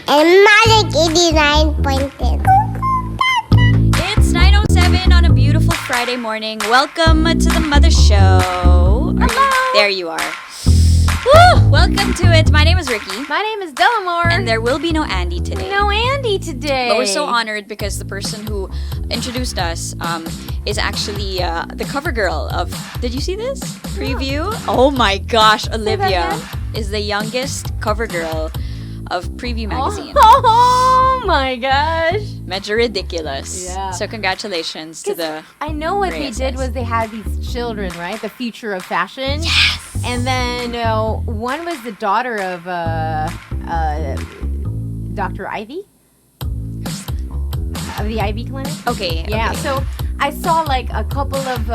And Magic 89.10. It's 9:07 on a beautiful Friday morning. Welcome to the Mother Show. Hello. There you are. Woo! Welcome to it. My name is Ricky. My name is Delamore. And there will be no Andy today. No Andy today. But we're so honored because the person who introduced us is actually the cover girl of... Did you see this preview? Oh my gosh, Olivia is the youngest cover girl of Preview magazine. Oh my gosh. Medyo ridiculous. Yeah. So congratulations to the... I know what Reyes. they did was they had these children, right? The future of fashion. Yes! And then one was the daughter of Dr. Ivy of the Ivy Clinic. Okay. Yeah. okay. So I saw like a couple of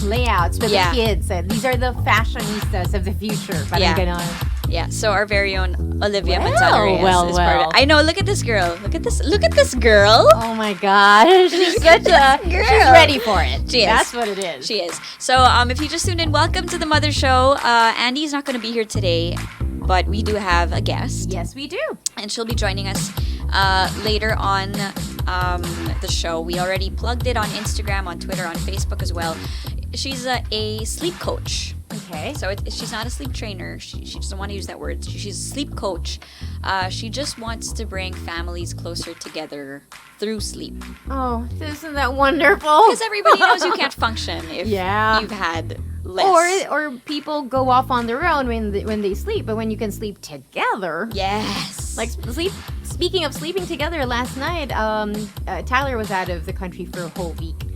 layouts with the kids. These are the fashionistas of the future. Parang ganon. Yeah, so our very own Olivia Well, Manzano Reyes well, is part well. of... I know, look at this girl. Look at this girl. Oh my gosh. She's such a girl. She's ready for it. She is. That's what it is. She is. So if you just tuned in, welcome to the Mother Show. Andy's not going to be here today, but we do have a guest. Yes, we do. And she'll be joining us later on the show. We already plugged it on Instagram, on Twitter, on Facebook as well. She's a sleep coach. Okay. So she's not a sleep trainer. She doesn't want to use that word. She's a sleep coach. She just wants to bring families closer together through sleep. Oh, isn't that wonderful? Because everybody knows you can't function if Yeah. you've had less. Or people go off on their own when they sleep, but when you can sleep together. Yes. Like speaking of sleeping together, last night, Tyler was out of the country for a whole week.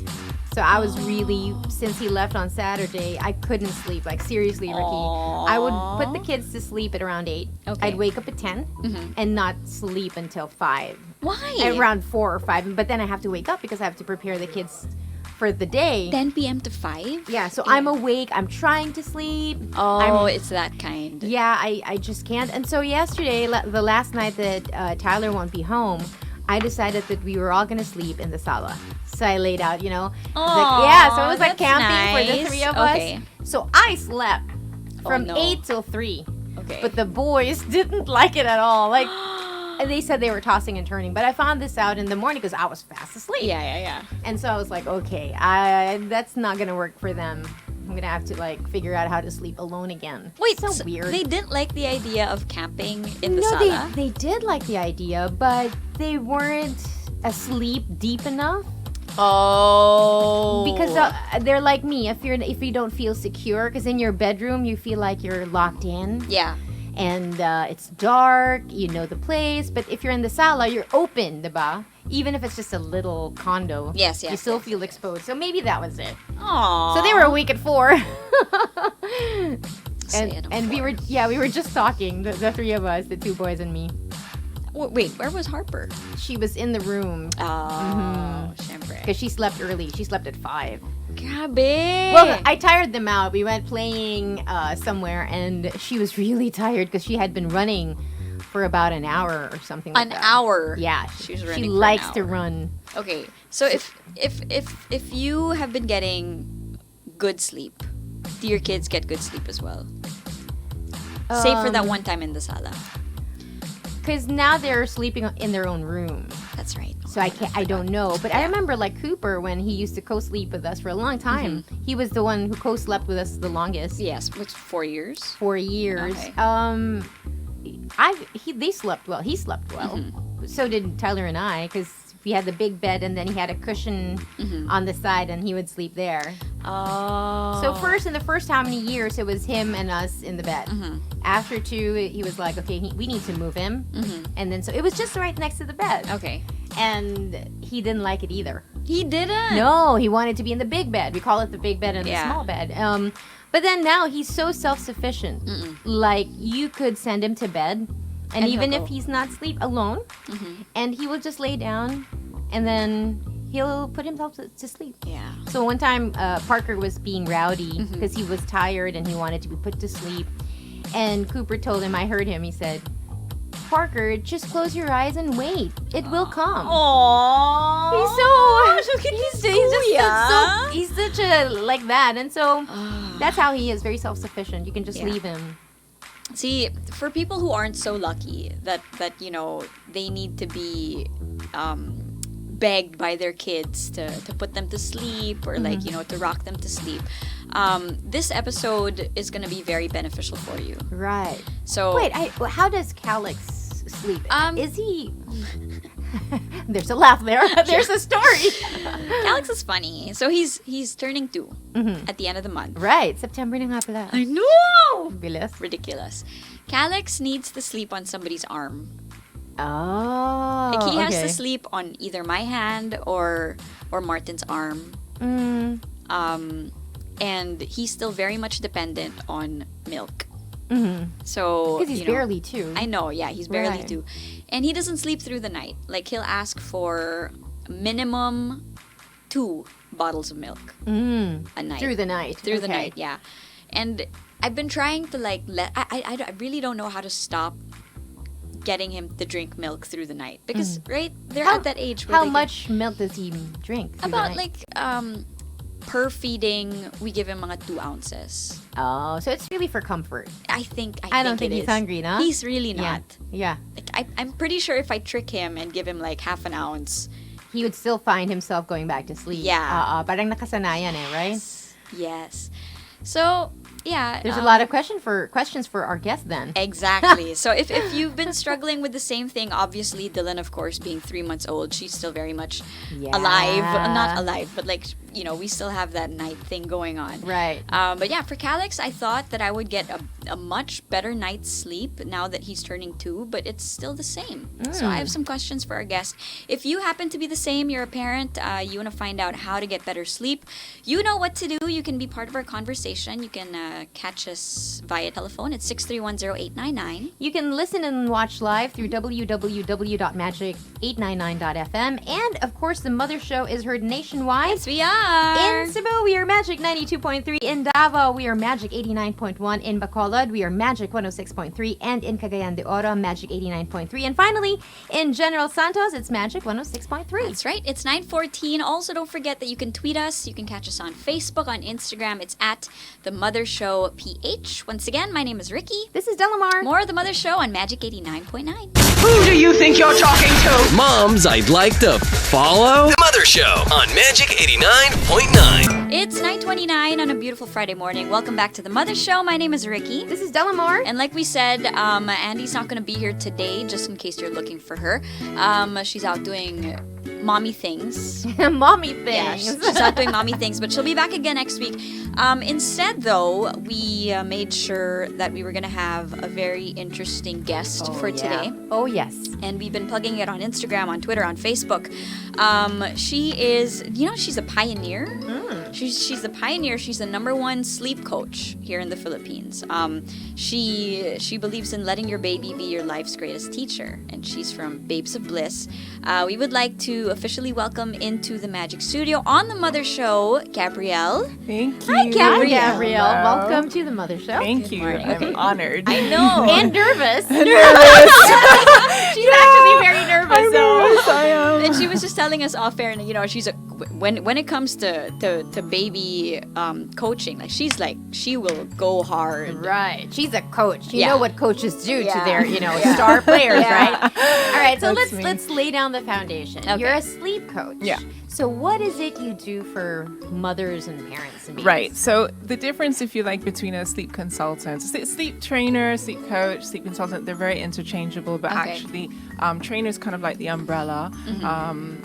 So I was really, since he left on Saturday, I couldn't sleep. Like, seriously, Ricky. I would put the kids to sleep at around 8. Okay. I'd wake up at 10 and not sleep until 5. Why? At around 4 or 5. But then I have to wake up because I have to prepare the kids for the day. 10 p.m. to 5? Yeah, so I'm awake. I'm trying to sleep. Oh, it's that kind. Yeah, I just can't. And so yesterday, the last night that Tyler won't be home, I decided that we were all going to sleep in the sala. So I laid out, so it was like camping for the three of us. So I slept from 8 till 3. Okay. But the boys didn't like it at all. Like, they said they were tossing and turning. But I found this out in the morning because I was fast asleep. Yeah. And so I was like, okay, that's not going to work for them. I'm going to have to, figure out how to sleep alone again. Wait, so weird. They didn't like the idea of camping in the No, sala? they did like the idea, but they weren't asleep deep enough. Oh. Because they're like me. If you don't feel secure, because in your bedroom you feel like you're locked in. Yeah. And it's dark, you know the place. But if you're in the sala, you're open, diba? Even if it's just a little condo. Yes. You still feel exposed. So maybe that was it. Aww. So they were awake at 4. Saying and we were just talking, the three of us, the 2 boys and me. Wait, where was Harper? She was in the room. Oh, syempre. Because she slept early. She slept at 5. Grabe. Well, I tired them out. We went playing somewhere, and she was really tired because she had been running for about an hour or something like that. An hour? Yeah. She was running She for likes an to hour. run. Okay, so if you have been getting good sleep, do your kids get good sleep as well? Save for that one time in the sala. Because now they're sleeping in their own room. That's right. So I don't know. But I remember Cooper, when he used to co-sleep with us for a long time. He was the one who co-slept with us the longest. Yes, which 4 years? 4 years. Okay. They slept well. He slept well. So did Tyler and I, because we had the big bed and then he had a cushion on the side and he would sleep there. Oh. So in the first how many years, it was him and us in the bed. After 2, he was like, okay, we need to move him. And then so it was just right next to the bed. Okay. And he didn't like it either. He didn't? No, he wanted to be in the big bed. We call it the big bed and the small bed. But then now he's so self-sufficient. Like, you could send him to bed, and even if he's not alone, and he will just lay down, and then he'll put himself to sleep. Yeah. So one time, Parker was being rowdy because he was tired and he wanted to be put to sleep. And Cooper told him, I heard him, he said, Parker, just close your eyes and wait. It will come. Aww. He's such a like that, and so that's how he is, very self-sufficient. You can just leave him. See, for people who aren't so lucky that they need to be begged by their kids to put them to sleep or to rock them to sleep, this episode is going to be very beneficial for you. Right. So wait, how does Calix sleep? Is he? There's a laugh there. There's a story. Calix is funny. So he's turning 2 at the end of the month. Right. September na nga pala. I know. Bilis. Ridiculous. Calix needs to sleep on somebody's arm. Oh. Like he has to sleep on either my hand or Martin's arm. And he's still very much dependent on milk. So because he's barely 2. I know, yeah, he's barely 2, and he doesn't sleep through the night. Like he'll ask for minimum 2 bottles of milk a night through the night. Through the night, yeah. And I've been trying to I really don't know how to stop getting him to drink milk through the night because they're at that age where how much milk does he drink through about the night? Per feeding, we give him mga 2 ounces. Oh, so it's really for comfort. I think don't think he's hungry, no? He's really not. Yeah. Like, I'm pretty sure if I trick him and give him like half an ounce, he would still find himself going back to sleep. Yeah. Parang nakasanayan right? Yes. So, yeah. There's a lot of questions for our guest then. Exactly. So if you've been struggling with the same thing, obviously Dylan, of course, being 3 months old, she's still very much alive. Not alive, but we still have that night thing going on. Right. But yeah, for Calix, I thought that I would get a much better night's sleep now that he's turning 2, but it's still the same. So I have some questions for our guest. If you happen to be the same, you're a parent, you want to find out how to get better sleep, you know what to do. You can be part of our conversation. You can catch us via telephone at 6310899. You can listen and watch live through www.magic899.fm. And, of course, the Mother Show is heard nationwide. Yes, we are. In Cebu, we are Magic 92.3. In Davao, we are Magic 89.1. In Bacolod, we are Magic 106.3. And in Cagayan de Oro, Magic 89.3. And finally, in General Santos, it's Magic 106.3. That's right. It's 9:14. Also, don't forget that you can tweet us. You can catch us on Facebook, on Instagram. It's at The Mother Show PH. Once again, my name is Ricky. This is Delamar. More of The Mother Show on Magic 89.9. Who do you think you're talking to? Moms I'd like to follow. The Mother Show on Magic 89.9. It's 9:29 on a beautiful Friday morning. Welcome back to The Mother Show. My name is Ricky. This is Delamar. And like we said, Andy's not going to be here today, just in case you're looking for her. She's out doing mommy things. Mommy things. Yeah, she's out doing mommy things, but she'll be back again next week. Instead, though, we made sure that we were going to have a very interesting guest for today. Oh, yes. And we've been plugging it on Instagram, on Twitter, on Facebook. She is, she's a pioneer. She's a pioneer. She's the #1 sleep coach here in the Philippines. She believes in letting your baby be your life's greatest teacher, and she's from Babes of Bliss. We would like to officially welcome into the Magic Studio on the Mother Show, Gabrielle. Thank you. Hi, Gabrielle. Hi, Gabrielle. Hello. Welcome to the Mother Show. Thank you. morning. I'm honored. I know. And nervous. She's Yeah. actually very nervous. I am. And she was just telling us off air, and she's when it comes to baby coaching, she will go hard. Right. She's a coach. You Yeah. know what coaches do to Yeah. their, star players, right? All right, so That's me. let's lay down the foundation. Okay. You're a sleep coach. Yeah. So what is it you do for mothers and parents and babies? Right. So the difference, if you like, between a sleep consultant, sleep trainer, sleep coach, sleep consultant, they're very interchangeable, but Okay. actually trainer is kind of like the umbrella.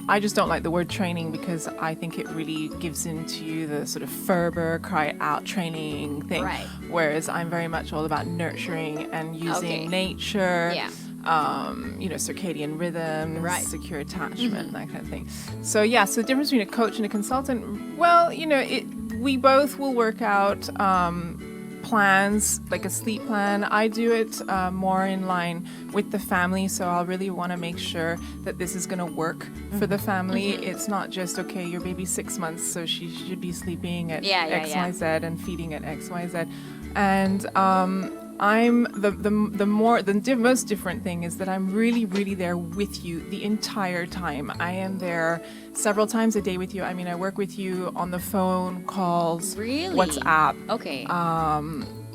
I just don't like the word training because I think it really gives into the sort of Ferber, cry out training thing. Right. Whereas I'm very much all about nurturing and using Okay. nature. Yeah. Circadian rhythms, Right. secure attachment, that kind of thing. So the difference between a coach and a consultant, we both will work out plans, like a sleep plan. I do it more in line with the family, so I'll really want to make sure that this is going to work for the family. It's not just, okay, your baby's 6 months, so she should be sleeping at X, Y, Z and feeding at X, Y, Z. And I'm the most different thing is that I'm really, really there with you the entire time. I am there several times a day with you. I mean, I work with you on the phone, calls, Really? WhatsApp. Okay.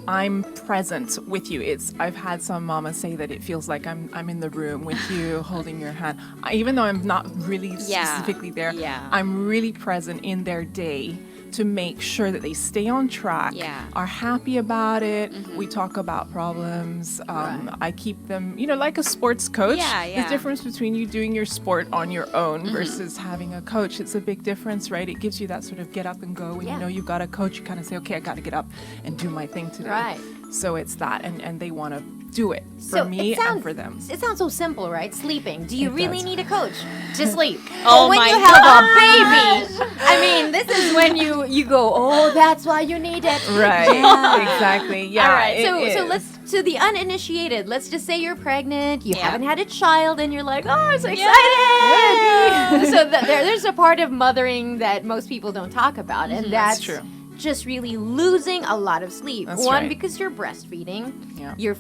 I'm present with you. I've had some mamas say that it feels like I'm in the room with you, holding your hand. Even though I'm not really specifically there, I'm really present in their day to make sure that they stay on track, are happy about it. We talk about problems. I keep them, like a sports coach. The difference between you doing your sport on your own versus having a coach, it's a big difference, right? It gives you that sort of get up and go. When you know you've got a coach, you kind of say, okay, I got to get up and do my thing today. Right. So it's that, and they want to do it for me and for them. It sounds so simple, right? Sleeping. Do you really need a coach to sleep? Oh when my you have a baby, I mean, this is when you go, oh, that's why you need it. Right. Exactly. Yeah. All right. So let's to the uninitiated. Let's just say you're pregnant. You haven't had a child, and you're like, oh, I'm so excited. So there's a part of mothering that most people don't talk about, and that's true. Just really losing a lot of sleep. That's One, right. because you're breastfeeding. Yeah. You're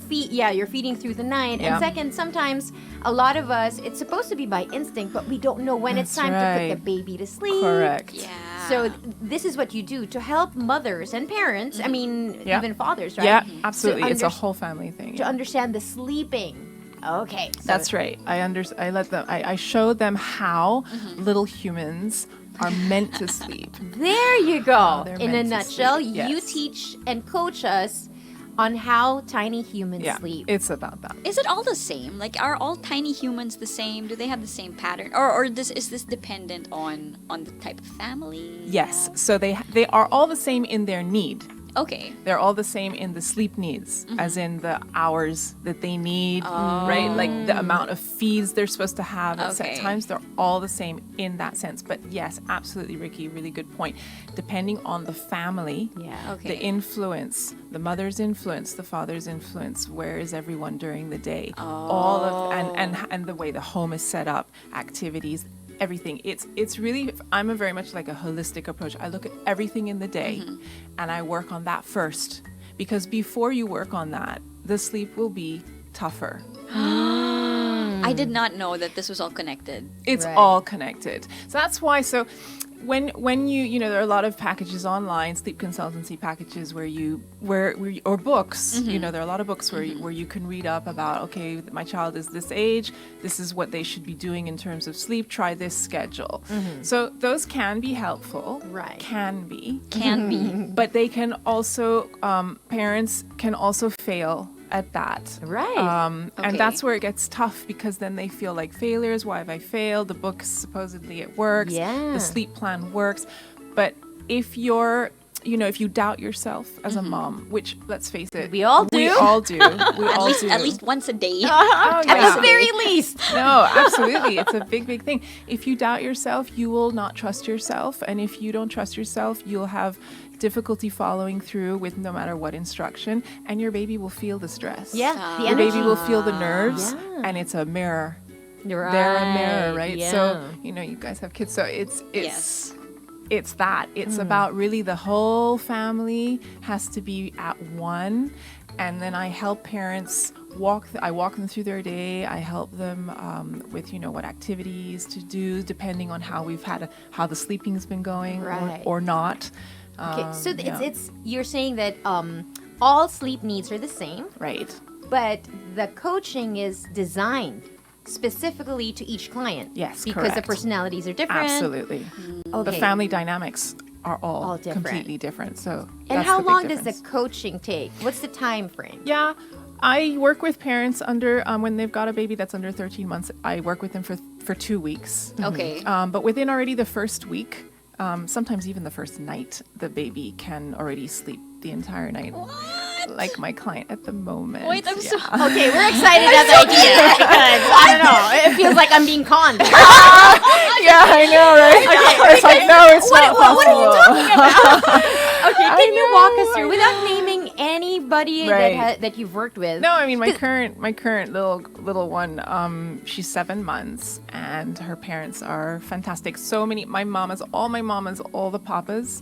feeding through the night. Yeah. And second, sometimes a lot of us, it's supposed to be by instinct, but we don't know when it's time to put the baby to sleep. Correct. Yeah. So this is what you do to help mothers and parents. I mean, even fathers, right? Yeah, absolutely. To It's a whole family thing. to understand the sleeping. Okay. So That's right. I show them how little humans are meant to sleep. there you go. they're In a meant to nutshell, sleep, yes. you teach and coach us on how tiny humans Yeah, sleep. it's about that. Is it all the same? Like, are all tiny humans the same? Do they have the same pattern, or is this dependent on the type of family? Yes. So they are all the same in their need. Okay. They're all the same in the sleep needs, as in the hours that they need, right? Like the amount of feeds they're supposed to have at set Okay. times. They're all the same in that sense. But yes, absolutely, Ricky, really good point. Depending on the family, Okay. the influence, the mother's influence, the father's influence, where is everyone during the day? All of and the way the home is set up, activities, everything. It's really, I'm a very much like a holistic approach. I look at everything in the day and I work on that first, because before you work on that, the sleep will be tougher. I did not know that this was all connected. It's Right. all connected. So that's why, when you there are a lot of packages online, sleep consultancy packages where or books, there are a lot of books where you can read up about, okay, my child is this age, this is what they should be doing in terms of sleep, try this schedule. So those can be helpful. Right. Can be. Can be. But they can also, parents can also fail at that. Right. And Okay. that's where it gets tough, because then they feel like failures. Why have I failed? The book, supposedly it works. Yeah. The sleep plan works. But if you're, if you doubt yourself as a mom, which, let's face it, We all do. We all do. We all do. At least once a day. Oh, At yeah. the very least. No, absolutely. It's a big, big thing. If you doubt yourself, you will not trust yourself. And if you don't trust yourself, you'll have difficulty following through with no matter what instruction. And your baby will feel the stress. Yeah. The Your energy. baby will feel the nerves. Yeah. And it's a mirror. Right. They're a mirror, right? Yeah. So, you guys have kids. So it's Yes. it's that. It's about really the whole family has to be at one. And then I help parents I walk them through their day. I help them with, what activities to do, depending on how how the sleeping's been going, Right. or not. Okay, so yeah. it's you're saying that all sleep needs are the same, Right. but the coaching is designed specifically to each client. Yes, because the correct. personalities are different. Absolutely. Okay. The family dynamics are all different. completely different. So And that's how the big long does the difference. coaching take? What's the time frame? Yeah, I work with parents under when they've got a baby that's under 13 months. I work with them for 2 weeks. Okay. But within already the first week, sometimes even the first night, the baby can already sleep the entire night. Like my client at the moment. Wait, I'm so. Okay, we're excited at the idea because I don't know. It feels like I'm being conned. Yeah, I know, right? It's like, no, it's not possible. What are you talking about? Okay, can you walk us through without naming anybody Right. that you've worked with? No, I mean my current little one. She's 7 months, and her parents are fantastic. All my mamas, all the papas,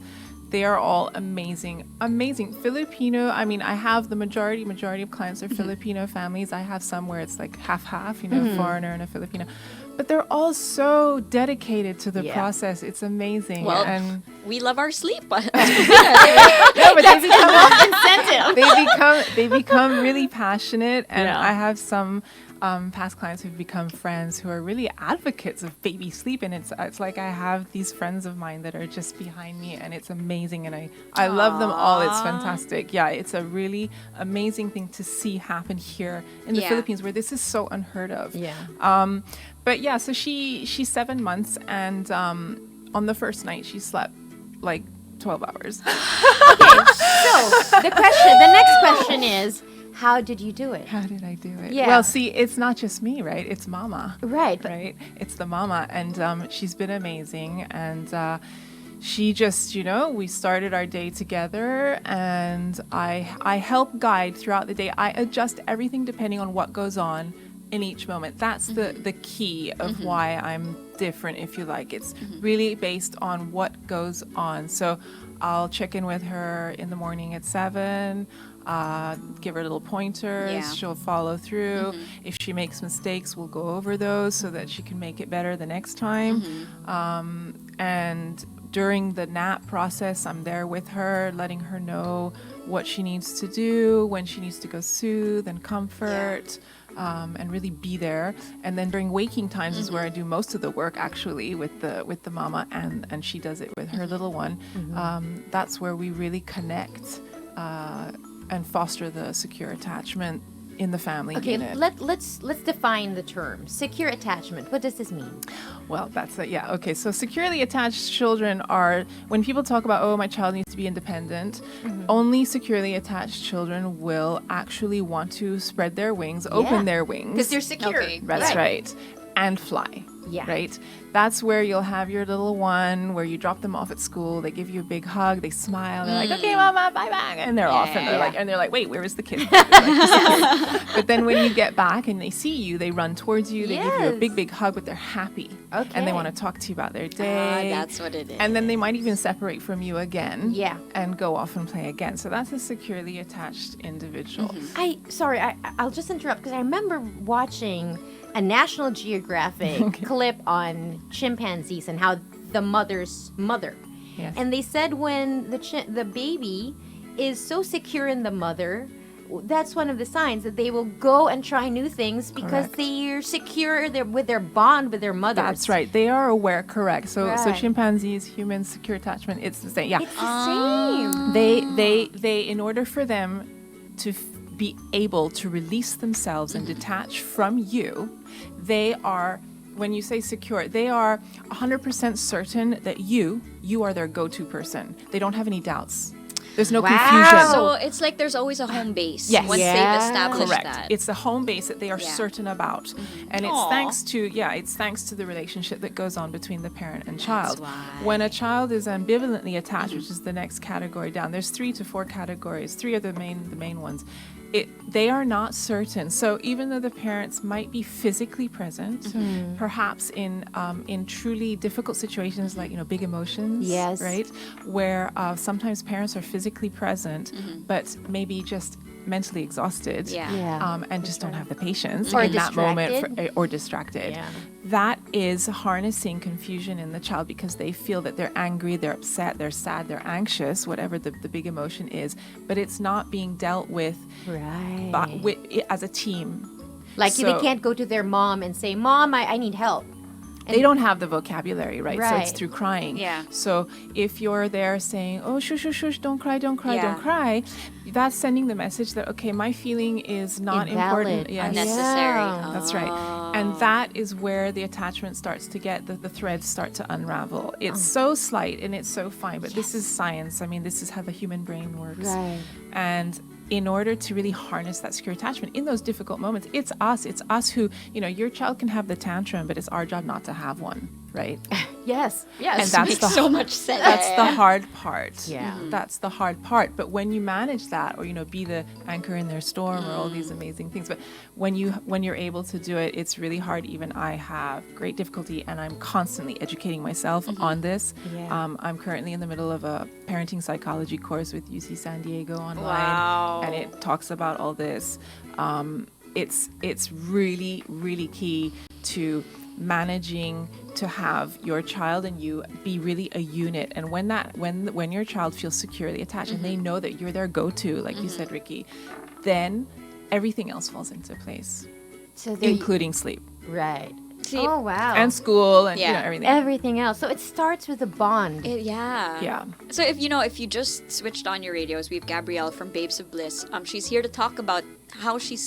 They are all amazing. Filipino, I mean, I have the majority of clients are Filipino families. I have some where it's like half, you know, foreigner and a Filipino. But they're all so dedicated to the process. It's amazing. Well, and we love our sleep. no, but they become really passionate. And I have some past clients who've become friends who are really advocates of baby sleep, and it's like I have these friends of mine that are just behind me, and it's amazing, and I love them all. It's fantastic. Yeah, it's a really amazing thing to see happen here in the Philippines, where this is so unheard of. But yeah, so she's 7 months, and on the first night she slept like 12 hours. Okay, so the next question is, how did you do it? How did I do it? Yeah. Well, see, it's not just me, right? It's mama. Right. Right? It's the mama. And she's been amazing. And she just, you know, we started our day together, and I help guide throughout the day. I adjust everything depending on what goes on in each moment. That's the key of why I'm different, if you like. It's really based on what goes on. So I'll check in with her in the morning at 7. Give her little pointers. Yeah. She'll follow through. If she makes mistakes, we'll go over those so that she can make it better the next time. And during the nap process, I'm there with her, letting her know what she needs to do, when she needs to go soothe and comfort. And really be there. And then during waking times is where I do most of the work, actually, with the mama, and she does it with her little one. That's where we really connect and foster the secure attachment in the family unit. Let's define the term secure attachment. What does this mean? Well, that's it. Yeah. Okay. So securely attached children are, when people talk about, oh, my child needs to be independent, only securely attached children will actually want to spread their wings, open their wings. Because they're secure. Okay. That's right. And fly. Yeah. Right? That's where you'll have your little one, where you drop them off at school, they give you a big hug, they smile, they're like, okay, mama, bye-bye, and they're off, and they're like, wait, where is the kid? But then when you get back and they see you, they run towards you, they give you a big hug, but they're happy. Okay. And they want to talk to you about their day. That's what it is. And then they might even separate from you again. Yeah. And go off and play again. So that's a securely attached individual. I'll just interrupt, because I remember watching a National Geographic clip on chimpanzees and how the mother's mother. Yes. And they said when the baby is so secure in the mother, that's one of the signs that they will go and try new things because they're secure with their bond with their mothers. That's right. They are aware, correct. So Right. chimpanzees, humans, secure attachment, it's the same. Yeah. It's the same. They in order for them to be able to release themselves and detach from you, they are, when you say secure, they are 100% certain that you are their go-to person. They don't have any doubts. There's no confusion. So it's like there's always a home base Yes. once Yeah. they've established Correct. that. It's the home base that they are certain about. And it's thanks to the relationship that goes on between the parent and child. why. When a child is ambivalently attached, which is the next category down, there's 3 to 4 categories. 3 are the main ones. They are not certain. So even though the parents might be physically present, perhaps in truly difficult situations like big emotions, Yes. right, where sometimes parents are physically present, but maybe just mentally exhausted, and just don't have the patience Or in that moment, distracted. or distracted. Yeah. That is harnessing confusion in the child because they feel that they're angry, they're upset, they're sad, they're anxious, whatever the big emotion is, but it's not being dealt with, as a team. Like So- they can't go to their mom and say, Mom, I need help. They don't have the vocabulary, right? So it's Right. through crying. Yeah. So if you're there saying, oh, shush, shush, shush, don't cry, don't cry, Yeah. don't cry, that's sending the message that, okay, my feeling is not important. Invalid. Yes. Unnecessary. Yeah. That's right. And that is where the attachment starts to get, the threads start to unravel. It's so slight and it's so fine, but this is science. I mean, this is how the human brain works. Right. And in order to really harness that secure attachment in those difficult moments, it's us who, your child can have the tantrum, but it's our job not to have one. right? Yes. And Yes. that's Makes so much sense. That's the hard part. Yeah. That's the hard part. But when you manage that, or be the anchor in their storm, or all these amazing things, but when you're able to do it, it's really hard. Even I have great difficulty, and I'm constantly educating myself on this. Yeah. I'm currently in the middle of a parenting psychology course with UC San Diego online, Wow. and it talks about all this. It's really, really key to managing to have your child and you be really a unit. And when your child feels securely attached and they know that you're their go-to, like you said, Ricky, then everything else falls into place, So there including sleep right. Sleep. Oh wow. and school and Yeah. everything. Everything else. So it starts with a bond. Yeah. Yeah. So if you just switched on your radios, we have Gabrielle from Babes of Bliss. She's here to talk about how she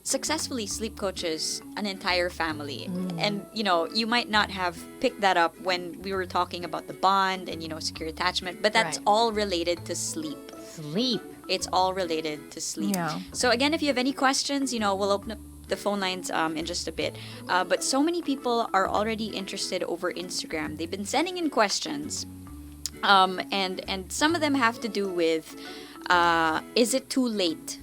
successfully sleep coaches an entire family. And you might not have picked that up when we were talking about the bond and secure attachment, but that's Right. all related to sleep. Sleep. It's all related to sleep. Yeah. So again, if you have any questions, we'll open up the phone lines in just a bit. But so many people are already interested over Instagram. They've been sending in questions, and some of them have to do with, is it too late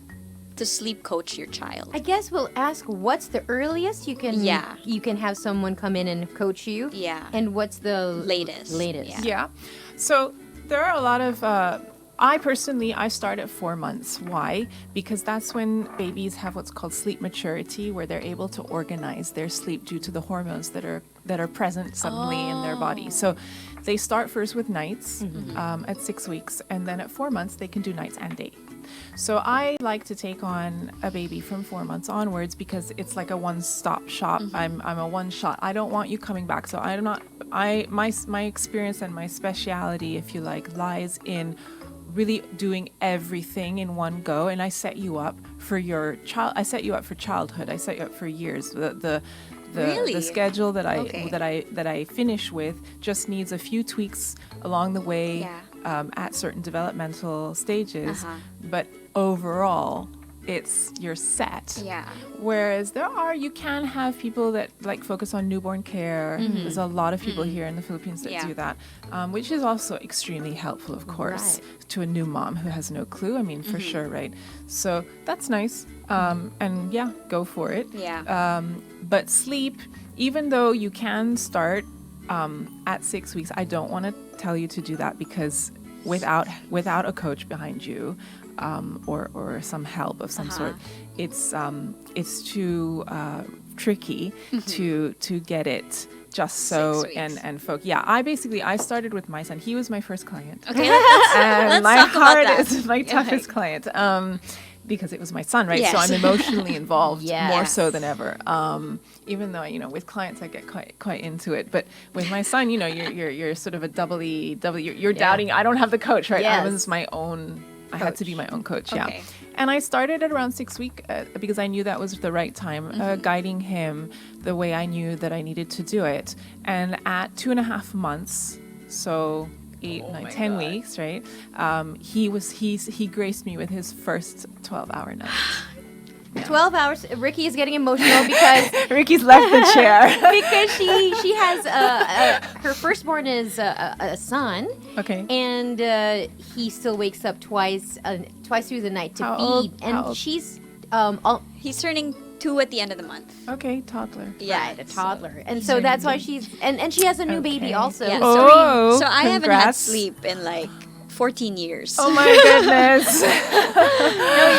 to sleep coach your child? I guess we'll ask what's the earliest you can have someone come in and coach you. Yeah. And what's the Latest. Latest. Yeah. Yeah. So there are a lot of. I start at 4 months. Why? Because that's when babies have what's called sleep maturity, where they're able to organize their sleep due to the hormones that are present suddenly in their body. So they start first with nights at 6 weeks, and then at 4 months they can do nights and day. So I like to take on a baby from 4 months onwards because it's like a one-stop shop. I'm a one-shot. I don't want you coming back. So my experience and my speciality, if you like, lies in really doing everything in one go, and I set you up for your child. I set you up for childhood. I set you up for years. The Really? schedule that Okay. that I finish with just needs a few tweaks along the way. Yeah. At certain developmental stages, Uh-huh. but overall, you're set. Yeah. Whereas you can have people that like focus on newborn care. There's a lot of people here in the Philippines that Yeah. do that, which is also extremely helpful, of course, to a new mom who has no clue. I mean, for sure, right? So that's nice. And yeah, go for it. Yeah. But sleep, even though you can start at 6 weeks, I don't want to tell you to do that because without a coach behind you or some help of some sort, it's too tricky to get it just so 6 weeks. and folk. Yeah, I started with my son. He was my first client. Okay, let's And my talk about that. hardest, my toughest client. Because it was my son, right? Yes. So I'm emotionally involved more Yes. so than ever. Even though with clients I get quite into it, but with my son, you're sort of a you're doubting. I don't have the coach, right? I Yes. was my own. I had to be my own coach. Yeah. Okay. And I started at around 6 weeks because I knew that was the right time, guiding him the way I knew that I needed to do it. And at 2.5 months, so 8, 9, 10 weeks, right? He graced me with his first 12-hour night. 12 hours. Ricky is getting emotional because Ricky's left the chair. because she has her firstborn is a son. Okay. And he still wakes up twice through the night to How feed, old? and How old? she's He's turning 2 at the end of the month. Okay, toddler. Yeah, a toddler, and so that's why she's and she has a new baby Okay. also. Yeah, Oh, so I haven't had congrats. sleep in like 14 years. Oh my goodness. No,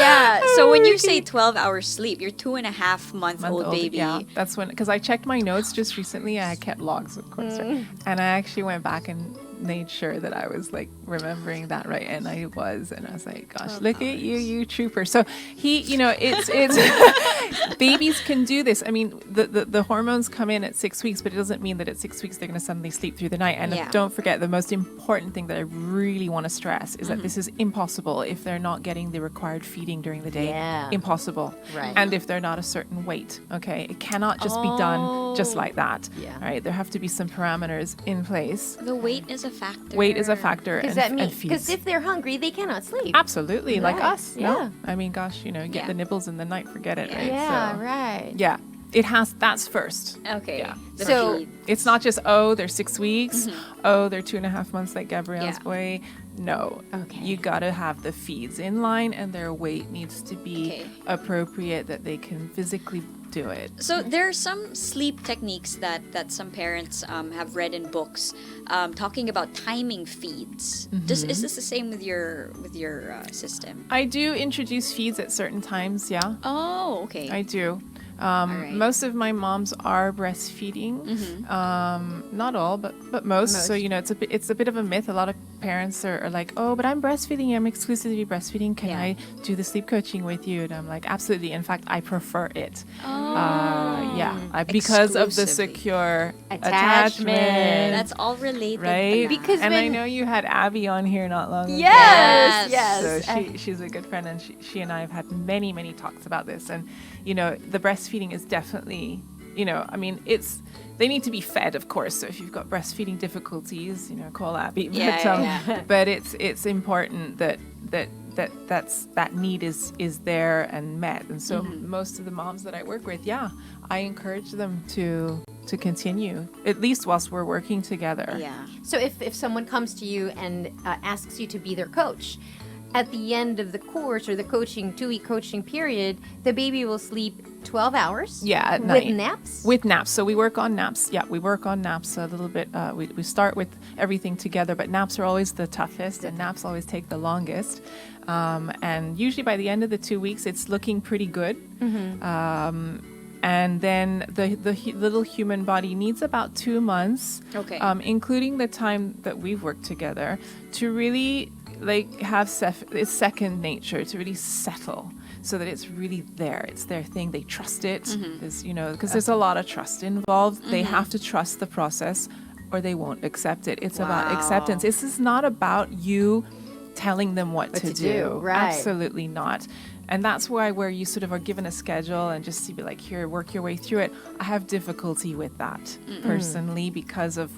yeah. So when you say 12 hours sleep, your 2.5-month-old baby. Yeah, that's when, because I checked my notes just recently and I kept logs, of course. Right? And I actually went back and made sure that I was like remembering that right, and I was like, gosh, look at you trooper. So it's babies can do this. I mean, the hormones come in at 6 weeks, but it doesn't mean that at 6 weeks they're going to suddenly sleep through the night. And Yeah. don't forget, the most important thing that I really want to stress is that this is impossible if they're not getting the required feeding during the day. Yeah. Impossible. Right. And if they're not a certain weight, okay, it cannot just be done just like that. Yeah. All right, there have to be some parameters in place. The weight is a factor. Weight is a factor. Because and, that means and because feeds. if they're hungry, they cannot sleep. Absolutely, like Right. us. Yeah. No? I mean, gosh, get Yeah. the nibbles in the night, forget it, right? Yeah, So, right. yeah. That's first. Okay. Yeah. The So- feed. It's not just, oh, they're 6 weeks. Oh, they're 2.5 months like Gabrielle's Yeah. boy. No. Okay. You got to have the feeds in line and their weight needs to be Okay. appropriate that they can physically do it. So there are some sleep techniques that some parents have read in books, talking about timing feeds. Is this the same with your system? I do introduce feeds at certain times, yeah. Oh, okay. I do. right. Most of my moms are breastfeeding. Not all, but most. So it's a bit of a myth. A lot of parents are like, oh, but I'm breastfeeding. I'm exclusively breastfeeding. Can Yeah. I do the sleep coaching with you? And I'm like, absolutely. In fact, I prefer it. Because of the Exclusively. secure Attachment. That's all related. right? Because and I when- know you had Abby on here not long ago. Yes, Yes. So she's a good friend, and she and I have had many talks about this. And the breastfeeding is definitely, I mean, they need to be fed, of course. So if you've got breastfeeding difficulties, call Abby. But, Yeah. but it's important that need is there and met. And so most of the moms that I work with, I encourage them to continue, at least whilst we're working together. Yeah. So if someone comes to you and asks you to be their coach, at the end of the course or the 2-week coaching period, the baby will sleep 12 hours. Yeah, at with night. naps. With naps. So we work on naps. Yeah, we work on naps a little bit. We start with everything together, but naps are always the toughest and naps always take the longest. And usually by the end of the 2 weeks, it's looking pretty good. And then the little human body needs about 2 months, Okay. Including the time that we've worked together, to really have it's second nature, to really settle, so that it's really there. It's their thing. They trust it. Because there's a lot of trust involved. They have to trust the process, or they won't accept it. It's about acceptance. This is not about you telling them what to do. Right. Absolutely not. And that's where you sort of are given a schedule and just to be like, here, work your way through it. I have difficulty with that personally, because of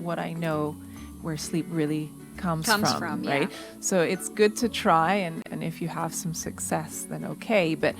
what I know where sleep really comes from, yeah. right? So it's good to try, and if you have some success, then okay. But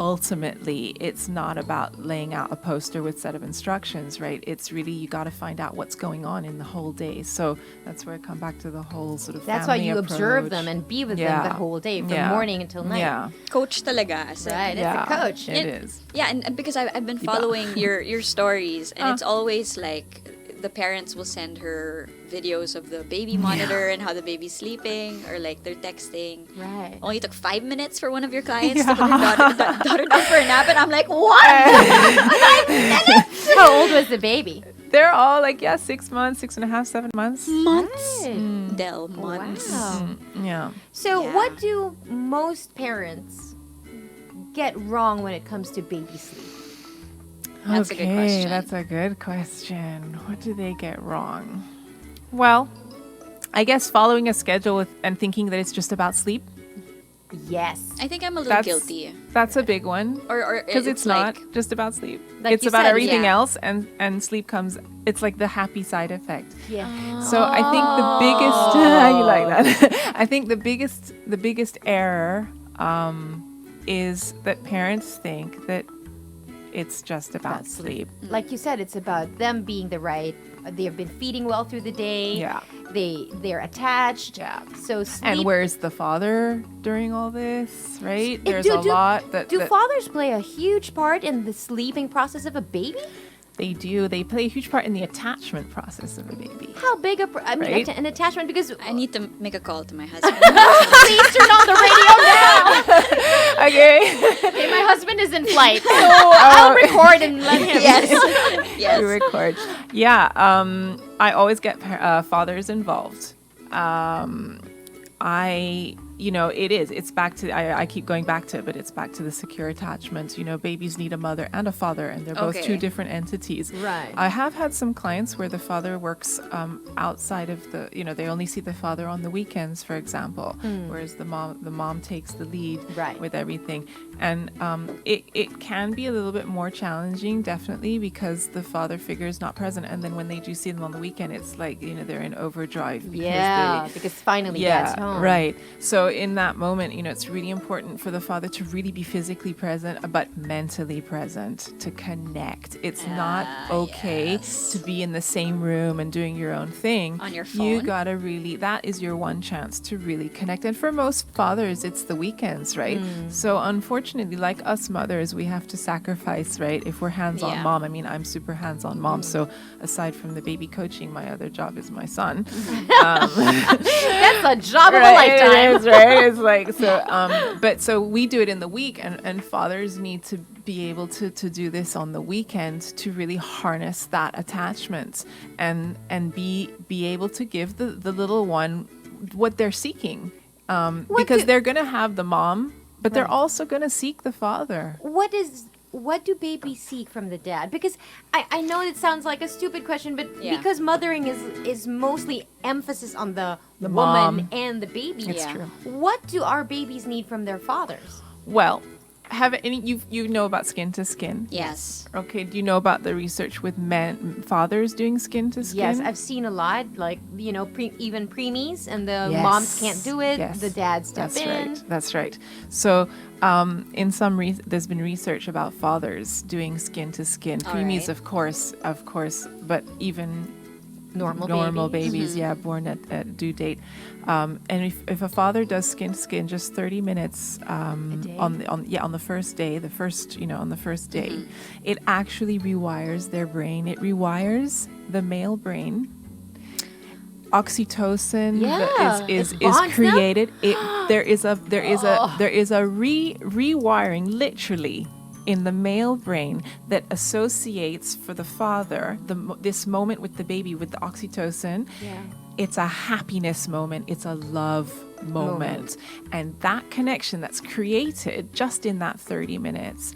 ultimately, it's not about laying out a poster with set of instructions, right? It's really, you got to find out what's going on in the whole day. So that's where I come back to the whole sort of That's why family you approach. observe them and be with them the whole day, from morning until night. Yeah, Coach talaga. As in- Right, yeah, it's a coach. It is. Yeah, and because I've been following your stories, and it's always like the parents will send her videos of the baby monitor and how the baby's sleeping, or like they're texting. Right. Only took 5 minutes for one of your clients to put her daughter down for a nap, and I'm like, what? How old was the baby? They're all like, 6 months, 6.5, 7 months. Months? Right. Del months. Wow. Yeah. So Yeah. what do most parents get wrong when it comes to baby sleep? That's a good question. That's a good question. What do they get wrong? Well, I guess following a schedule and thinking that it's just about sleep. Yes. I think I'm a little That's guilty. That's a big one. Or Because it's like, not just about sleep. Like It's you about said, everything yeah. else, and sleep comes. It's like the happy side effect. Yeah. So I think the biggest you like that. I think the biggest error is that parents think that it's just about sleep. Like you said, it's about them being they have been feeding well through the day. Yeah. They're attached. Yeah. So sleep. And where's the father during all this, right? Eh, There's do- a do- lot that Do fathers play a huge part in the sleeping process of a baby? they do. They play a huge part in the attachment process of a baby. How big Right? an attachment? Because I need to make a call to my husband. please turn on the radio now. Okay. Okay, my husband is in flight, so I'll record and let him. yes. You yes. record. Yeah. I always get fathers involved. It's back to, I keep going back to it, but it's back to the secure attachment. Babies need a mother and a father, and they're both Okay. two different entities. Right. I have had some clients where the father works outside of they only see the father on the weekends, for example, whereas the mom takes the lead Right. with everything. And it can be a little bit more challenging, definitely, because the father figure is not present. And then when they do see them on the weekend, it's like, they're in overdrive. Because finally dad's home. Right. So in that moment, it's really important for the father to really be physically present, but mentally present, to connect. It's not okay to be in the same room and doing your own thing. On your phone. You gotta really, that is your one chance to really connect. And for most fathers, it's the weekends, right? So unfortunately, like us mothers, we have to sacrifice, right? If we're hands-on mom. I mean, I'm super hands-on mom. So aside from the baby coaching, my other job is my son. That's a job of a lifetime. It is, right? It's like, so, but so we do it in the week, and fathers need to be able to do this on the weekend to really harness that attachment and be able to give the little one what they're seeking. Because they're going to have the mom, but they're also going to seek the father. What do babies seek from the dad? Because I know it sounds like a stupid question, but because mothering is mostly emphasis on the woman mom and the baby. It's true. What do our babies need from their fathers? Well, you know about skin to skin? Yes. Okay. Do you know about the research with fathers doing skin to skin? Yes, I've seen a lot, like, even preemies, and the Yes. moms can't do it. Yes. The dads step in. That's right. So, in there's been research about fathers doing skin to skin. Preemies, right. of course, but even Normal babies, born at due date. And if a father does skin to skin, just 30 minutes on the first day, it actually rewires their brain. It rewires the male brain. Oxytocin is created. There is a rewiring, literally, in the male brain that associates for the father this moment with the baby, with the oxytocin. It's a happiness moment. It's a love moment. And that connection that's created just in that 30 minutes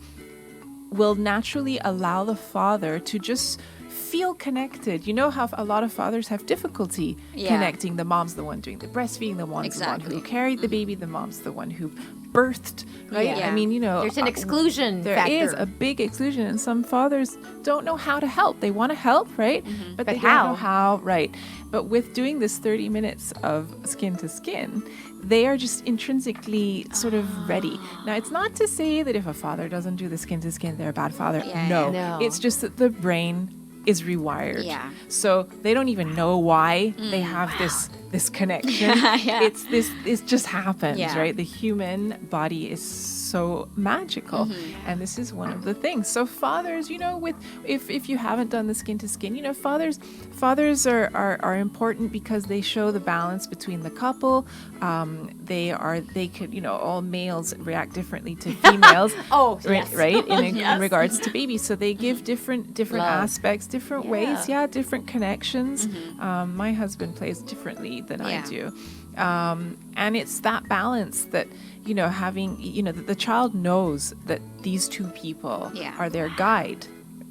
will naturally allow the father to just feel connected. You know how a lot of fathers have difficulty connecting. The mom's the one doing the breastfeeding, the one's the one who carried the baby, the mom's the one who birthed, right? Yeah. I mean, there's an exclusion there factor. is a big exclusion, and some fathers don't know how to help. They want to help, right? But they how? don't know how, right? But with doing this 30 minutes of skin to skin, they are just intrinsically sort of ready. Now, it's not to say that if a father doesn't do the skin to skin, they're a bad father. No. It's just that the brain is rewired. Yeah. So they don't even know why they have this connection. It just happens, right? The human body is so magical, and this is one of the things. So fathers, if you haven't done the skin to skin, fathers are important because they show the balance between the couple. They could, all males react differently to females. Right? In regards to babies, so they give different love. Aspects, different ways, different connections. My husband plays differently than I do. And it's that balance that, having, that the child knows that these two people are their guide,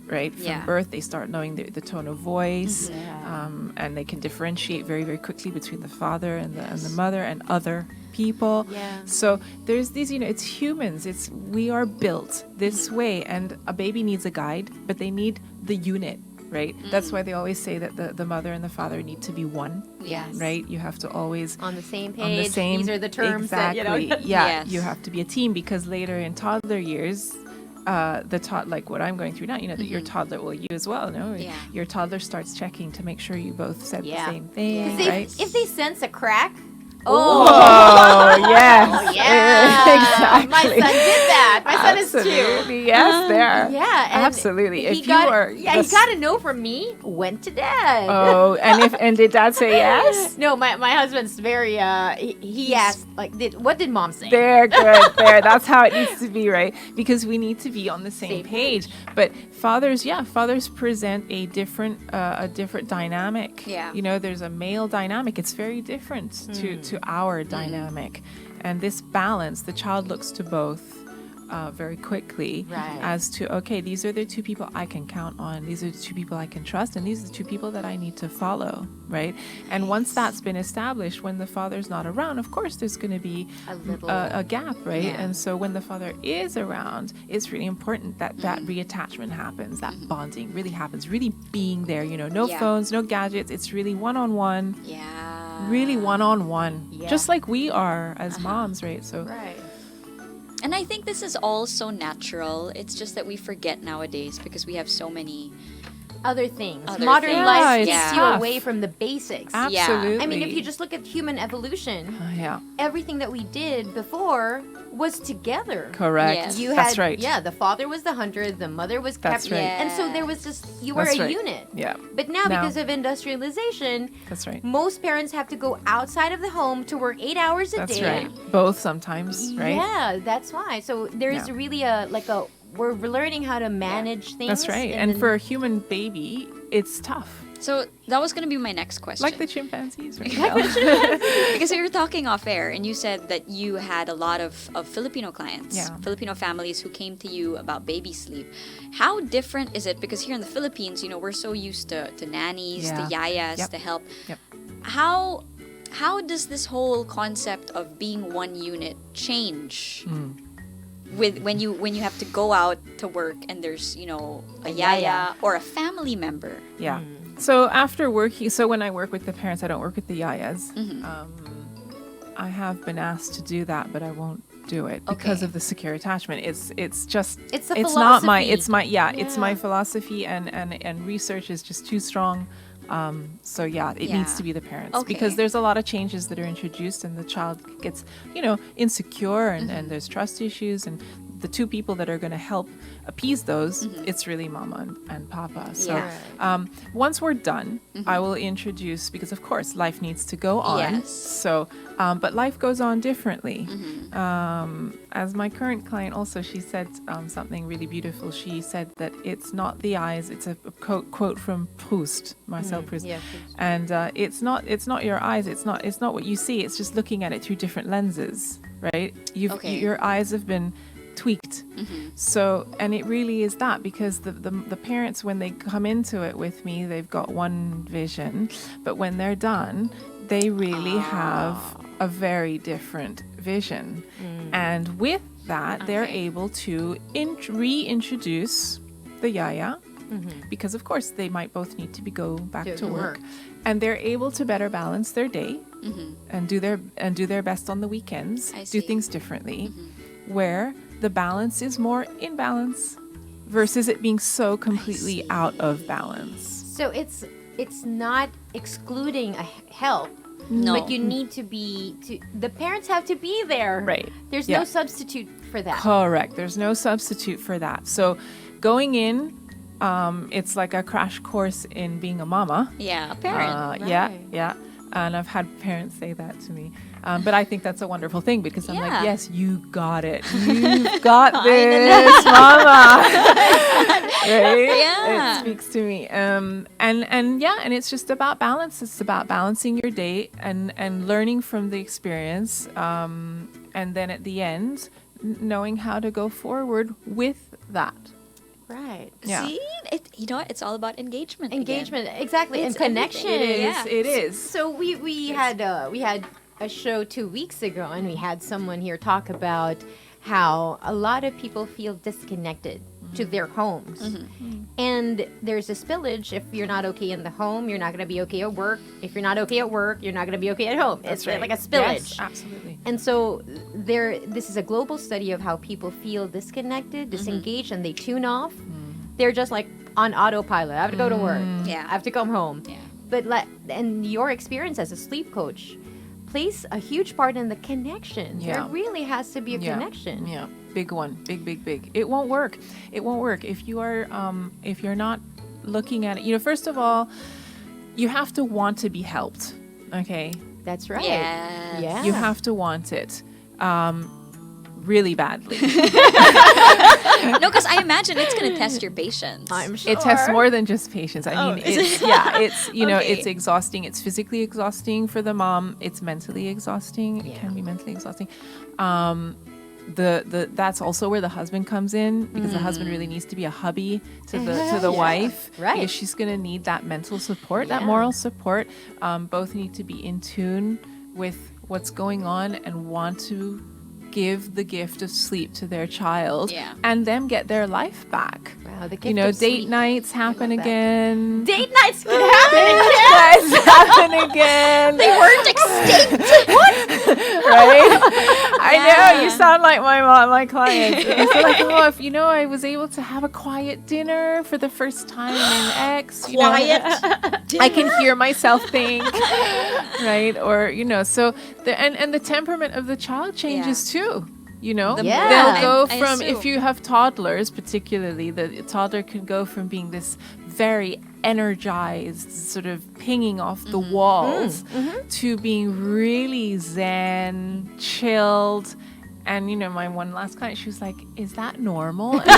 right? From birth, they start knowing the tone of voice, and they can differentiate very, very quickly between the father and the mother and other people. So there's these, it's humans. We are built this way, and a baby needs a guide, but they need the unit. Right? That's why they always say that the mother and the father need to be one. Yes. Right? You have to always... On the same page. These are the terms exactly. that, You have to be a team, because later in toddler years, like what I'm going through now, that your toddler will use as well, no? Yeah. Your toddler starts checking to make sure you both said the same thing, Because if they sense a crack... Oh, yes. Oh, yeah. Exactly. My son did that. My son is 2. Absolutely. Yes, there. Yeah. And absolutely. He got a no from me, went to dad. Oh, and did dad say yes? No, my husband's very, he asked, what did mom say? There, good, there. That's how it needs to be, right? Because we need to be on the same page. But fathers present a different dynamic. Yeah. There's a male dynamic. It's very different to our dynamic. And this balance, the child looks to both. very quickly Right. as to, okay, these are the two people I can count on. These are the two people I can trust. And these are the two people that I need to follow, right? And once that's been established, when the father's not around, of course, there's going to be a gap, right? Yeah. And so when the father is around, it's really important that that reattachment happens, that bonding really happens, really being there, no Yeah. phones, no gadgets. It's really one-on-one. Yeah. Really one-on-one, Yeah. just like we are as moms, right? So Right. And I think this is all so natural. It's just that we forget nowadays because we have so many. Other things. Other Modern things. life Yeah, takes it's you tough. away from the basics. absolutely. I mean, if you just look at human evolution, yeah, everything that we did before was together. correct. Yes. You That's had, right. yeah, the father was the hunter, the mother was That's kept, right. and so there was just, you were That's a right. unit. Yeah, But now, Now- because of industrialization, that's right. most parents have to go outside of the home to work 8 hours a That's day. right. Both sometimes, right? Yeah, that's why. So there's Yeah. really we're learning how to manage things. That's right. And for a human baby, it's tough. So that was going to be my next question. Like the chimpanzees, right? Because we were talking off air and you said that you had a lot of Filipino clients, Yeah. Filipino families who came to you about baby sleep. How different is it? Because here in the Philippines, we're so used to nannies, to yayas, Yep. to help. Yep. How does this whole concept of being one unit change? With when you have to go out to work and there's a yaya or a family member. Yeah. So after working, when I work with the parents, I don't work with the yayas. I have been asked to do that, but I won't do it because Okay. of the secure attachment. It's the not my philosophy. it's my Yeah. it's my philosophy and research is just too strong. So it needs Yeah. to be the parents Okay. because there's a lot of changes that are introduced and the child gets insecure and there's trust issues and the two people that are going to help appease those, it's really mama and papa. So Yeah. once we're done, I will introduce, because of course life needs to go on. Yes. So, but life goes on differently. As my current client also, she said something really beautiful. She said that it's not the eyes. It's a quote from Proust, Marcel Proust. Yeah, And it's not your eyes. It's not what you see. It's just looking at it through different lenses, right? Okay. Your eyes have been tweaked. So, and it really is that, because the parents, when they come into it with me, they've got one vision, but when they're done, they really have a very different vision. And with that, they're able to reintroduce the yaya, because of course they might both need to go back to work. And they're able to better balance their day and do their best on the weekends, I do see. things differently, where the balance is more in balance versus it being so completely out of balance. So it's not excluding a help. No. But you need the parents have to be there. Right. There's Yeah. no substitute for that. Correct. There's no substitute for that. So going in, it's like a crash course in being a mama. Yeah, a parent. Yeah. And I've had parents say that to me. But I think that's a wonderful thing, because I'm Yeah. like, yes, you got it. You've got this, mama. Right? Yeah. It speaks to me. And it's just about balance. It's about balancing your day and learning from the experience. And then at the end, knowing how to go forward with that. Right. Yeah. See, it's all about engagement. again. Engagement, exactly, It's and connection. everything. Yeah. It is. So we had a show 2 weeks ago, and we had someone here talk about how a lot of people feel disconnected to their homes, and there's a spillage. If you're not okay in the home, you're not going to be okay at work. If you're not okay at work, you're not going to be okay at home. It's like a spillage. Yes, absolutely. And so this is a global study of how people feel disconnected, disengaged, and they tune off. They're just like on autopilot. I have to go to work. Yeah. I have to come home. Yeah. But and your experience as a sleep coach plays a huge part in the connection. Yeah. There really has to be a connection. Yeah, big one, big. It won't work. It won't work if you are if you're not looking at it. First of all, you have to want to be helped. Okay, That's right. Yes. Yeah. you have to want it. Really badly. No, because I imagine it's going to test your patience. I'm sure. It tests more than just patience. I mean, it's Okay. it's exhausting. It's physically exhausting for the mom. It's mentally exhausting. It can be mentally exhausting. that's also where the husband comes in, because the husband really needs to be a hubby to the wife, Right. because she's going to need that mental support, that moral support. Both need to be in tune with what's going on and want to give the gift of sleep to their child, and them get their life back. Wow, the gift You know, of date sleep. nights happen love that. again. Date nights can happen again. Date nights happen again. They weren't extinct. Right? I know, you sound like my clients. It's like, oh, if I was able to have a quiet dinner for the first time in X, Quiet. I can hear myself think, right? Or so the temperament of the child changes too. Yeah. They'll go I from, assume. if you have toddlers, particularly, the toddler can go from being this very energized, sort of pinging off the walls, to being really zen, chilled. And my one last client, she was like, "Is that normal?" And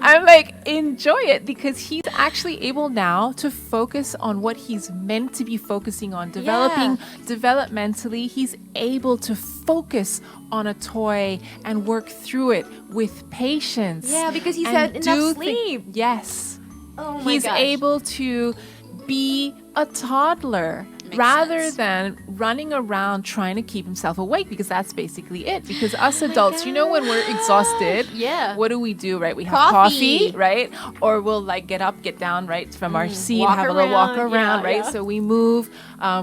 I'm like, enjoy it, because he's actually able now to focus on what he's meant to be focusing on, developing developmentally. He's able to focus on a toy and work through it with patience. Yeah, because he's and had enough do sleep. Yes. Oh my He's gosh. able to be a toddler rather than running around trying to keep himself awake, because that's basically it. Because us adults, when we're exhausted, what do we do, right? We have coffee, right? Or we'll get up, get down, right, from our seat, walk have a little walk around, around, right? yeah. So we move,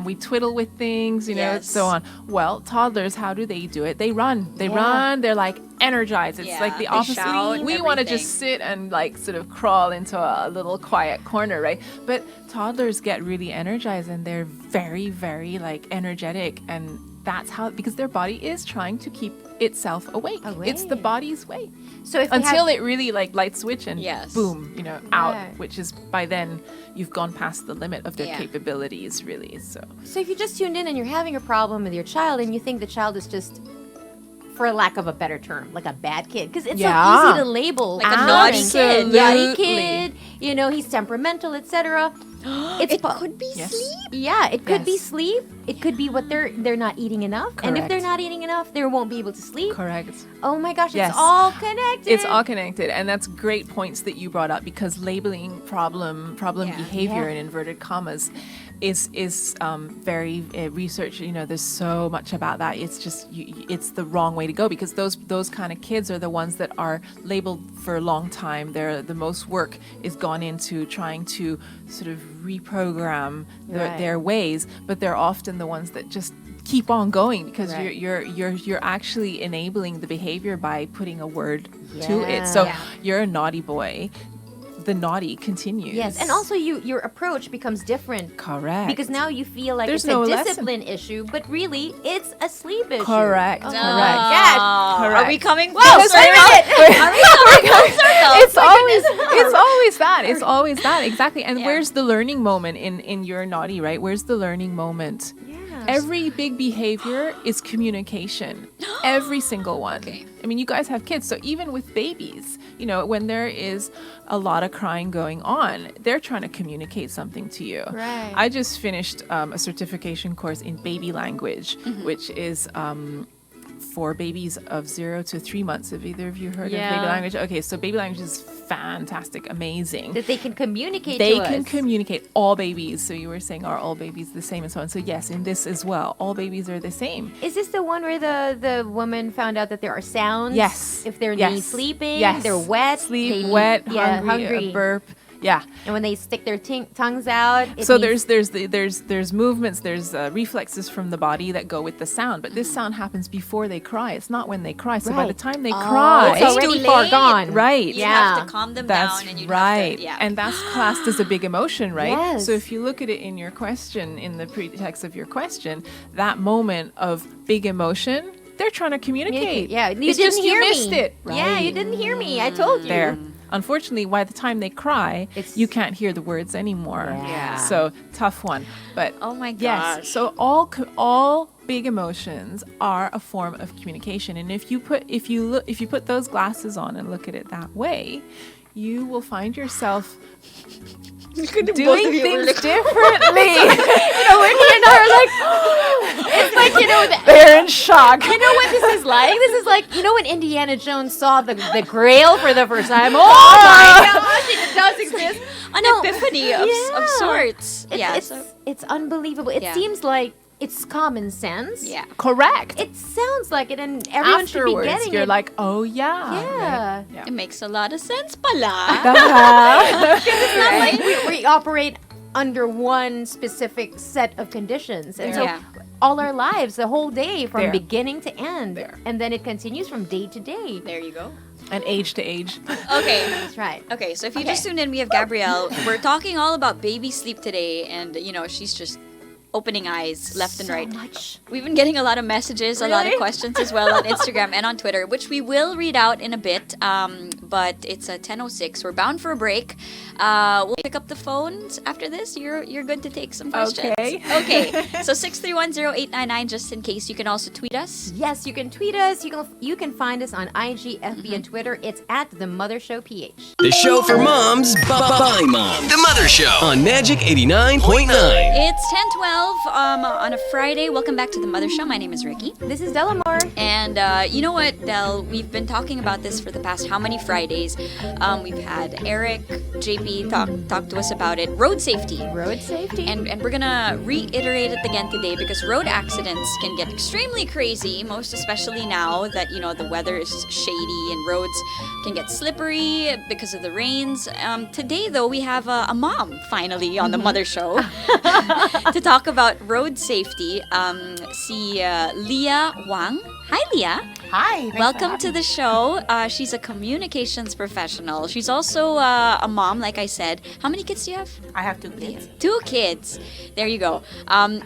we twiddle with things, so on. Well, toddlers, how do they do it? They run. They're like energized. It's like the they opposite. shout, We want to everything. just sit and sort of crawl into a little quiet corner, right? But toddlers get really energized, and they're very, very energetic, and that's how, because their body is trying to keep itself awake. It's the body's way. So if Until it really light switch and boom, out, Right. which is by then you've gone past the limit of their capabilities, really. So if you just tuned in and you're having a problem with your child and you think the child is just, for lack of a better term, like a bad kid, because it's so easy to label Like a naughty kid. naughty kid. He's temperamental, etc. It could be Yes. sleep. Yeah, it could be sleep. It could be what they're not eating enough, and if they're Correct. not eating enough, they won't be able to sleep. correct. Oh my gosh, Yes. it's all connected. It's all connected, and that's great points that you brought up, because labeling problem behavior in inverted commas is very research. There's so much about that. It's just it's the wrong way to go, because those kind of kids are the ones that are labeled for a long time. The most work is gone into trying to sort of reprogram their ways, but they're often the ones that just keep on going, because you're actually enabling the behavior by putting a word to it. So you're a naughty boy. The naughty continues. Yes, and also your approach becomes different. Correct. Because now you feel like There's it's no a lesson. discipline issue, but really it's a sleep issue. Correct. Oh, Correct. Yes. Correct. Are we coming full Whoa, circle? wait a minute. Are we coming full circle? It's always that. It's always that. Exactly. And where's the learning moment in your naughty, right? Where's the learning moment? Every big behavior is communication. Every single one. Okay. I mean, you guys have kids, so even with babies, when there is a lot of crying going on, they're trying to communicate something to you. Right. I just finished a certification course in baby language, which is for babies of 0 to 3 months. Have either of you heard of baby language? Okay, so baby language is fantastic, amazing. That they can communicate They to can us. communicate. All babies. So you were saying, are all babies the same and so on? So yes, in this as well, all babies are the same. Is this the one where the woman found out that there are sounds? Yes. If they're Yes. sleeping, Yes. they're wet. Sleep, they- wet, yeah, hungry, a burp. Yeah. And when they stick their tongues out, it So means- there's movements, there's reflexes from the body that go with the sound, but this sound happens before they cry. It's not when they cry. So by Right. the time they cry, it's already too far late. gone. Right. You Yeah. have to calm them That's down, and you right. have to, And that's classed as a big emotion, right? Yes. So if you look at it in your question, in the pretext of your question, that moment of big emotion, they're trying to communicate. Yeah, you It's didn't just hear you missed me. it. Yeah, you didn't hear me. I told you. There. Unfortunately, by the time they cry, It's- you can't hear the words anymore. Yeah. So tough one. But Oh my yes. gosh. So all big emotions are a form of communication, and if you put those glasses on and look at it that way, you will find yourself Both doing of you were things looking- differently. Whitney and I are like, it's like, They're in shock. you know what this is like? This is like, when Indiana Jones saw the Grail for the first time. Oh my gosh, it does exist. An epiphany of sorts. It's unbelievable. It Yeah. seems like it's common sense. Yeah. Correct. It sounds like it, and everyone should be Afterwards, getting you're it. like, oh yeah. Yeah. It makes a lot of sense pala. It's not like we operate under one specific set of conditions. And so Yeah. all our lives, the whole day, from There. beginning to end. There. And then it continues from day to day. There you go. And age to age. Okay. That's right. Okay, so if you just tuned in, we have Gabrielle. We're talking all about baby sleep today, and she's just opening eyes left and right. Much. We've been getting a lot of messages, a lot of Really? questions as well on Instagram and on Twitter, which we will read out in a bit. But it's 10:06. We're bound for a break. We'll pick up the phones after this. You're good to take some questions. Okay. Okay. So 6310899, just in case. You can also tweet us. Yes, you can tweet us. You can find us on IG, FB, and Twitter. It's at The Mother Show PH. The show for moms by moms. The Mother Show on Magic 89.9. It's 10:12 on a Friday. Welcome back to the Mother Show. My name is Ricky. This is Delamar. And you know what, Del? We've been talking about this for the past how many Fridays? We've had Eric, JP talk to us about it. Road safety. Road safety. And we're gonna reiterate it again today because road accidents can get extremely crazy, most especially now that the weather is shady and roads can get slippery because of the rains. Today, though, we have a mom finally on the Mother Show to talk about road safety. Si Leah Wang. Hi, Leah. Hi. Welcome to the show. She's a communications professional. She's also a mom, like I said. How many kids do you have? I have 2 kids. 2 kids. There you go.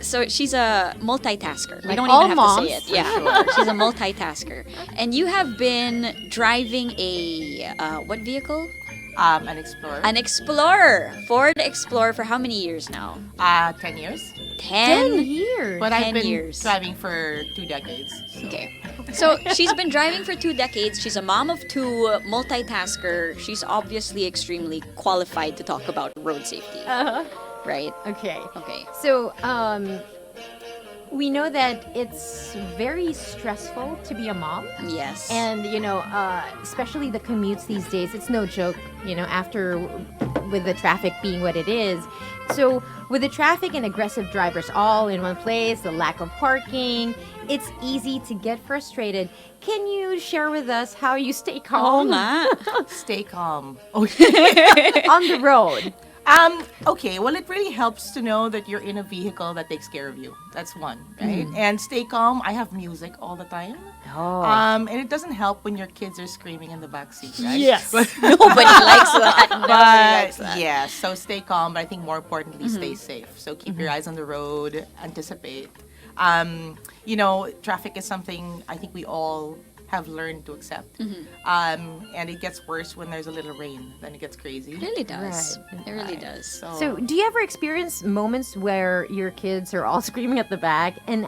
So she's a multitasker. We Like don't all even have to say moms. it. Yeah, she's a multitasker. And you have been driving a what vehicle? An Explorer. An Explorer. Ford Explorer for how many years now? 10 years. 10 years. But 10 I've been years. driving for 2 decades. So. Okay. So she's been driving for 2 decades. She's a mom of 2, multitasker. She's obviously extremely qualified to talk about road safety. Right? Okay. Okay. So, we know that it's very stressful to be a mom. Yes. And, especially the commutes these days, it's no joke, after with the traffic being what it is. So, with the traffic and aggressive drivers all in one place, the lack of parking, it's easy to get frustrated. Can you share with us how you stay calm Stay calm. on the road? Okay, well, it really helps to know that you're in a vehicle that takes care of you. That's one, right? And stay calm. I have music all the time. Oh. And it doesn't help when your kids are screaming in the back seat, right? Yes. Nobody likes that. Nobody likes But that. yeah, so stay calm. But I think more importantly, stay safe. So keep your eyes on the road. Anticipate. Traffic is something I think we all have learned to accept. And it gets worse when there's a little rain. Then it gets crazy. It really does. Right. It really does. So, do you ever experience moments where your kids are all screaming at the back and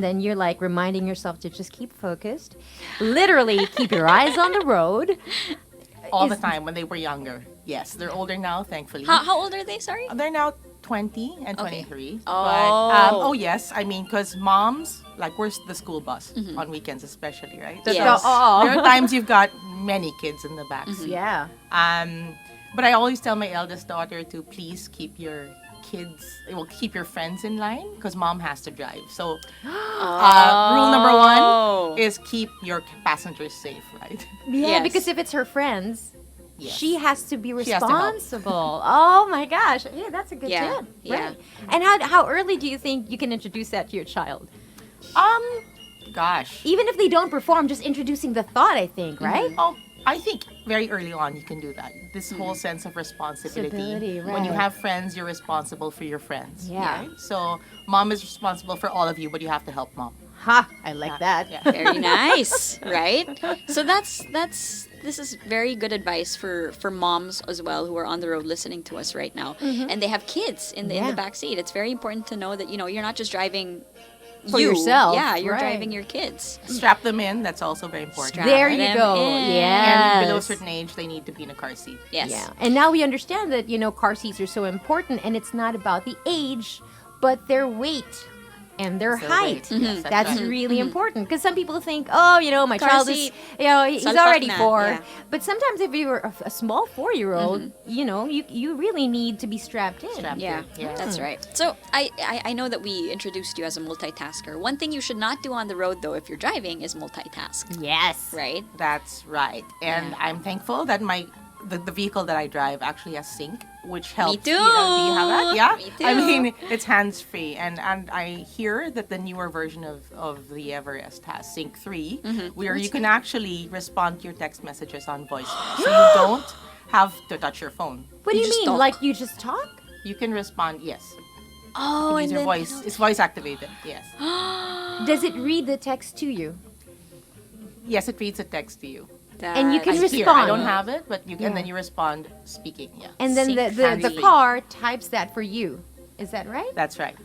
then you're like reminding yourself to just keep focused? Literally, keep your eyes on the road. all the time when they were younger. Yes, they're older now, thankfully. How old are they? Sorry. They're now 20 and Okay. 23. Oh. But, yes, I mean, because moms, like, we're the school bus on weekends especially, right? Yes. Oh. There are times you've got many kids in the back seat. Yeah. But I always tell my eldest daughter to please keep your keep your friends in line because mom has to drive. So rule number one is keep your passengers safe, right? Yeah, Yes. because if it's her friends, Yes. she has to be She has to help. responsible. Oh my gosh. Yeah, that's a good Yeah, tip. yeah. Right. And how early do you think you can introduce that to your child? Gosh. Even if they don't perform, just introducing the thought, I think, right? Oh, I think very early on you can do that. This whole sense of responsibility. Responsibility, When you right. have friends, you're responsible for your friends. Yeah. Right? So mom is responsible for all of you, but you have to help mom. Ha! I like that. Yeah. Very nice, right? So this is very good advice for moms as well who are on the road listening to us right now, and they have kids in the Yeah. back seat. It's very important to know that you're not just driving For yourself, Yeah, you're right. driving your kids. Strap them in. That's also very important. Strap There you them go. in. Yeah. And below a certain age, they need to be in a car seat. Yes. Yeah. And now we understand that, car seats are so important, and it's not about the age, but their weight and their Their height. weight. Yes, That's right. really important, because some people think, oh, my Car child seat. is, he's Salpak already na. 4. Yeah. But sometimes if you're a small 4-year-old, you really need to be strapped in. Strapped Yeah, in. Yeah. that's right. So I know that we introduced you as a multitasker. One thing you should not do on the road, though, if you're driving, is multitask. Yes. Right? That's right. And I'm thankful that the vehicle that I drive actually has sync, which helps. too. Do you have that? Yeah. Me too. I mean, it's hands-free, and I hear that the newer version of the Everest has Sync 3, where you can actually respond to your text messages on voicemail, so you don't have to touch your phone. What do You you just mean? talk. Like you just talk? You can respond, yes. Oh, Use your voice. It's voice activated. Yes. Does it read the text to you? Yes, it reads a text to you. And you can Here, I respond. don't have it, but you can, and then you respond speaking. Yeah. And then the Sync car types that for you. Is that right? That's right.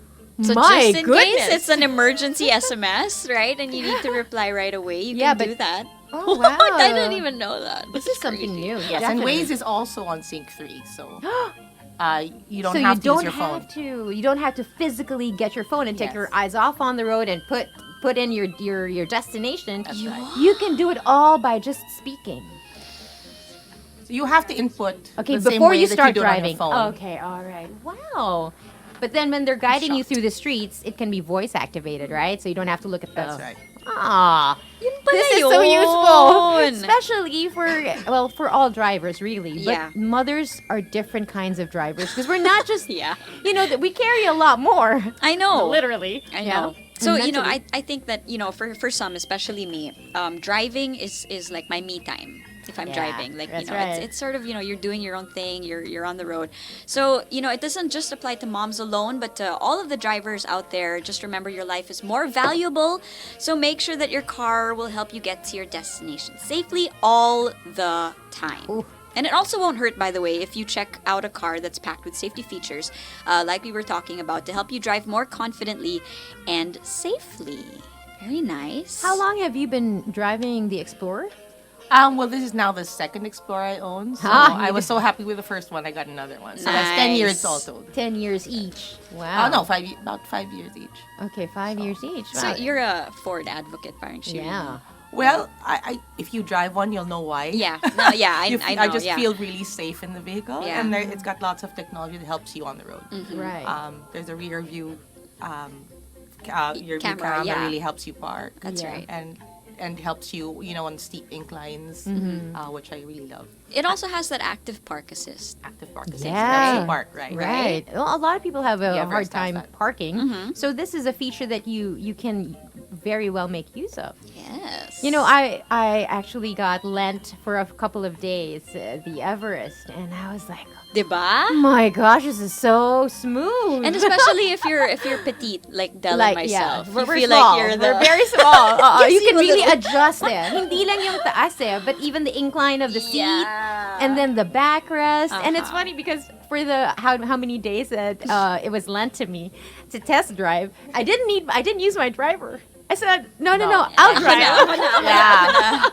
So My just in goodness. case it's an emergency SMS, right? And you need to reply right away, you Yeah, can but- do that. Oh, wow. I didn't even know that. This is something new. Yes, definitely. and Waze is also on Sync 3, so you don't So have you to don't use your phone. have to. You don't have to physically get your phone and take Yes. your eyes off on the road and put in your destination. That's right. You can do it all by just speaking. So you have to input Okay, the same before way you that start do it on your driving. phone. Okay, all right. Wow. But then when they're guiding you through the streets, it can be voice activated, right? So you don't have to look at the. That's right. Ah, pala this is so yun. useful, especially for all drivers, really. But Yeah. mothers are different kinds of drivers, because we're not just Yeah. that we carry a lot more. I know. Literally, I Yeah. know. So, Mentally. I think that, for some, especially me, driving is like my me time. If I'm Yeah, driving, like, that's right. it's sort of, you're doing your own thing, you're on the road. So, it doesn't just apply to moms alone, but to all of the drivers out there. Just remember, your life is more valuable. So make sure that your car will help you get to your destination safely all the time. Ooh. And it also won't hurt, by the way, if you check out a car that's packed with safety features, like we were talking about, to help you drive more confidently and safely. Very nice. How long have you been driving the Explorer? Well, this is now the second Explorer I own, so Ah, I you was so happy with the first one. I got another one, so that's 10 Nice. years all told. 10 years each. Wow. Oh no, about 5 years each. Okay, 5 years each. So Wow. you're a Ford advocate, parang she. Yeah. Well, I if you drive one, you'll know why. Yeah. No, yeah, I know. I just yeah. feel really safe in the vehicle, Yeah. and it's got lots of technology that helps you on the road. Right. There's a rear view, your view Camera, camera yeah. really helps you park. That's Yeah. right. And helps you, on steep inclines, which I really love. It also has that active park assist. Active park assist. Yeah. Helps you park, right? Right. Well, a lot of people have a Yeah, hard Everest has time that. parking. So this is a feature that you can very well make use of. Yes. I actually got lent for a couple of days the Everest, and I was like, Diba? oh my gosh, this is so smooth. And especially if you're petite, like Del and myself, we're you feel small. like you're the. We're very small. Gives You can you a really little- adjust it. Hindi lang yung taas but even the incline of the seat, Yeah. and then the backrest. And it's Uh-huh. funny because for the how many days that it was lent to me to test drive, I didn't use my driver. I said, no, I'll drive. Yeah.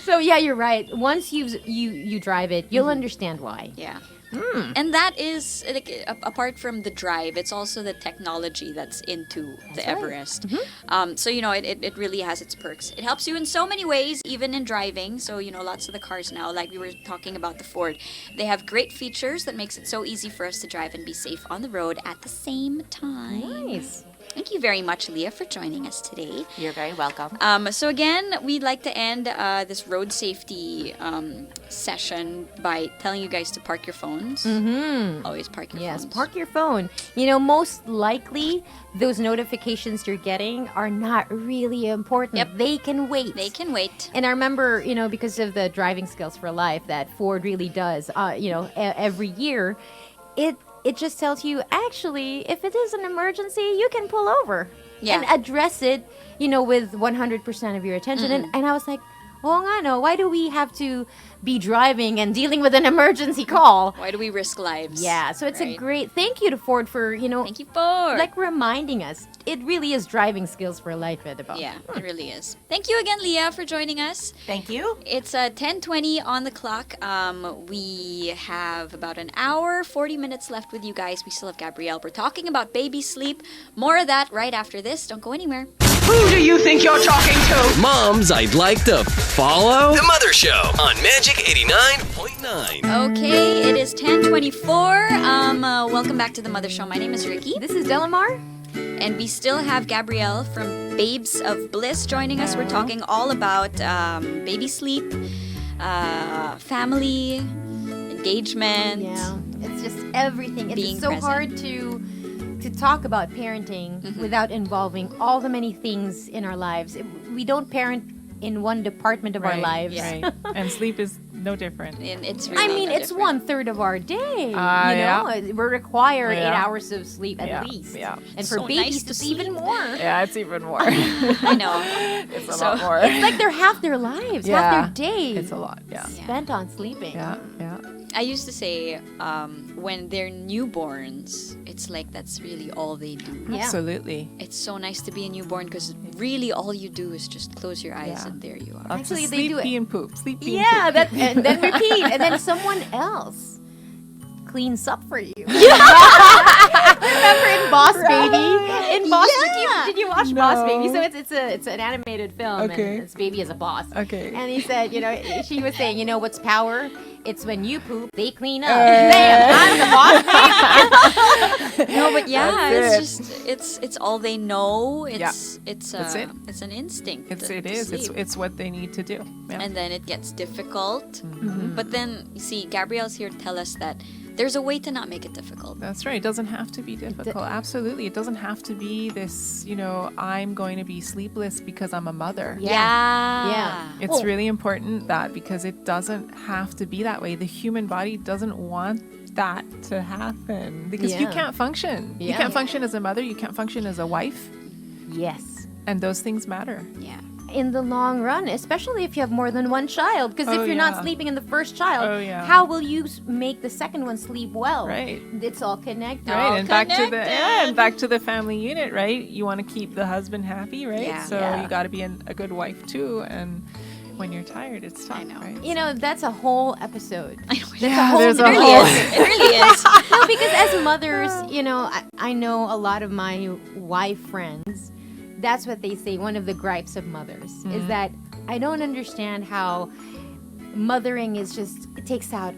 So yeah, you're right. Once you drive it, you'll understand why. Yeah. And that is, like, apart from the drive, it's also the technology that's into the Everest. So, it really has its perks. It helps you in so many ways, even in driving. So, lots of the cars now, like we were talking about the Ford, they have great features that makes it so easy for us to drive and be safe on the road at the same time. Nice. Thank you very much, Leah, for joining us today. You're very welcome. So again, we'd like to end this road safety session by telling you guys to park your phones. Always park your Yes, phones. park your phone. Most likely those notifications you're getting are not really important. Yep. They can wait. They can wait. And I remember, because of the driving skills for life that Ford really does, every year, it just tells you, actually, if it is an emergency, you can pull over Yeah. and address it, with 100% of your attention. And I was like, oh nga no, why do we have to be driving and dealing with an emergency call? Why do we risk lives? Yeah, so it's a Right. great thank you to Ford for, Thank you, Ford. like reminding us. It really is driving skills for life, Edaba. Yeah, it really is. Thank you again, Leah, for joining us. Thank you. It's 10:20 on the clock. We have about an hour, 40 minutes left with you guys. We still have Gabrielle. We're talking about baby sleep. More of that right after this. Don't go anywhere. Who do you think you're talking to? Moms I'd like to follow. The Mother Show on Magic 89.9. Okay, it is 10:24. Welcome back to the Mother Show. My name is Ricky. This is Delamar. And we still have Gabrielle from Babes of Bliss joining us. We're talking all about baby sleep, family, engagement. Yeah, it's just everything. It's Being just so present. hard to talk about parenting without involving all the many things in our lives. We don't parent in one department of our lives. Right. And sleep is no different. And it's really I mean, no it's different. 1/3 of our day. Yeah. We require 8 Yeah. hours of sleep at Yeah, least. yeah. And for So babies, nice to it's even sleep. more. Yeah, it's even more. I know. It's a So- lot more. It's like they're half their lives, half Yeah. their day It's a lot. Yeah. spent on sleeping. Yeah. Yeah. I used to say when they're newborns, it's like that's really all they do. Yeah. Absolutely. It's so nice to be a newborn because really all you do is just close your eyes Yeah. and there you are. Lots of Actually, they sleep, do it. pee, and poop. Sleep, pee, Yeah, and poop. and then repeat, and then someone else cleans up for you. Remember in Boss Baby? In Boss, did you watch Boss No. Baby? So it's an animated film, Okay. and this baby is a boss. Okay. And he said, she was saying, what's power? It's when you poop, they clean up. Bam! I'm the boss baby. No, but yeah, That's it's just it's all they know. It's That's it. It's an instinct. It to is. sleep. It's what they need to do. Yeah. And then it gets difficult. But then you see, Gabrielle's here to tell us that there's a way to not make it difficult. That's right. It doesn't have to be difficult. Absolutely. It doesn't have to be this, I'm going to be sleepless because I'm a mother. Yeah. It's really important that because it doesn't have to be that way. The human body doesn't want that to happen because you Yeah. can't function. You Yeah. can't function as a mother. You can't function as a wife. Yes. And those things matter. Yeah. In the long run, especially if you have more than one child. Because Oh, if you're not yeah. sleeping in the first child, Oh, yeah. how will you make the second one sleep well? Right. It's all connected. Right, and back to the connected. and back to the family unit, right? You want to keep the husband happy, right? Yeah. So Yeah. you got to be a good wife too. And when you're tired, it's tough, know. right? That's a whole episode. I know. Yeah, there's a It really whole. is. It really is. No, because as mothers, I know a lot of my wife friends. That's what they say. One of the gripes of mothers is that I don't understand how mothering is just it takes out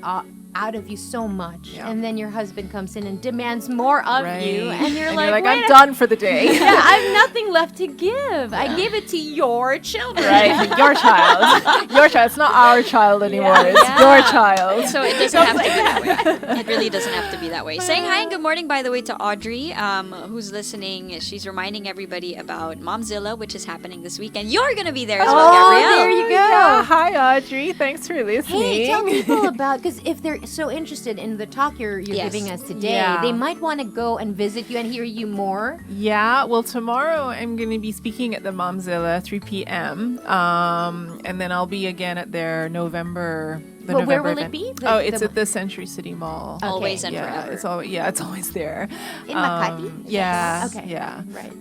of you so much, Yeah. and then your husband comes in and demands more of you, and you're like, I'm "Wait a- done for the day. Yeah, I have nothing left to give. I gave it to your children." Right, your child. Your child. It's not our child anymore. It's Yeah. your child. So it doesn't have to be that way. It really doesn't have to be that way. Saying hi and good morning, by the way, to Audrey, who's listening. She's reminding everybody about Momzilla, which is happening this weekend. You're going to be there as well, Oh, Gabrielle. there you go. Yeah, hi Audrey. Thanks for listening. Hey, tell people about, because if they're so interested in the talk you're Yes. giving us today, Yeah. they might want to go and visit you and hear you more. Yeah, well, tomorrow I'm going to be speaking at the Momzilla 3 p.m. And then I'll be again at their November. The But where November will it event. be? It's at the Century City Mall. Always and yeah, forever. it's always there. In Makati? Yeah. Okay. Yeah. Right.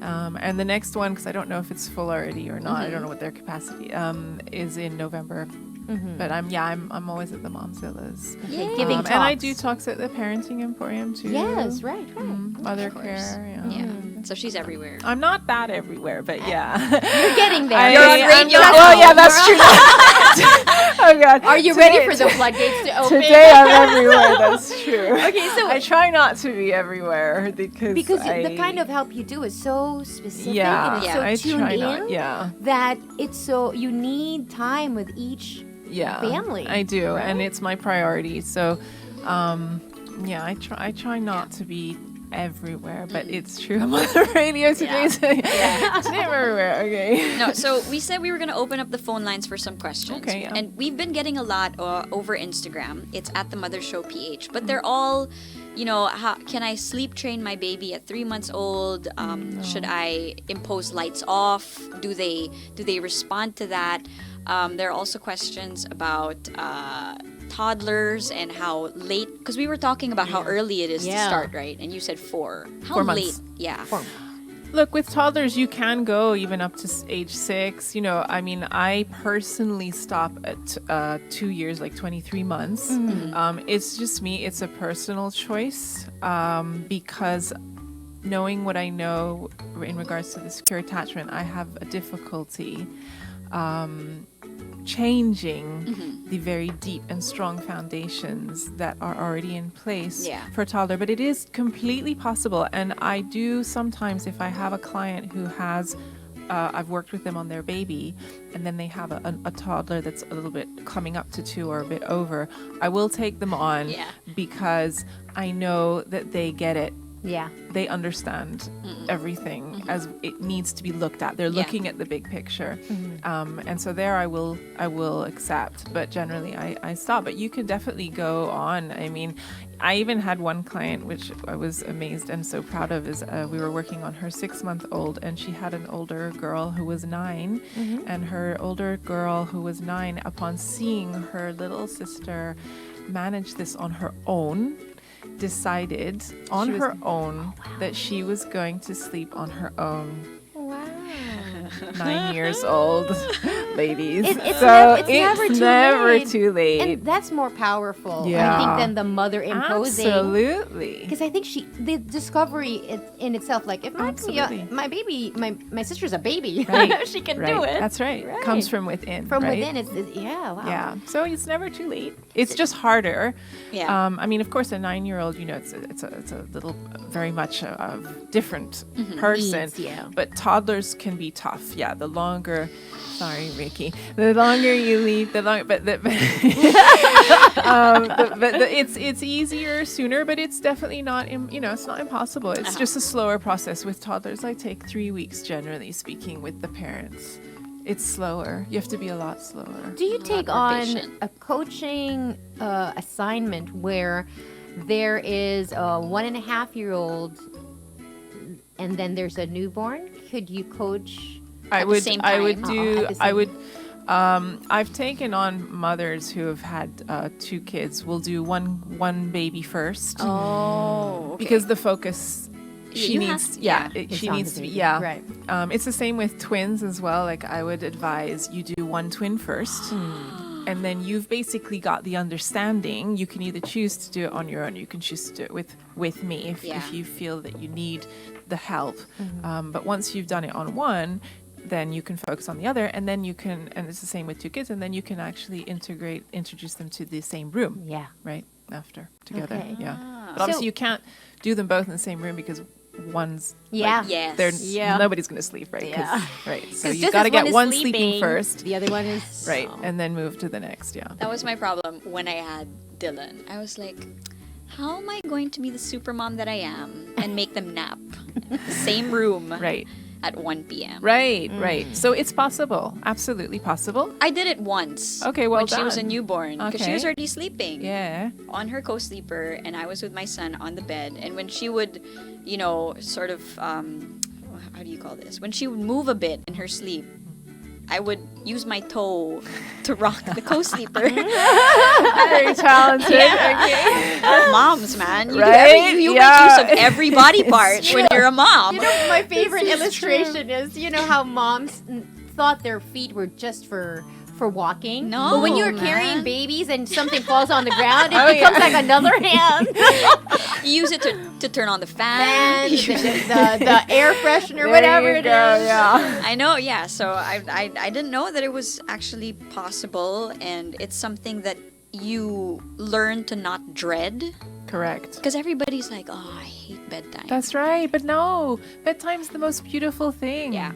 And the next one, because I don't know if it's full already or not. I don't know what their capacity is in November. But I'm always at the Momzillas. Okay, giving talks. And I do talks at the Parenting Emporium too. Yes, right. Mother course. care. Yeah. Yeah. So she's everywhere. I'm not that everywhere, but yeah. You're getting there. You're on radio. Oh yeah, that's true. Oh god. Are you ready for the floodgates to open? Today I'm everywhere. That's true. Okay, so I try not to be everywhere because the kind of help you do is so specific yeah, and it's Yeah. so I tuned try in not. Yeah. that it's so you need time with each Yeah. family. I do, and it's my priority. So, I try not to be everywhere, but it's true. I'm on the radio today. So today I'm everywhere. Okay. No, so we said we were going to open up the phone lines for some questions. Okay, yeah. And we've been getting a lot over Instagram. It's at the Mother Show PH. But they're all, how can I sleep train my baby at 3 months old? Should I impose lights off? Do they respond to that? There are also questions about toddlers and how late, because we were talking about how early it is to start, right? And you said 4. How 4 late? months. Yeah. Look, with toddlers, you can go even up to age 6. You know, I mean, I personally stop at 2 years, like 23 months. It's just me. It's a personal choice because knowing what I know in regards to the secure attachment, I have a difficulty changing the very deep and strong foundations that are already in place for a toddler. But it is completely possible. And I do sometimes, if I have a client who has, I've worked with them on their baby, and then they have a toddler that's a little bit coming up to 2 or a bit over, I will take them on because I know that they get it. Yeah. They understand everything as it needs to be looked at. They're looking at the big picture. And so there I will accept, but generally I stop. But you can definitely go on. I mean, I even had one client, which I was amazed and so proud of, is we were working on her 6-month-old, and she had an older girl who was 9. And her older girl who was 9, upon seeing her little sister manage this on her own, decided on her own that she was going to sleep on her own. Wow. 9 years old, ladies. It's So never too too late. And that's more powerful, I Yeah. think, than the mother imposing. Absolutely. Because I think the discovery in itself, like, if Absolutely. my baby, my sister's a baby, Right. she can Right. do it. That's right. Right. Comes from within. From right? within, it's wow. Yeah. So it's never too late. It's just harder. Yeah. I mean, of course, a 9-year-old, you know, it's a little very much a different person. Needs, yeah. But toddlers can be tough. Yeah. The longer, sorry, Ricky, the longer you leave, the longer. But it's easier sooner. But it's definitely not. It's not impossible. It's just a slower process with toddlers. I take 3 weeks, generally speaking, with the parents. It's slower. You have to be a lot slower. Do you take more on patient. a coaching assignment where there is a 1.5-year-old and then there's a newborn? Could you coach? I the would. same I would time? do. At the I same- would. I've taken on mothers who have had 2 kids. We'll do one baby first Oh, okay. because the focus. She You needs. have- Yeah. yeah. It's She on needs the to be. baby. Yeah. Right. It's the same with twins as well. Like I would advise you do one twin first. And then you've basically got the understanding. You can either choose to do it on your own. You can choose to do it with me if you feel that you need the help. But once you've done it on one, then you can focus on the other, and then you can, and it's the same with 2 kids, and then you can actually introduce them to the same room, Yeah. right after together. Okay. Yeah. But obviously So- you can't do them both in the same room because one's Yeah. like, Yes. they're Yeah. nobody's gonna sleep, right? 'Cause- Yeah. right. So 'Cause you just got to as get is one sleeping first, the other one is right, and then move to the next. Yeah. That was my problem when I had Dylan. I was like, how am I going to be the super mom that I am and make them nap in the same room Right. at 1 p.m.? Right. Right. So it's possible. Absolutely possible. I did it once. Okay, well when she was a done. newborn, because she Okay. was already sleeping Yeah. on her co-sleeper, and I was with my son on the bed. And when she would, sort of, how do you call this? When she would move a bit in her sleep, I would use my toe to rock the co-sleeper. Very talented. Okay. Moms, man, you, Right? you Yeah. make use of every body part when you're a mom. You know, my favorite illustration is, how moms thought their feet were just for walking. No, But when you're man. carrying babies and something falls on the ground, it Oh, becomes yeah. like another hand. You use it to turn on the And fan. the air freshener, There whatever you it is. go, yeah. I know, yeah. So I didn't know that it was actually possible, and it's something that you learn to not dread. Correct. Because everybody's like, oh, I hate bedtime. That's right. But no, bedtime's the most beautiful thing. Yeah.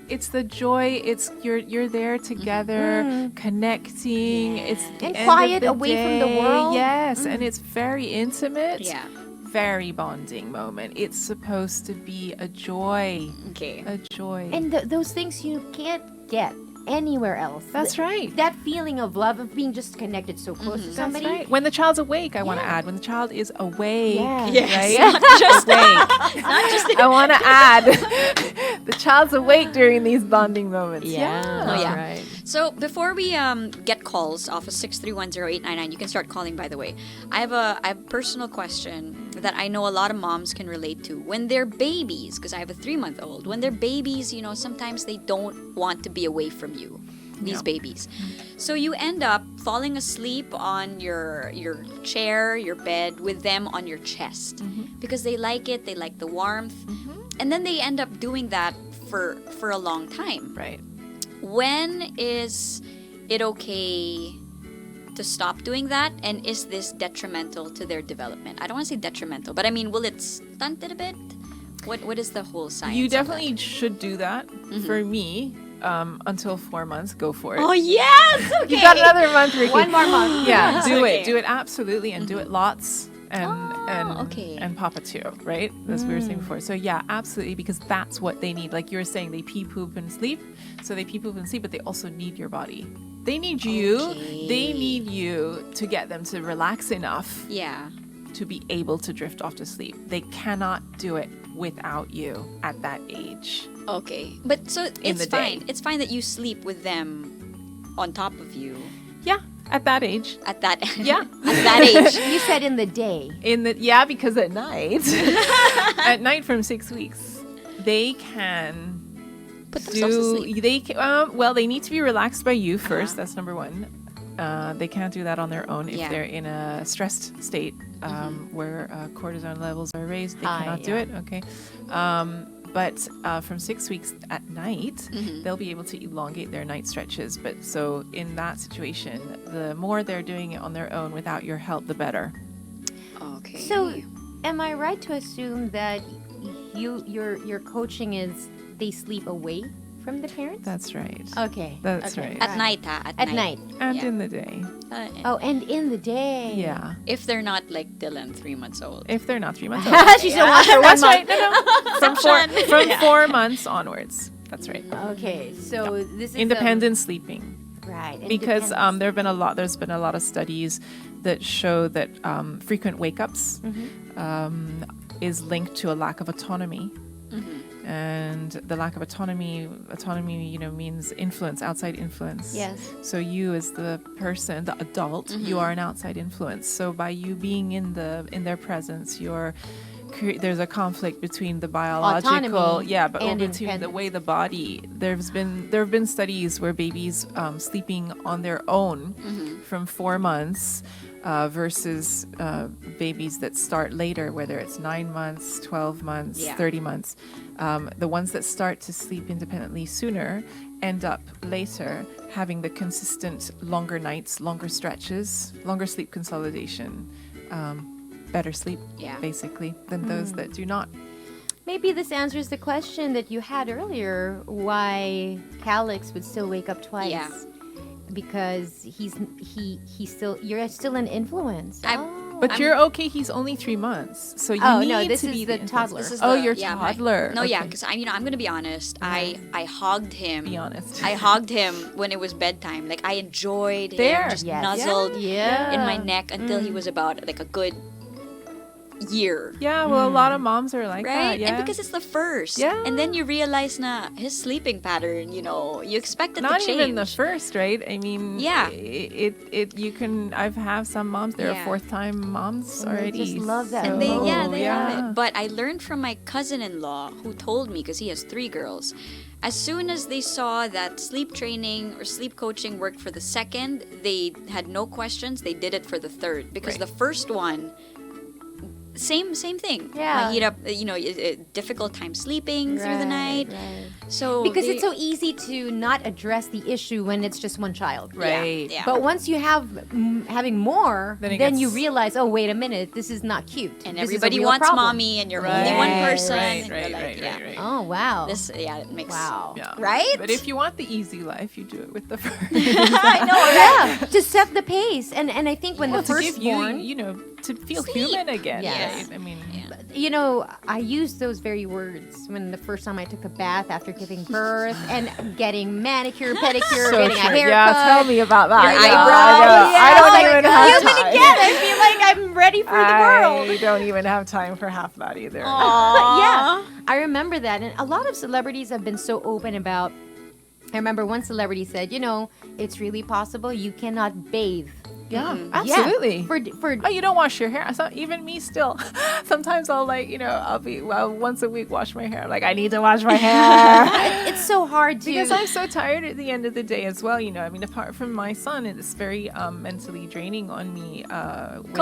It's the joy. It's you're there together, connecting. It's the And end quiet, of the away from the day. world. Yes, and it's very intimate. Yeah. Very bonding moment. It's supposed to be a joy. Okay. A joy. And those things you can't get anywhere else. That's right. That feeling of love, of being just connected so close to That's somebody. right. When the child's awake, I want to add. When the child is awake, Yeah. Yes. right? Not just awake. not just I want to add the child's awake during these bonding moments. Yeah, Yeah. that's yeah. right. So before we get calls off of 6310899, you can start calling, by the way. I have a personal question that I know a lot of moms can relate to. When they're babies, because I have a 3-month-old, when they're babies, sometimes they don't want to be away from you, these babies. So you end up falling asleep on your chair, your bed, with them on your chest. Because they like it, they like the warmth. And then they end up doing that for a long time. Right. When is it okay to stop doing that? And is this detrimental to their development? I don't want to say detrimental, but I mean, will it stunt it a bit? What is the whole science? You of that? definitely should do that. For me, until 4 months, go for it. Oh yes! Okay. You got another month, Ricky. One more month. Yeah, do Okay. it. Do it absolutely, and do it lots. Okay. And Papa too, right? As we were saying before. So yeah, absolutely, because that's what they need. Like you were saying, they pee, poop, and sleep. So they pee, poop, and sleep, but they also need your body. They need you. Okay. They need you to get them to relax enough Yeah. to be able to drift off to sleep. They cannot do it without you at that age. Okay. But so it's the day. fine. It's fine that you sleep with them on top of you Yeah, at that age. at that Yeah. at that age. You said in the day. Because at night from 6 weeks, they can Put themselves to sleep. They can, well, they need to be relaxed by you first. That's number one. They can't do that on their own if Yeah. they're in a stressed state where cortisone levels are raised. They cannot do it. Okay. But from 6 weeks at night, they'll be able to elongate their night stretches. But so in that situation, the more they're doing it on their own without your help, the better. Okay. So, am I right to assume that your coaching is they sleep away from the parents? That's right. Okay. That's okay. right. at night, At night. And Yeah. in the day. Oh, and in the day. Yeah. If they're not like Dylan, 3 months old. If they're not 3 months old. She still wants her 1 That's month. right. No. From 4 months onwards. That's right. Okay, so this is Independent sleeping. right? Because independence. there's been a lot of studies that show that frequent wake-ups is linked to a lack of autonomy. And the lack of autonomy, means influence, outside influence. Yes. So you as the person, the adult, you are an outside influence. So by you being in their presence, there's a conflict between the biological, Autonomy but and between the way the body. There have been studies where babies sleeping on their own from 4 months. Versus babies that start later, whether it's 9 months, 12 months, Yeah. 30 months. The ones that start to sleep independently sooner end up later having the consistent longer nights, longer stretches, longer sleep consolidation, better sleep, basically, than those that do not. Maybe this answers the question that you had earlier, why Calix would still wake up twice. Yeah. Because you're still an influence. But you're okay. He's only 3 months, so you need this to is be the influence. toddler. This is Your my- toddler. No, yeah, Okay. because I'm gonna be honest. I hogged him. Be honest. I hogged him when it was bedtime. Like I enjoyed There. him, just Yes. nuzzled Yeah. in my neck until he was about like a good year. Yeah, well, a lot of moms are like Right? that. Yeah. And because it's the first. Yeah. And then you realize na his sleeping pattern, you expect it not to change. even the first, right? I mean, Yeah. you can. I've have some moms. They're Yeah. 4th time moms And they already. just love that. And they So, love it. But I learned from my cousin-in-law who told me, because he has 3 girls, as soon as they saw that sleep training or sleep coaching worked for the second, they had no questions. They did it for the third, because the first one, same thing. Yeah. He'd have difficult time sleeping through the night. Right. So Because they- it's so easy to not address the issue when it's just one child. Right. Yeah. But once you have having more, Then it then you gets- realize, oh, wait a minute, this is not cute. and This is a everybody real wants problem. mommy, and you're only one Right, person. right, and you're right, like, right, yeah. right, right. Oh, wow. This, it makes. Wow. Yeah. Right? But if you want the easy life, you do it with the first. I know, Yeah, to set the pace. And I think when Well, the to give firstborn, you, to feel Sleep. human again. Yes. Right? I mean, I used those very words when the first time I took a bath after giving birth and getting manicure, pedicure, so getting a true. haircut. Yeah, tell me about that. Your I know, eyebrows. I Yeah, don't like, even have human time. again. I feel like I'm ready for the world. I don't even have time for half that either. Yeah, I remember that, and a lot of celebrities have been so open about I remember one celebrity said, it's really possible you cannot bathe. Yeah, absolutely. For Oh, you don't wash your hair. So even me still. Sometimes I'll I'll be once a week wash my hair. I'm like, I need to wash my hair. it's so hard to Because I'm so tired at the end of the day as well. I mean, apart from my son, it's very mentally draining on me with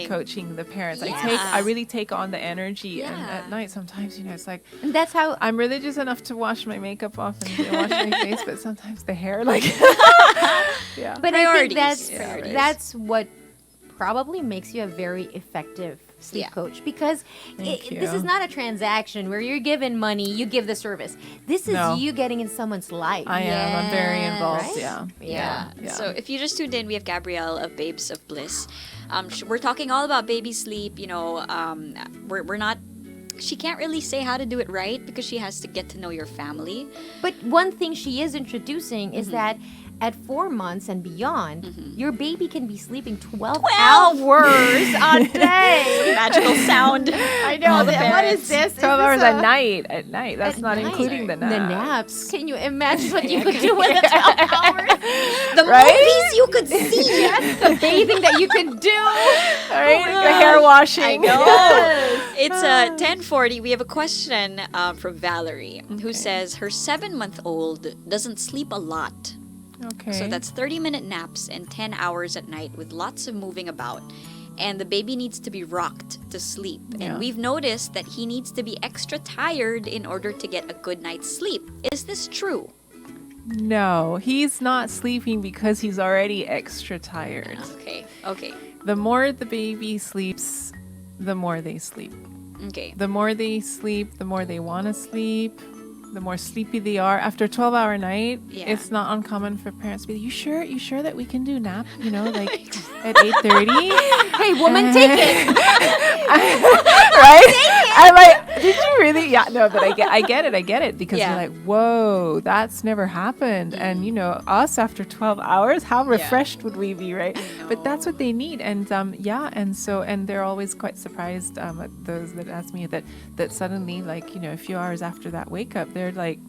coaching the parents. I really take on the energy, and at night sometimes it's like, and that's how I'm religious enough to wash my makeup off and wash my face, but sometimes the hair yeah. But I think Priorities. that's what probably makes you a very effective sleep coach, because this is not a transaction where you're given money, you give the service. This is you getting in someone's life. I am. I'm very involved. Right? Yeah. So if you just tuned in, we have Gabrielle of Babes of Bliss. We're talking all about baby sleep. We're not. She can't really say how to do it right because she has to get to know your family. But one thing she is introducing is that at 4 months and beyond, your baby can be sleeping 12 hours a day. Magical sound. I know. What is this? 12 hours at night. At night. That's not night. including the naps. The naps. Can you imagine what you could do with the 12 hours? The movies you could see. Yes, the bathing that you could do. All right, the hair washing. It's 10:40. We have a question from Valerie, who says her 7-month-old doesn't sleep a lot. Okay. So that's 30-minute naps and 10 hours at night with lots of moving about. And the baby needs to be rocked to sleep. Yeah. And we've noticed that he needs to be extra tired in order to get a good night's sleep. Is this true? No, he's not sleeping because he's already extra tired. Okay. The more the baby sleeps, the more they sleep. Okay. The more they sleep, the more they want to sleep, the more sleepy they are. After a 12-hour night, it's not uncommon for parents to be like, you sure that we can do nap, at 8:30? Hey, woman, take it. Right? I'm like, did you really? Yeah, no, but I get it because you're like, whoa, that's never happened. And us after 12 hours, how refreshed would we be, right? But that's what they need. And and they're always quite surprised at those that ask me that suddenly, a few hours after that wake up, they're like,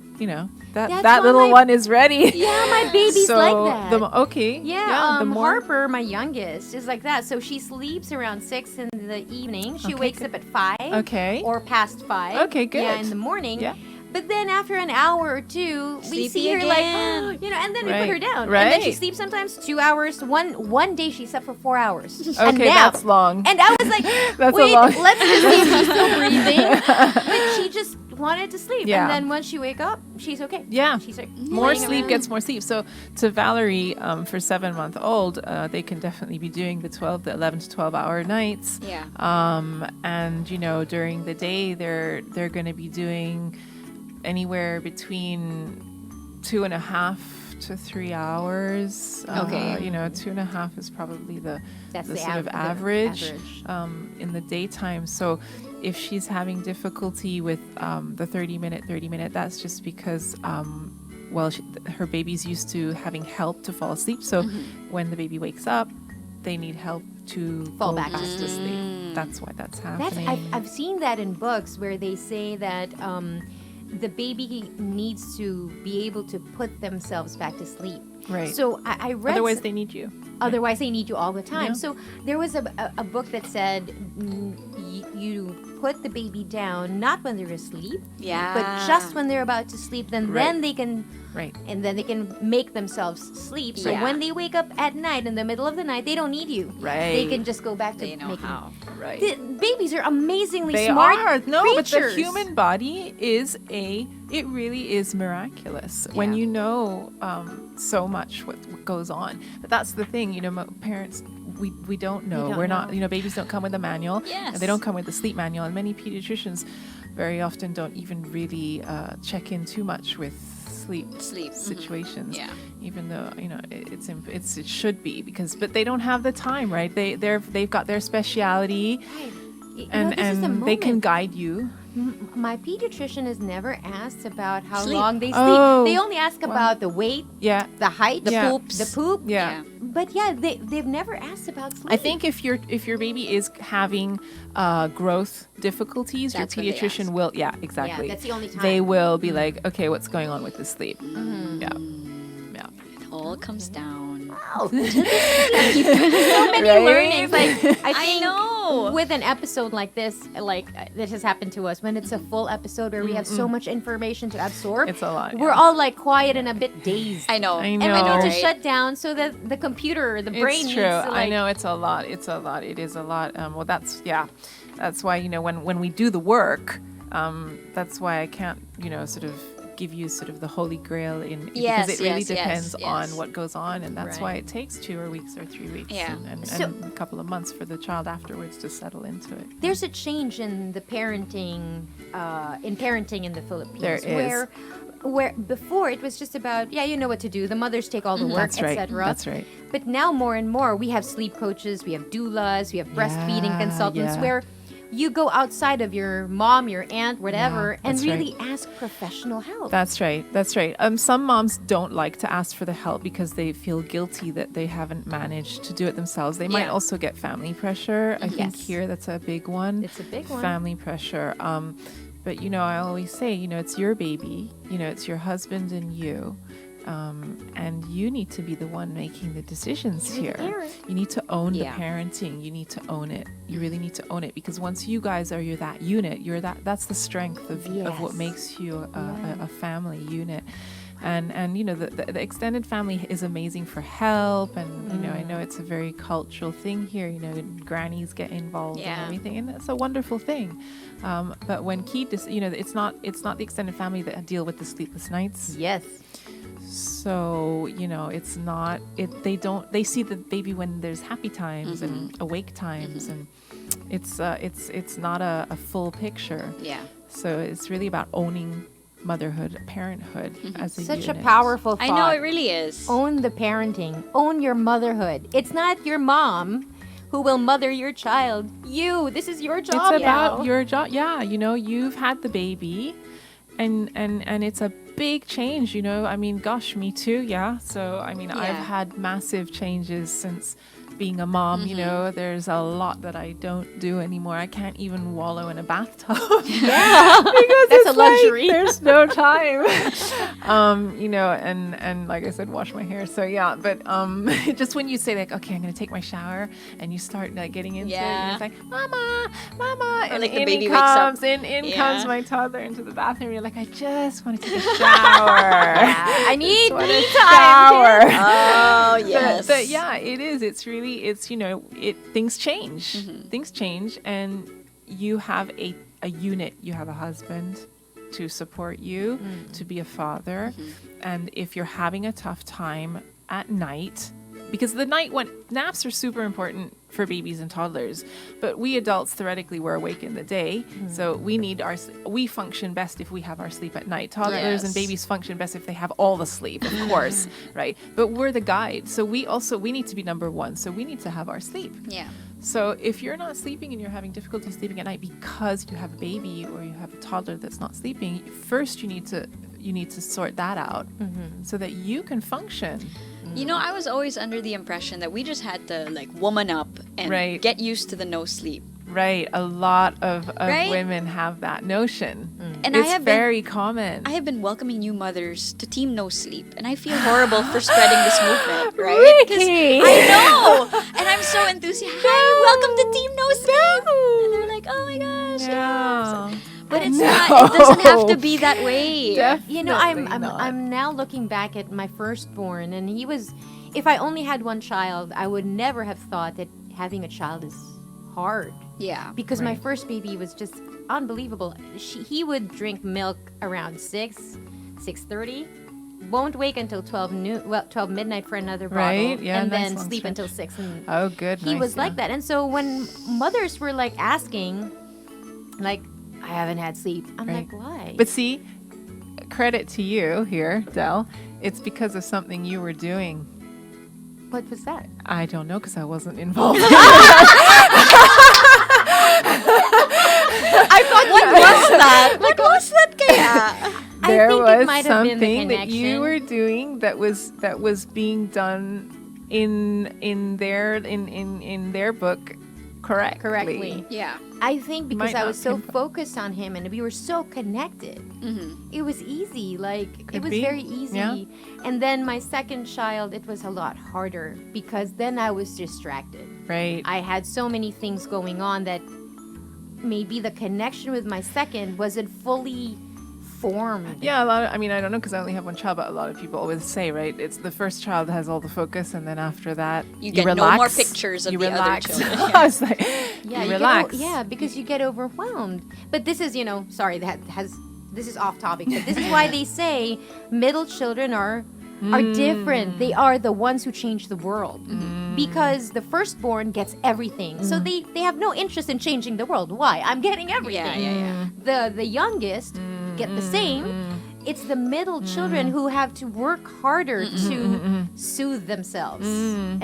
that little one is ready. Yeah, my baby's like that. The more Harper, my youngest, is like that. So she sleeps around 6 in the evening. She wakes up at 5. Okay. Or past 5. Okay, good. Yeah, in the morning. Yeah. But then after an hour or two, we see her again. and then we put her down. Right. And then she sleeps sometimes 2 hours. One day she slept for 4 hours. Okay, that's long. And I was like, wait, let's just see if she's still breathing. But she just wanted to sleep. Yeah. And then once she wake up, she's okay. Yeah. She's like, more sleep gets more sleep. So to Valerie, for 7-month-old, they can definitely be doing the 11 to 12 hour nights. Yeah. And during the day, they're going to be doing anywhere between 2.5 to 3 hours. Okay. 2.5 is probably the sort of average. in the daytime. So if she's having difficulty with the 30-minute, that's just because her baby's used to having help to fall asleep. So when the baby wakes up, they need help to fall go back to sleep. That's why that's happening. I've seen that in books where they say that the baby needs to be able to put themselves back to sleep. Right. So I read. Otherwise, they need you. Otherwise, they need you all the time. Yeah. So there was a book that said you put the baby down not when they're asleep, but just when they're about to sleep. Then they can. Right. And then they can make themselves sleep. So when they wake up at night, in the middle of the night, they don't need you. Right. They can just go back to They know making. how. Right. The babies are amazingly They smart are. No, creatures. but the human body it really is miraculous when you know so much what goes on. But that's the thing, parents, we don't know. We're not, babies don't come with a manual. Yes. And they don't come with a sleep manual. And many pediatricians very often don't even really check in too much with sleep situations. Yeah. Even though it should be but they don't have the time, right? They've got their speciality. And they can guide you. My pediatrician has never asked about how Sleep. long they sleep. Oh, They only ask about the weight, the height, the poop. Yeah. But they've never asked about sleep. I think if your baby is having growth difficulties, That's your when they pediatrician will exactly. Yeah, that's the only time. They will be like, okay, what's going on with the sleep? Yeah. all comes down. Wow. So many learnings. Like I think know. with an episode like this has happened to us when it's a full episode where we have so much information to absorb. It's a lot. We're all like quiet and a bit dazed. I know. I know. And we need to right? shut down so that the computer, the brain It's needs true. to like. I know it's a lot. It's a lot. It is a lot. Well, that's why when we do the work, that's why I can't sort of give you sort of the holy grail Yes, because it really yes, depends yes, on yes. what goes on, and that's why Right. it takes 2 weeks or 3 weeks, Yeah. and So- a couple of months for the child afterwards to settle into it. There's a change in the parenting in the Philippines. There is. Where before it was just about you know what to do. The mothers take all the work, That's right. etc. That's right. But now more and more we have sleep coaches, we have doulas, we have breastfeeding Yeah, consultants yeah. where you go outside of your mom, your aunt, whatever, Yeah, and that's really ask professional help. That's right. That's right. Some moms don't like to ask for the help because they feel guilty that they haven't managed to do it themselves. They might Yeah. also get family pressure. I think Yes. here that's a big one. It's a big one. Family pressure. But I always say, it's your baby. It's your husband and you. And you need to be the one making the decisions You're the here. parent. You need to own Yeah. the parenting. You need to own it. You really need to own it because once you guys are that unit, that's the strength of what Yes. makes you a family unit. And the extended family is amazing for help, and I know it's a very cultural thing here. Grannies get involved and Yeah. everything, and that's a wonderful thing. But when it's not the extended family that deal with the sleepless nights. Yes. So it's not they see the baby when there's happy times and awake times, and it's not a full picture. Yeah. So it's really about owning motherhood, parenthood as a Such a unit. powerful thought. I know, it really is. Own the parenting. Own your motherhood. It's not your mom who will mother your child. This is your job. It's about now. your job. Yeah, you've had the baby, and it's a big change. I mean, gosh, me too. Yeah. So I mean, I've had massive changes since being a mom. There's a lot that I don't do anymore. I can't even wallow in a bathtub. Yeah. Because That's it's a luxury. like, there's no time. And like I said, wash my hair. So yeah, but just when you say like, okay, I'm gonna take my shower, and you start like getting into it, and it's like, mama, and like the in baby it wakes up. comes, in Yeah. comes my toddler into the bathroom. You're like, I just want to take a shower. I need Want me a time. shower. Oh, yes. But yeah, it is. It's really, things change. Mm-hmm. Things change, and you have a unit. You have a husband to support you, to be a father. Mm-hmm. And if you're having a tough time at night, because naps are super important for babies and toddlers, but we adults theoretically we're awake in the day, so we function best if we have our sleep at night. Toddlers and Yes. babies function best if they have all the sleep, of course, right? But we're the guide, so we need to be number one, so we need to have our sleep. Yeah. So if you're not sleeping and you're having difficulty sleeping at night because you have a baby or you have a toddler that's not sleeping, first you need to sort that out so that you can function. I was always under the impression that we just had to like woman up and Right. get used to the no sleep. Right. A lot of Right? women have that notion. And It's I have very common. I have been welcoming new mothers to Team No Sleep, and I feel horrible for spreading this movement, right? 'Cause Ricky! I know, and I'm so enthusiastic. Hi, welcome to Team No Sleep, and they're like, "Oh my gosh!" No. But it's not. It doesn't have to be that way. Definitely not. I'm now looking back at my firstborn, and he was. If I only had one child, I would never have thought that having a child is hard. Yeah. Because my Right. first baby was just unbelievable. He would drink milk around 6:30. Won't wake until 12 midnight for another bottle, Right, yeah, and nice then long sleep stretch. until 6. And Oh, good. he nice, was like yeah. that. And so when mothers were like asking, like, I haven't had sleep, I'm Right. like, why? But see, credit to you here, Del. It's because of something you were doing. What was that? I don't know because I wasn't involved. What was that? What was that, Kaya? There think it was might have been the something that you connection. were doing that was being done in their book correctly. Yeah. I think because Might I not was so pinpoint. focused on him and we were so connected, it was easy. Like, it was be. very easy. Yeah. And then my second child, it was a lot harder because then I was distracted. Right. I had so many things going on that maybe the connection with my second wasn't fully formed. Yeah, I don't know because I only have one child, but a lot of people always say, right, it's the first child that has all the focus, and then after that, You get relax, no more pictures of you the other relax. children. I was like, Yeah, you you relax. because you get overwhelmed. But this is, sorry, this is off topic, but this is why they say middle children are different. They are the ones who change the world. Because the firstborn gets everything. So they have no interest in changing the world. Why? I'm getting everything. Yeah. The youngest get the same. It's the middle children who have to work harder to soothe themselves.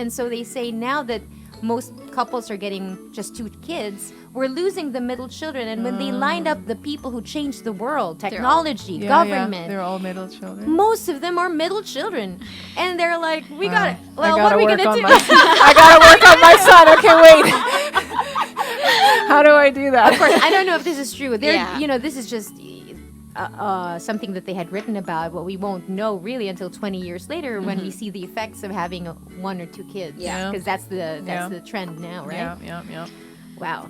And so they say now that most couples are getting just 2 kids, we're losing the middle children. And when they lined up the people who changed the world, technology, government, they're all middle children. most of them are middle children. And they're like, we got it. I Well, what gotta are we work going on to do? I gotta work on my son. Okay, wait. How do I do that? Of course, I don't know if this is true. They're, Yeah. this is just something that they had written about, but we won't know really until 20 years later when we see the effects of having 1 or 2 kids. Yeah. Because that's the trend now, right? Yeah. Wow.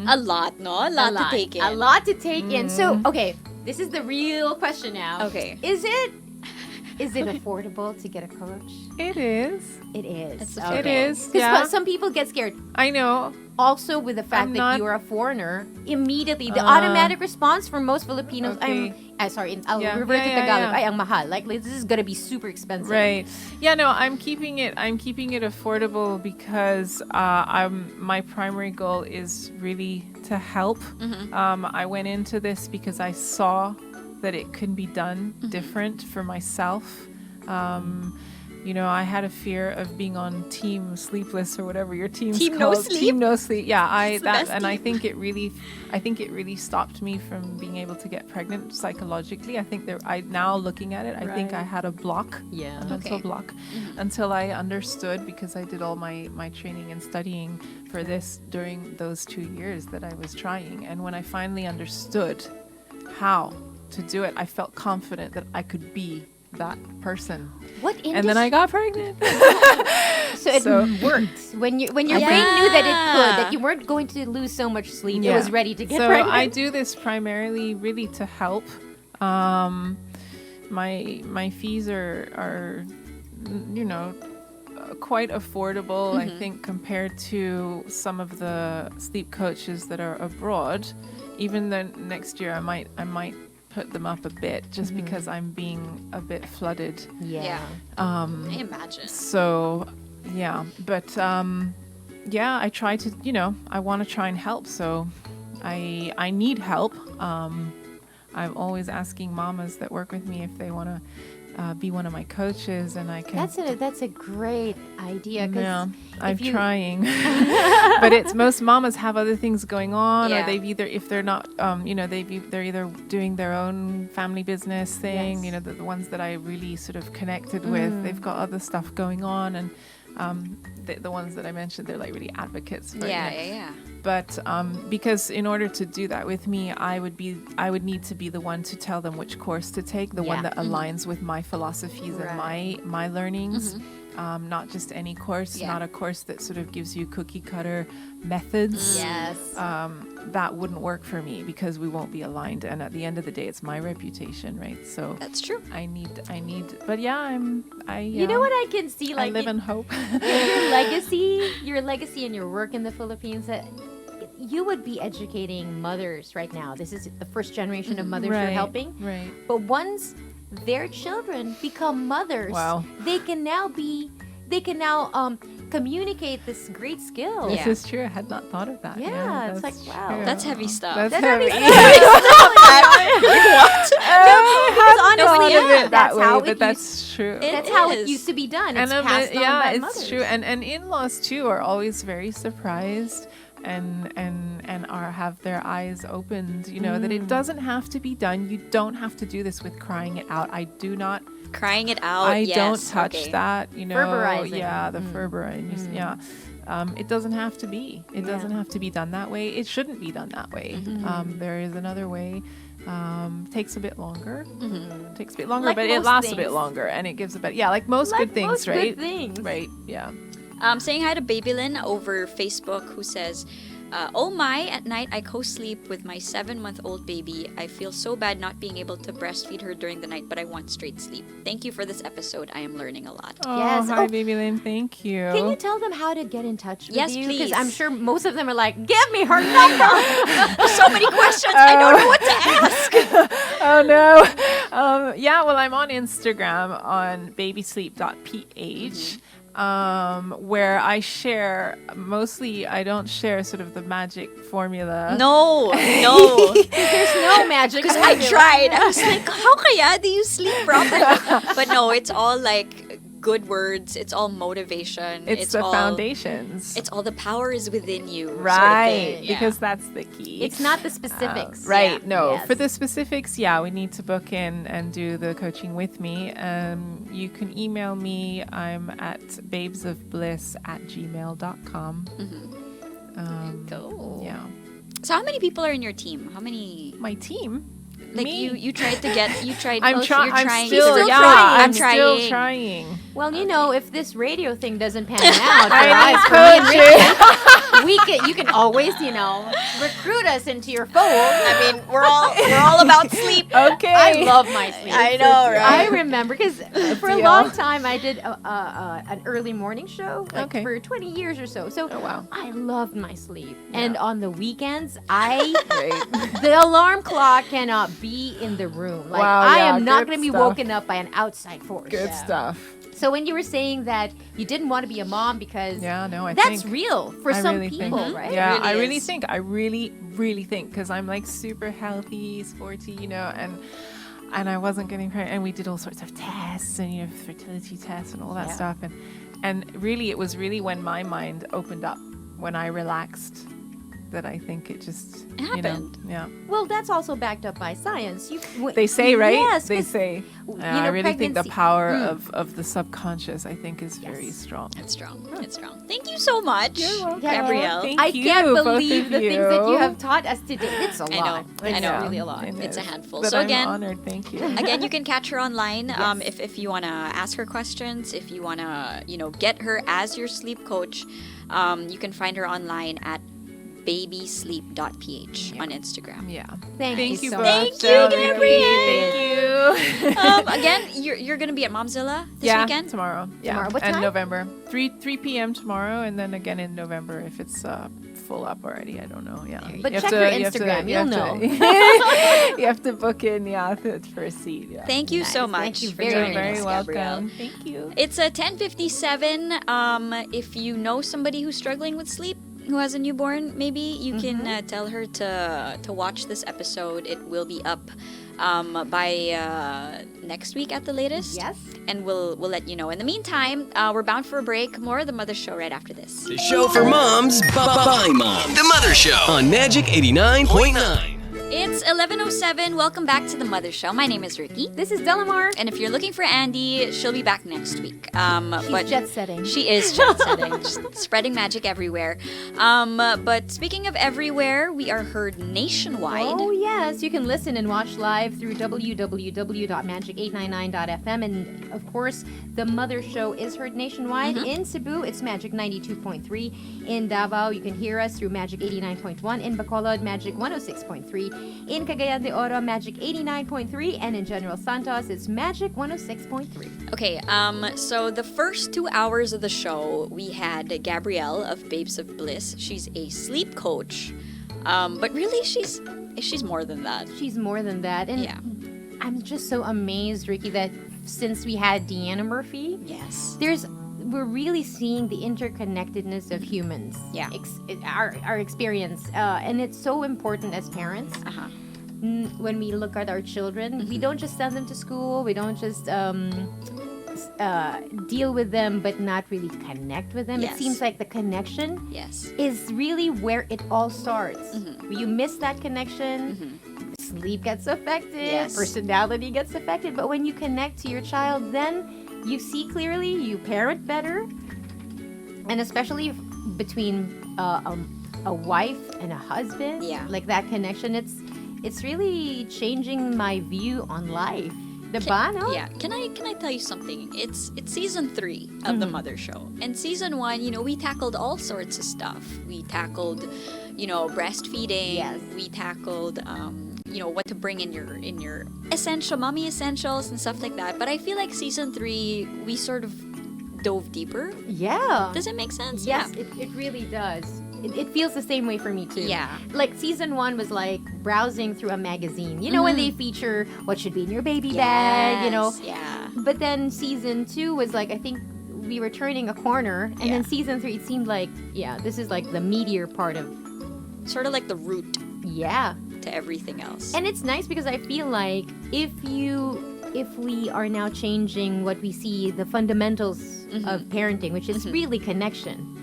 A lot, no? A lot to take in. A lot to take in. So, okay, this is the real question now. Okay. Is it affordable to get a coach? It is. It is. It's Okay. It is. Because Yeah. some people get scared. I know. Also, with the fact I'm that not- you are a foreigner, immediately the automatic response for most Filipinos, Okay. I'll Yeah. revert to Yeah, Tagalog. yeah. Ay, ang mahal. Like, this is gonna be super expensive. Right. Yeah, no, I'm keeping it affordable because my primary goal is really to help. I went into this because I saw that it can be done different for myself. I had a fear of being on Team Sleepless or whatever your team's Team called. No Sleep? Team No Sleep. Yeah, It's the best I team. think it really stopped me from being able to get pregnant psychologically. I think now looking at it, I think I had a block. Yeah. A mental block until I understood, because I did all my training and studying for this during those 2 years that I was trying. And when I finally understood how to do it, I felt confident that I could be that person. What industry? And then I got pregnant. So it worked when your brain knew that it could, that you weren't going to lose so much sleep. It was ready to get so pregnant. I do this primarily really to help. My fees are quite affordable, I think, compared to some of the sleep coaches that are abroad. Even then, next year I might put them up a bit just because I'm being a bit flooded. Yeah. I imagine. So, yeah, but I try to, I want to try and help. So, I need help. I'm always asking mamas that work with me if they want to be one of my coaches, and I can. That's a great idea. 'Cause Yeah, I'm if you- trying, but it's most mamas have other things going on, Yeah. or they've either, if they're not, they're either doing their own family business thing. Yes. The ones that I really sort of connected with, they've got other stuff going on, and the ones that I mentioned, they're like really advocates for it. Yeah. But because in order to do that with me, I would need to be the one to tell them which course to take, the one that aligns with my philosophies and my learnings. Not just any course, not a course that sort of gives you cookie cutter methods. Yes. That wouldn't work for me because we won't be aligned. And at the end of the day, it's my reputation, right? So That's true. I need. But yeah, You know what I can see? I Like live in hope. your legacy and your work in the Philippines, that you would be educating mothers right now. This is the first generation of mothers you're helping. Right. But once their children become mothers, Wow. they can now communicate this great skill. This Yeah. is true. I had not thought of that. Yeah, it's that's like, wow. true. That's heavy stuff. That's heavy heavy. Because honestly, Thought of it that that's way, how but it used, that's true. that's how it is. used to be done. It's And passed on by it's mothers. true. And in-laws too are always very surprised and have their eyes opened. That it doesn't have to be done. You don't have to do this with crying it out. I do not. Crying it out. I yes. don't touch okay. that. Ferberizing. Yeah, the Ferberizing. Yeah. it doesn't have to be. It doesn't have to be done that way. It shouldn't be done that way. There is another way. Takes a bit longer. Takes a bit longer, Like but it most lasts a things. bit longer, and it gives a bit. Yeah, like most Like good things, most good right? things. Right. Yeah. Saying hi to Babylyn over Facebook, who says, "Oh my, at night I co-sleep with my 7-month-old baby. I feel so bad not being able to breastfeed her during the night, but I want straight sleep. Thank you for this episode. I am learning a lot." Oh, Yes. hi, Oh. Baby Lynn. Thank you. Can you tell them how to get in touch with Yes, you? please. I'm sure most of them are like, give me her number. So many questions. I don't know what to ask. Oh no. Yeah, well, I'm on Instagram on babysleep.ph. Where I share, mostly I don't share sort of the magic formula. No. There's no magic. Because I tried. I was like, how kaya do you sleep properly? But no, it's all like good words. It's all motivation. It's the all, foundations. It's all the power is within you. Right, Sort of thing. Yeah. because that's the key. It's not the specifics. Right, Yeah. no. Yes. For the specifics, yeah, we need to book in and do the coaching with me. You can email me. I'm at babesofbliss@gmail.com. Cool. Yeah. So how many people are in your team? How many? My team. Like Me. you tried to get you tried. I'm you're trying. I'm trying. still, He's still yeah, trying. I'm I'm still trying. trying. Well, you know, if this radio thing doesn't pan out, I for need us, for me and coaching. Ricky, you can always, you know, recruit us into your fold. I mean, we're all about sleep. Okay. I love my sleep. I know, right? I remember because for a Deal. long time I did an early morning show, like Okay. for 20 years or so. So Oh, wow. I loved my sleep, and on the weekends, I Great. the alarm clock cannot be in the room. Like Wow, I yeah, am not good going to be stuff. woken up by an outside force. Good stuff. So when you were saying that you didn't want to be a mom because Yeah, no, I that's think. real for I some really people, think, right? Yeah, really I really is. think. I really think because I'm like super healthy, sporty, you know, and I wasn't getting pregnant, and we did all sorts of tests and fertility tests and all that stuff, and really it was really when my mind opened up, when I relaxed, that I think it just happened. Yeah, Well, that's also backed up by science. they say, right? Yes, They 'cause, say. you I know, really think the pregnancy- power of the subconscious, I think, is very strong. It's strong. It's strong. Thank you so much, welcome. Gabrielle. Thank I you, can't both believe of the things that you you. have taught us today. It's a I know. lot. I It's know. really a lot. It It's a is. handful. But So I'm again- honored. Thank you. Again, you can catch her online if you want to ask her questions, if you want to, get her as your sleep coach. You can find her online at babysleep.ph on Instagram. Yeah. Thank you so both. much. Thank you, Gabrielle. Thank you. Again, you're going to be at Momzilla this yeah, weekend? tomorrow. Yeah, Tomorrow. What and time? November. 3 p.m. tomorrow, and then again in November if it's full up already. I don't know. Yeah. But You have check to- your you have to- Instagram, you you'll have know. to- you have to book in, for a seat. Yeah. Thank you so Nice. much Thank you for very, joining very us, welcome. Gabrielle. Thank you. It's a 10:57. If you know somebody who's struggling with sleep, who has a newborn, maybe you can tell her to watch this episode. It will be up by next week at the latest. Yes. And we'll let you know. In the meantime, we're bound for a break. More of the Mother Show right after this. The show for moms by moms. The Mother Show on Magic 89.9. It's 11:07. Welcome back to the Mother Show. My name is Ricky. This is Delamar. And if you're looking for Andy, she'll be back next week. She's But jet setting. she is jet setting, just spreading magic everywhere. But speaking of everywhere, we are heard nationwide. Oh, yes. You can listen and watch live through www.magic899.fm. And, of course, The Mother Show is heard nationwide. In Cebu, it's Magic 92.3. In Davao, you can hear us through Magic 89.1. In Bacolod, Magic 106.3. In Cagayan de Oro, Magic 89.3. And in General Santos, it's Magic 106.3. Okay, so the first 2 hours of the show, we had Gabrielle of Babes of Bliss. She's a sleep coach. But really, she's more than that. She's more than that. And Yeah. I'm just so amazed, Ricky, that since we had Deanna Murphy, Yes. we're really seeing the interconnectedness of humans. Yeah. Our experience, and it's so important as parents. Uh-huh. When we look at our children, we don't just send them to school. We don't just deal with them, but not really connect with them. Yes. It seems like the connection Yes. is really where it all starts. You miss that connection. Sleep gets affected, Yes. personality gets affected, but when you connect to your child, then you see clearly, you parent better, and especially between a wife and a husband. Yeah. Like that connection. It's really changing my view on life. Diba, no? Yeah. Can I tell you something? It's season 3 of the Mother Show. And season 1, we tackled all sorts of stuff. We tackled, breastfeeding. Yes. We tackled what to bring in your mommy essentials and stuff like that. But I feel like season 3 we sort of dove deeper. Yeah. Does it make sense? Yes, Yeah. it really does. It feels the same way for me too. Yeah. Like season 1 was like browsing through a magazine. You know when they feature what should be in your baby bag, Yes, Yeah. But then season 2 was like, I think we were turning a corner, and then season 3 it seemed like, this is like the meatier part of, Sort of like the root yeah. to everything else. And it's nice because I feel like if we are now changing what we see, the fundamentals of parenting, which is really connection.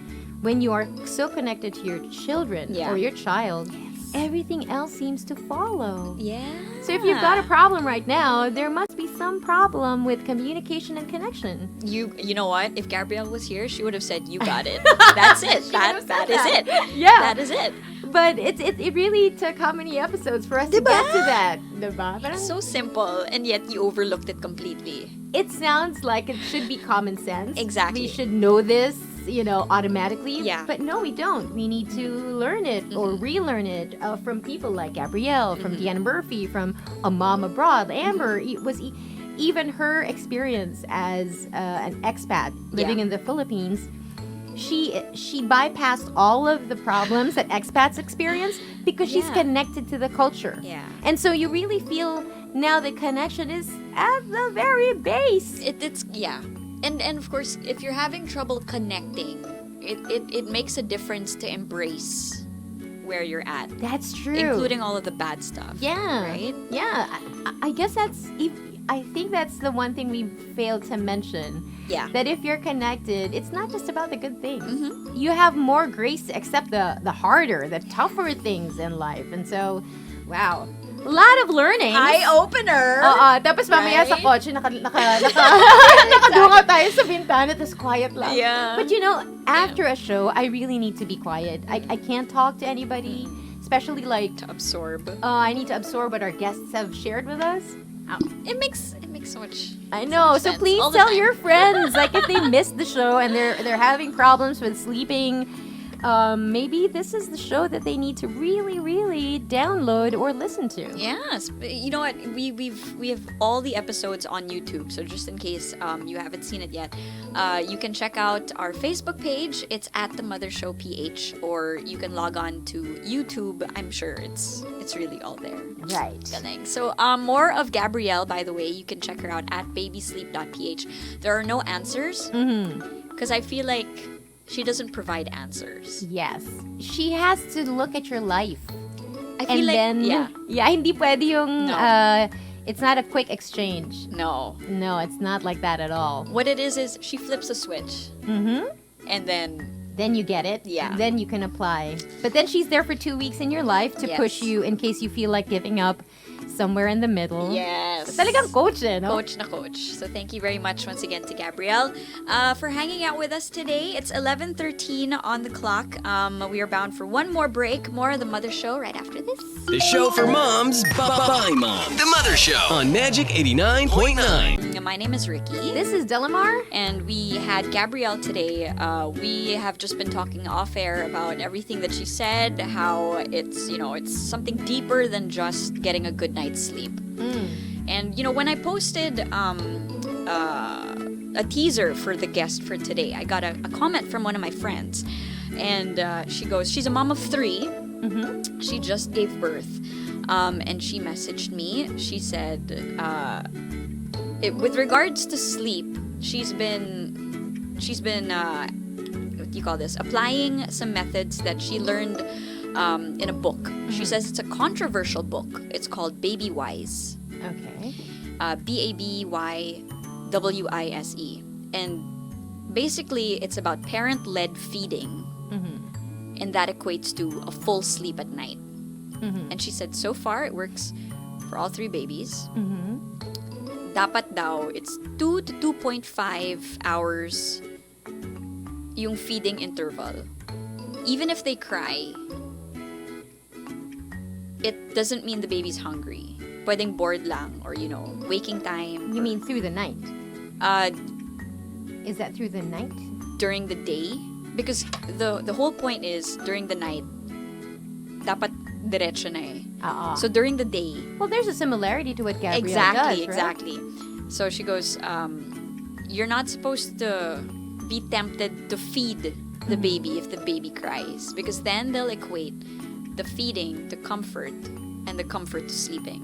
When you are so connected to your children or your child, everything else seems to follow. Yeah. So if you've got a problem right now, there must be some problem with communication and connection. You know what? If Gabrielle was here, she would have said, "You got it. That's it. that is it. Yeah. That is it." But it really took how many episodes for us to get to that? Diba? Parang So simple, and yet you overlooked it completely. it sounds like it should be common sense. Exactly. We should know this, automatically. Yeah. But no, we don't. We need to learn it or relearn it from people like Gabrielle, from Deanna Murphy, from a mom abroad. Amber even her experience as an expat living in the Philippines. She bypassed all of the problems that expats experience because she's connected to the culture. Yeah. And so you really feel now the connection is at the very base. It's and of course, if you're having trouble connecting, it makes a difference to embrace where you're at, That's true. including all of the bad stuff. Yeah. Right? Yeah. I guess I think that's the one thing we failed to mention. Yeah. That if you're connected, it's not just about the good things. You have more grace to accept the harder, the tougher things in life. And so, wow. A lot of learning. Eye-opener! Tapos mamaya Right? sa kotse, nakadungaw tayo sa bintana, tapos quiet lang. Yeah. But after a show, I really need to be quiet. I can't talk to anybody, especially like, To absorb. I need to absorb what our guests have shared with us. It makes so much. I know. So sense please all the tell time. your friends, like if they missed the show and they're having problems with sleeping, maybe this is the show that they need to really, really download or listen to. Yes, you know what? We have all the episodes on YouTube. So just in case you haven't seen it yet, you can check out our Facebook page. It's at the Mother Show PH, or you can log on to YouTube. I'm sure it's really all there. Right. Galing. So more of Gabrielle, by the way, you can check her out at babysleep.ph. There are no answers because I feel like she doesn't provide answers. Yes. She has to look at your life. I feel hindi pwede yung, No. it's not a quick exchange. No. No, it's not like that at all. What it is she flips a switch. And Then you get it. Yeah. Then you can apply. But then she's there for 2 weeks in your life to Yes. push you in case you feel like giving up somewhere in the middle. yes. Talagang coach no? Coach na coach. So thank you very much once again to Gabrielle for hanging out with us today. It's 11:13 on the clock. We are bound for one more break. More of the Mother Show right after this. The show for moms by moms. The Mother Show on Magic 89.9. My name is Ricky. This is Delamar. And we had Gabrielle today. We have just been talking off air about everything that she said, how it's something deeper than just getting a good night's sleep. And when I posted a teaser for the guest for today, I got a comment from one of my friends, and she goes, she's a mom of 3. She just gave birth, and she messaged me. She said, with regards to sleep, she's been what do you call this? Applying some methods that she learned in a book. She says it's a controversial book. It's called Baby Wise. Okay. BABYWISE. And basically, it's about parent-led feeding. And that equates to a full sleep at night. And she said, so far, it works for all 3 babies. Dapat daw, it's 2 to 2.5 hours yung feeding interval. even if they cry, it doesn't mean the baby's hungry. Pwedeng bored lang or, waking time. You mean through the night? Uh, Is that through the night? during the day? Because the whole point is, during the night, dapat diretso na eh. So during the day, Well, there's a similarity to what Gabrielle exactly, does, right? exactly. So she goes, you're not supposed to be tempted to feed the baby if the baby cries, because then they'll equate the feeding to comfort and the comfort to sleeping.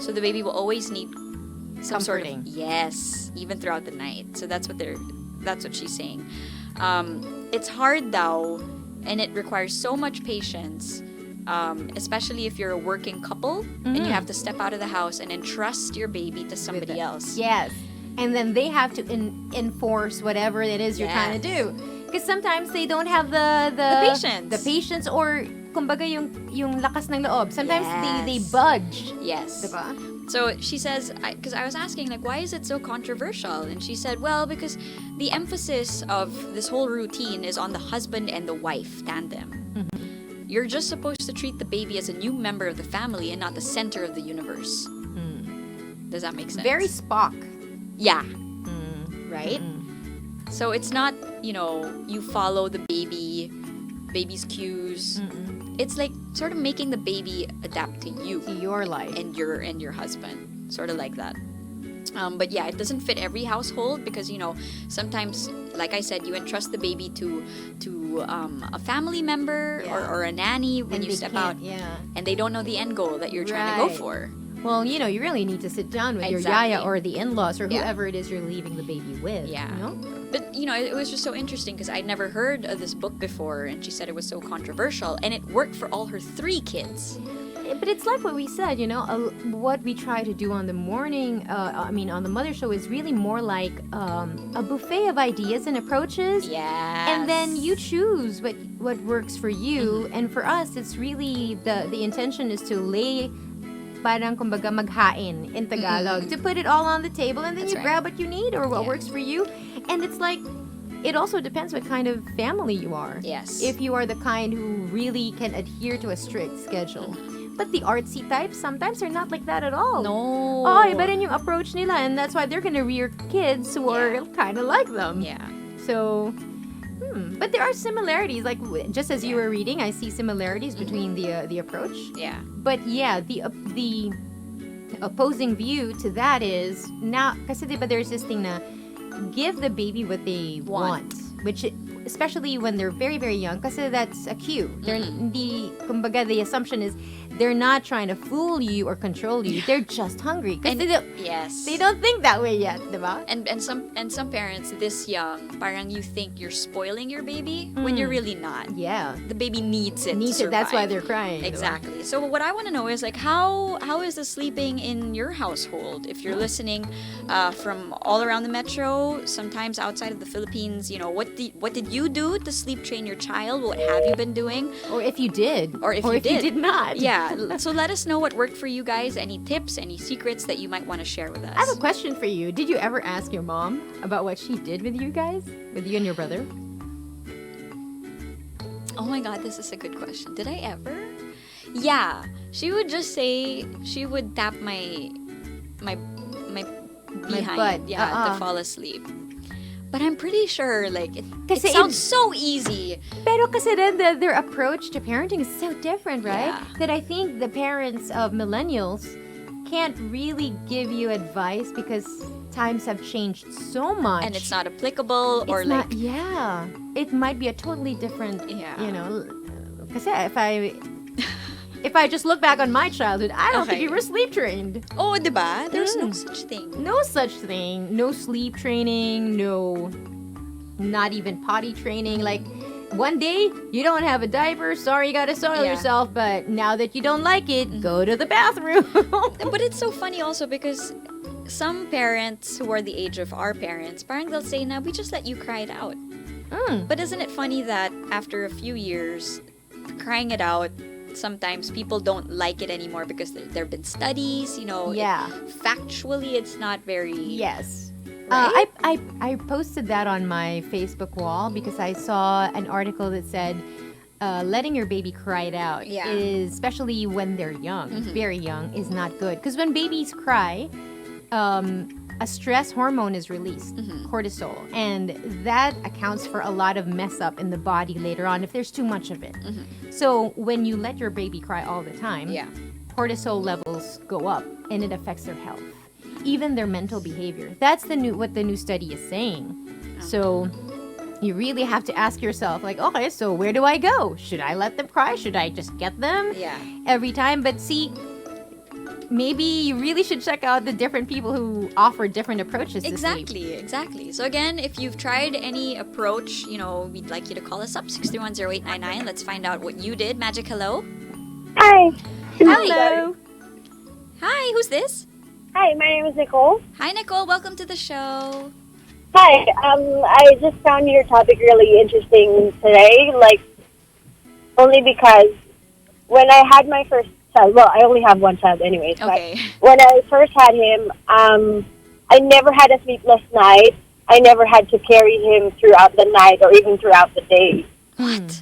So the baby will always need some Comforting. sort of, yes, even throughout the night. So that's what she's saying. It's hard though, and it requires so much patience. Especially if you're a working couple and you have to step out of the house and entrust your baby to somebody else. Yes. And then they have to enforce whatever it is you're trying to do. Because sometimes they don't have the patience. The patience, or kumbaga yung lakas ng loob. Sometimes they Yes. budge. Yes. Diba? So she says, because I was asking, like, why is it so controversial? And she said, well, because the emphasis of this whole routine is on the husband and the wife tandem. You're just supposed to treat the baby as a new member of the family and not the center of the universe. Does that make sense? Very Spock. Yeah. Right? So it's not, you follow the baby's cues. It's like sort of making the baby adapt to you To your life. and your husband. Sort of like that. But yeah, it doesn't fit every household because, sometimes, like I said, you entrust the baby to a family member or a nanny when And you they step can't- out. yeah. And they don't know the end goal that you're trying to go Right. for. Well, you really need to sit down with your Exactly. yaya or the in-laws or Yeah. whoever it is you're leaving the baby with. Yeah. You know? But, it was just so interesting because I'd never heard of this book before, and she said it was so controversial, and it worked for all her 3 kids. But it's like what we said, what we try to do on the morning, on the Mother Show is really more like a buffet of ideas and approaches. Yeah. And then you choose what works for you. And for us, it's really, the intention is to lay, parang kumbaga maghain in Tagalog, to put it all on the table, and then That's you right. grab what you need or what works for you. And it's like, it also depends what kind of family you are. Yes. If you are the kind who really can adhere to a strict schedule. But the artsy types, sometimes they're not like that at all. No. Oh, iba rin yung approach nila, and that's why they're gonna rear kids who are kind of like them. Yeah. So, but there are similarities. Like just as you were reading, I see similarities between the approach. Yeah. But yeah, the opposing view to that is now, kasi diba there's this thing na give the baby what they want, which especially when they're very, very young, kasi that's a cue. They're kumbaga, the assumption is they're not trying to fool you or control you. They're just hungry. Kasi Yes. they don't think that way yet, diba? And some parents this young, parang you think you're spoiling your baby when you're really not. Yeah. The baby needs it. to That's why survive. they're crying. diba? Exactly. So what I want to know is like how is the sleeping in your household? If you're listening from all around the metro, sometimes outside of the Philippines, what did you do to sleep train your child? What have you been doing? Or if you did. Or if you did. did not. Yeah. So let us know what worked for you guys. Any tips, any secrets that you might want to share with us. I have a question for you. Did you ever ask your mom about what she did with you guys? With you and your brother? Oh my god, this is a good question. Did I ever? Yeah. She would just say she would tap my behind, butt. to fall asleep. But I'm pretty sure like it Kasi sounds so easy. Pero kasi then their approach to parenting is so different, right? Yeah. That I think the parents of millennials can't really give you advice because times have changed so much. And it's not applicable or It's like not, yeah. It might be a totally different, Yeah. Kasi if I just look back on my childhood, I don't think Okay. we were sleep trained. oh, diba? There's no such thing. No such thing. No sleep training. No, not even potty training. Like, one day you don't have a diaper. Sorry, you gotta soil Yeah. yourself. But now that you don't like it, go to the bathroom. But it's so funny also because some parents who are the age of our parents, parang they'll say, "Nah, we just let you cry it out." But isn't it funny that after a few years, crying it out, sometimes people don't like it anymore because there have been studies, Yeah. factually it's not very Yes. right? I posted that on my Facebook wall because I saw an article that said letting your baby cry it out, is, especially when they're young, very young, is not good. Because when babies cry, a stress hormone is released, cortisol, and that accounts for a lot of mess up in the body later on if there's too much of it. So when you let your baby cry all the time, cortisol levels go up and it affects their health, even their mental behavior. That's what the new study is saying. So you really have to ask yourself, like, okay, so where do I go? Should I let them cry? Should I just get them every time? But see, maybe you really should check out the different people who offer different approaches to sleep. Exactly. So again, if you've tried any approach, we'd like you to call us up, 6310899. Let's find out what you did. Magic, hello. Hi. Hello. Hi, who's this? Hi, my name is Nicole. Hi, Nicole. Welcome to the show. Hi. I just found your topic really interesting today, only because when I had my first child, well, I only have one child anyways, Okay. but when I first had him, I never had a sleepless night. I never had to carry him throughout the night or even throughout the day. What?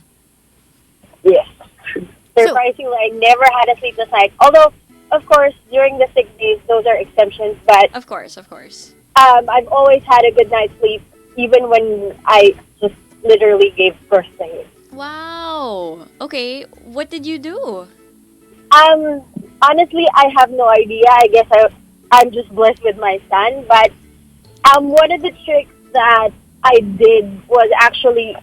Yes. Surprisingly, I never had a sleepless night. Although, of course, during the sick days, those are exceptions. But Of course. I've always had a good night's sleep, even when I just literally gave birth to him. Wow. Okay. What did you do? Honestly, I have no idea. I guess I'm just blessed with my son. But one of the tricks that I did was actually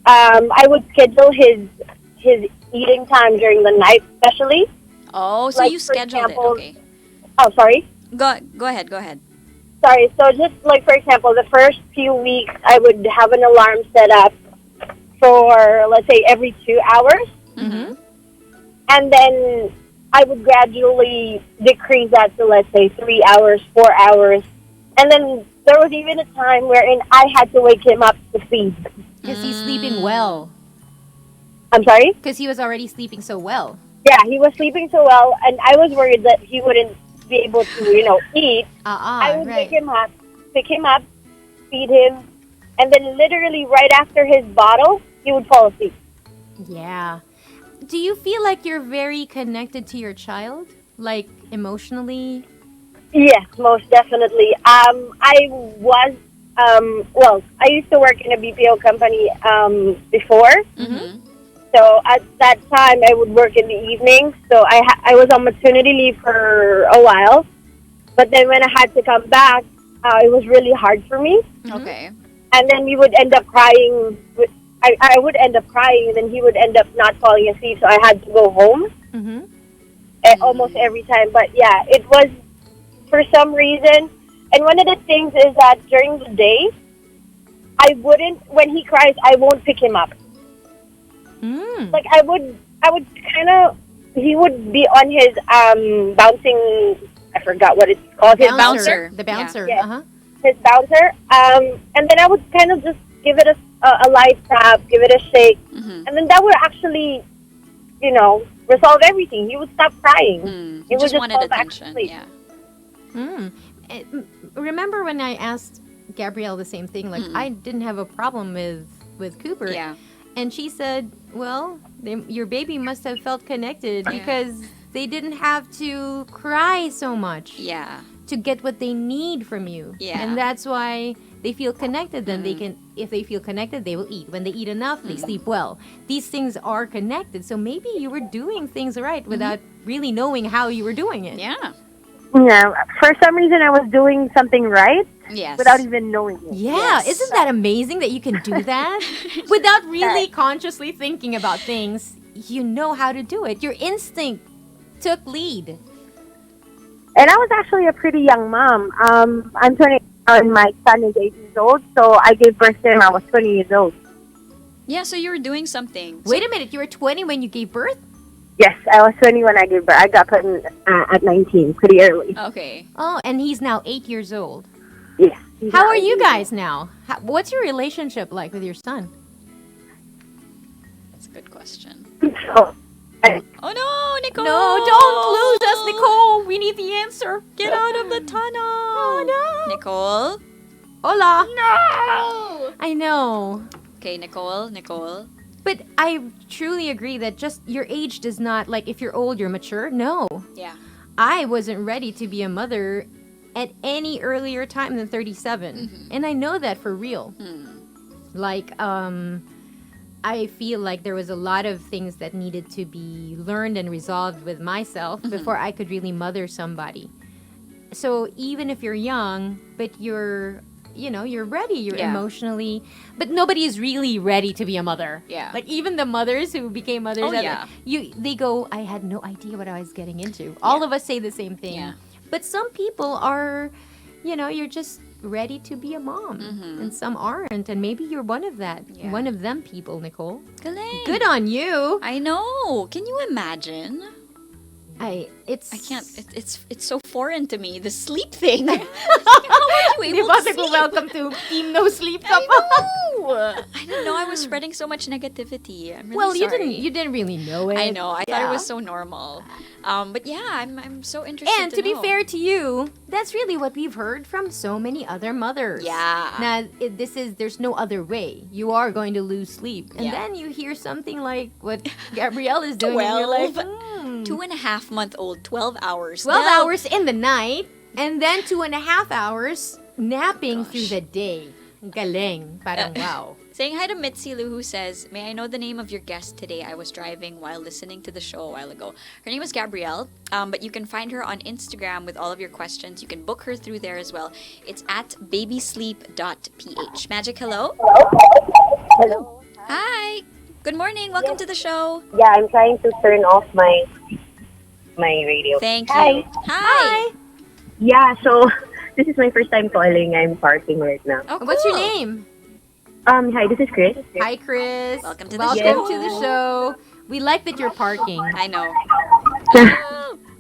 I would schedule his eating time during the night, especially. Oh, so you for scheduled example, it. Okay. Oh, sorry. Go ahead. Sorry. So just for example, the first few weeks, I would have an alarm set up for, let's say, every 2 hours. And then I would gradually decrease that to, let's say, 3 hours, 4 hours. And then there was even a time wherein I had to wake him up to feed. Because he's sleeping well. I'm sorry? Because he was already sleeping so well. Yeah, he was sleeping so well, and I was worried that he wouldn't be able to, eat. I would pick him up, feed him, and then literally right after his bottle, he would fall asleep. Yeah. Do you feel like you're very connected to your child? Like, emotionally? Yes, most definitely. I was, I used to work in a BPO company before. So at that time, I would work in the evening. So I was on maternity leave for a while. But then when I had to come back, it was really hard for me. Okay. And then we would end up crying. I would end up crying, and then he would end up not falling asleep. So I had to go home almost every time. But yeah, it was for some reason. And one of the things is that during the day, when he cries, I won't pick him up. Like I would kind of, he would be on his bouncing, I forgot what it's called. His bouncer. The bouncer. Yeah. His bouncer. And then I would kind of just give it a light tap, give it a shake. And then that would actually, resolve everything. He would stop crying. He would just just wanted fall back to attention. sleep. Yeah. Remember when I asked Gabrielle the same thing? Like, I didn't have a problem with Cooper. Yeah. And she said, well, your baby must have felt connected because they didn't have to cry so much to get what they need from you. Yeah. And that's why they feel connected. Then if they feel connected, they will eat. When they eat enough, they sleep well. These things are connected. So maybe you were doing things right without really knowing how you were doing it. Yeah. Yeah, for some reason I was doing something right Yes. without even knowing it. Yeah, Yes. isn't that amazing that you can do that without really consciously thinking about things? You know how to do it. Your instinct took lead. And I was actually a pretty young mom. I'm 20 and my son is 8 years old, so I gave birth to him. I was 20 years old. Yeah, so you were doing something. Wait a minute, you were 20 when you gave birth? Yes, I was 20 when I gave birth. I got pregnant at 19, pretty early. Okay. Oh, and he's now 8 years old. Yeah. How are you guys now? What's your relationship like with your son? That's a good question. So, Oh no, Nicole! No, don't lose us, Nicole. We need the answer. Get out of the tunnel. Oh no. Nicole? Hola. No! I know. Okay, Nicole. But I truly agree that just your age does not, like, if you're old, you're mature. No. Yeah. I wasn't ready to be a mother at any earlier time than 37. And I know that for real. Like, I feel like there was a lot of things that needed to be learned and resolved with myself before I could really mother somebody. So even if you're young, but you're ready, you're emotionally, but nobody is really ready to be a mother. Yeah. Like even the mothers who became mothers, Oh, yeah. they go, I had no idea what I was getting into. All of us say the same thing. Yeah. But some people are, you're just ready to be a mom, and some aren't, and maybe you're one of one of them people, Nicole. Galing. Good on you. I know. Can you imagine? I can't. It's so foreign to me. The sleep thing. How are you able to sleep? Welcome to Team No Sleep Cup. I didn't know I was spreading so much negativity. I'm really sorry. You didn't really know it. I know. I thought it was so normal. But yeah, I'm so interested. And to be fair to you, that's really what we've heard from so many other mothers. Yeah. Now, there's no other way. You are going to lose sleep. And then you hear something like what Gabrielle is doing, and you're like, 2.5-month-old, 12 hours. 12 hours in the night, and then 2.5 hours napping through the day. Galing. Parang wow. Saying hi to Mitzi Lu, who says, may I know the name of your guest today? I was driving while listening to the show a while ago. Her name is Gabrielle, but you can find her on Instagram with all of your questions. You can book her through there as well. It's at babysleep.ph. Magic, hello? Hello. Hi. Good morning. Welcome to the show. Yeah, I'm trying to turn off my radio. Thank Hi. you. Hi. Yeah, so this is my first time calling. I'm parking right now. Oh, cool. What's your name? Hi, this is Chris. Hi, Chris. Welcome to the show. To the show. We like that you're parking. I know.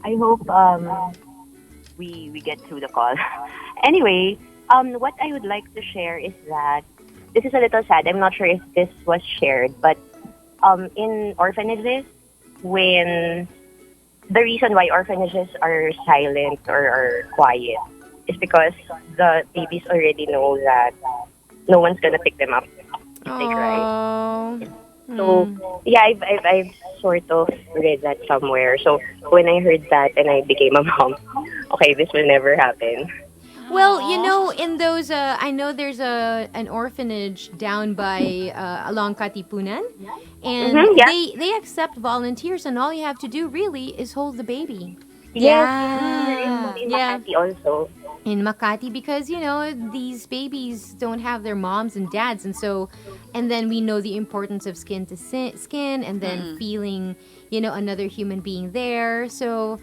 I hope we get through the call. Anyway, what I would like to share is that this is a little sad. I'm not sure if this was shared, but in orphanages, when the reason why orphanages are silent or are quiet is because the babies already know that no one's gonna pick them up if they cry. So yeah, I've sort of read that somewhere. So when I heard that and I became a mom, okay, this will never happen. Well, in those, I know there's an orphanage down by along Katipunan, and they accept volunteers, and all you have to do really is hold the baby. Yeah. In Makati also. In Makati, because these babies don't have their moms and dads, and then we know the importance of skin to skin, and then feeling another human being there. So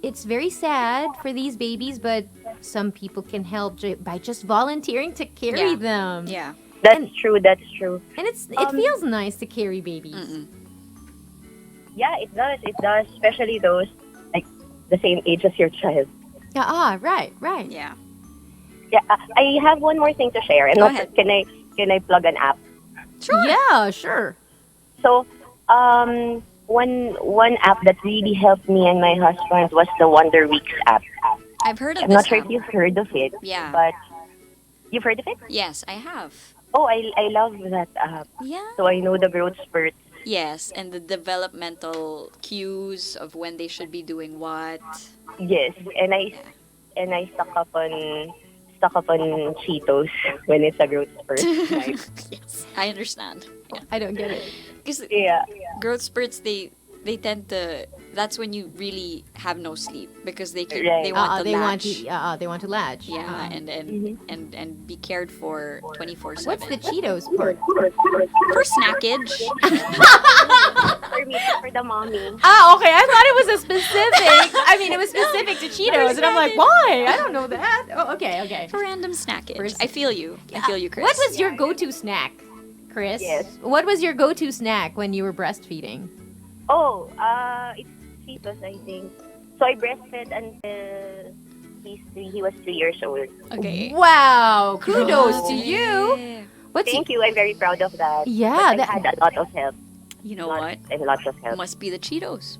it's very sad for these babies, but some people can help by just volunteering to carry them. Yeah, that's true. And it feels nice to carry babies. Yeah, it does. It does, especially those like the same age as your child. Right. Yeah. Yeah, I have one more thing to share. And Go ahead. Can I plug an app? Sure. Yeah, sure. So, one app that really helped me and my husband was the Wonder Weeks app. I've heard of I'm this not sure app. if you've heard of it. Yeah. But you've heard of it? Yes, I have. Oh, I love that app. Yeah. So I know the growth spurts. Yes, and the developmental cues of when they should be doing what. Yes, and I stuck up on Cheetos when it's a growth spurt. Right? Yes, I understand. Yeah. I don't get it. Because Yeah. growth spurts, they tend to. That's when you really have no sleep because they Right. they want to they latch. they want to latch. Yeah, and be cared for 24/7. What's the Cheetos part? For snackage? For me, for the mommy. Okay. I thought it was a specific. I mean, it was specific to Cheetos, and I'm like, why? I don't know that. Oh, okay. For random snackage. I feel you. I feel you, Chris. What was your go-to snack, Chris? Yes. What was your go-to snack when you were breastfeeding? Oh, it's Cheetos, I think. So I breastfed until he was 3 years old. Okay. Wow! Kudos to you. Yeah. What's Thank you. I'm very proud of that. Yeah, But I had a lot of help. You know lots what? and lots of help. Must be the Cheetos.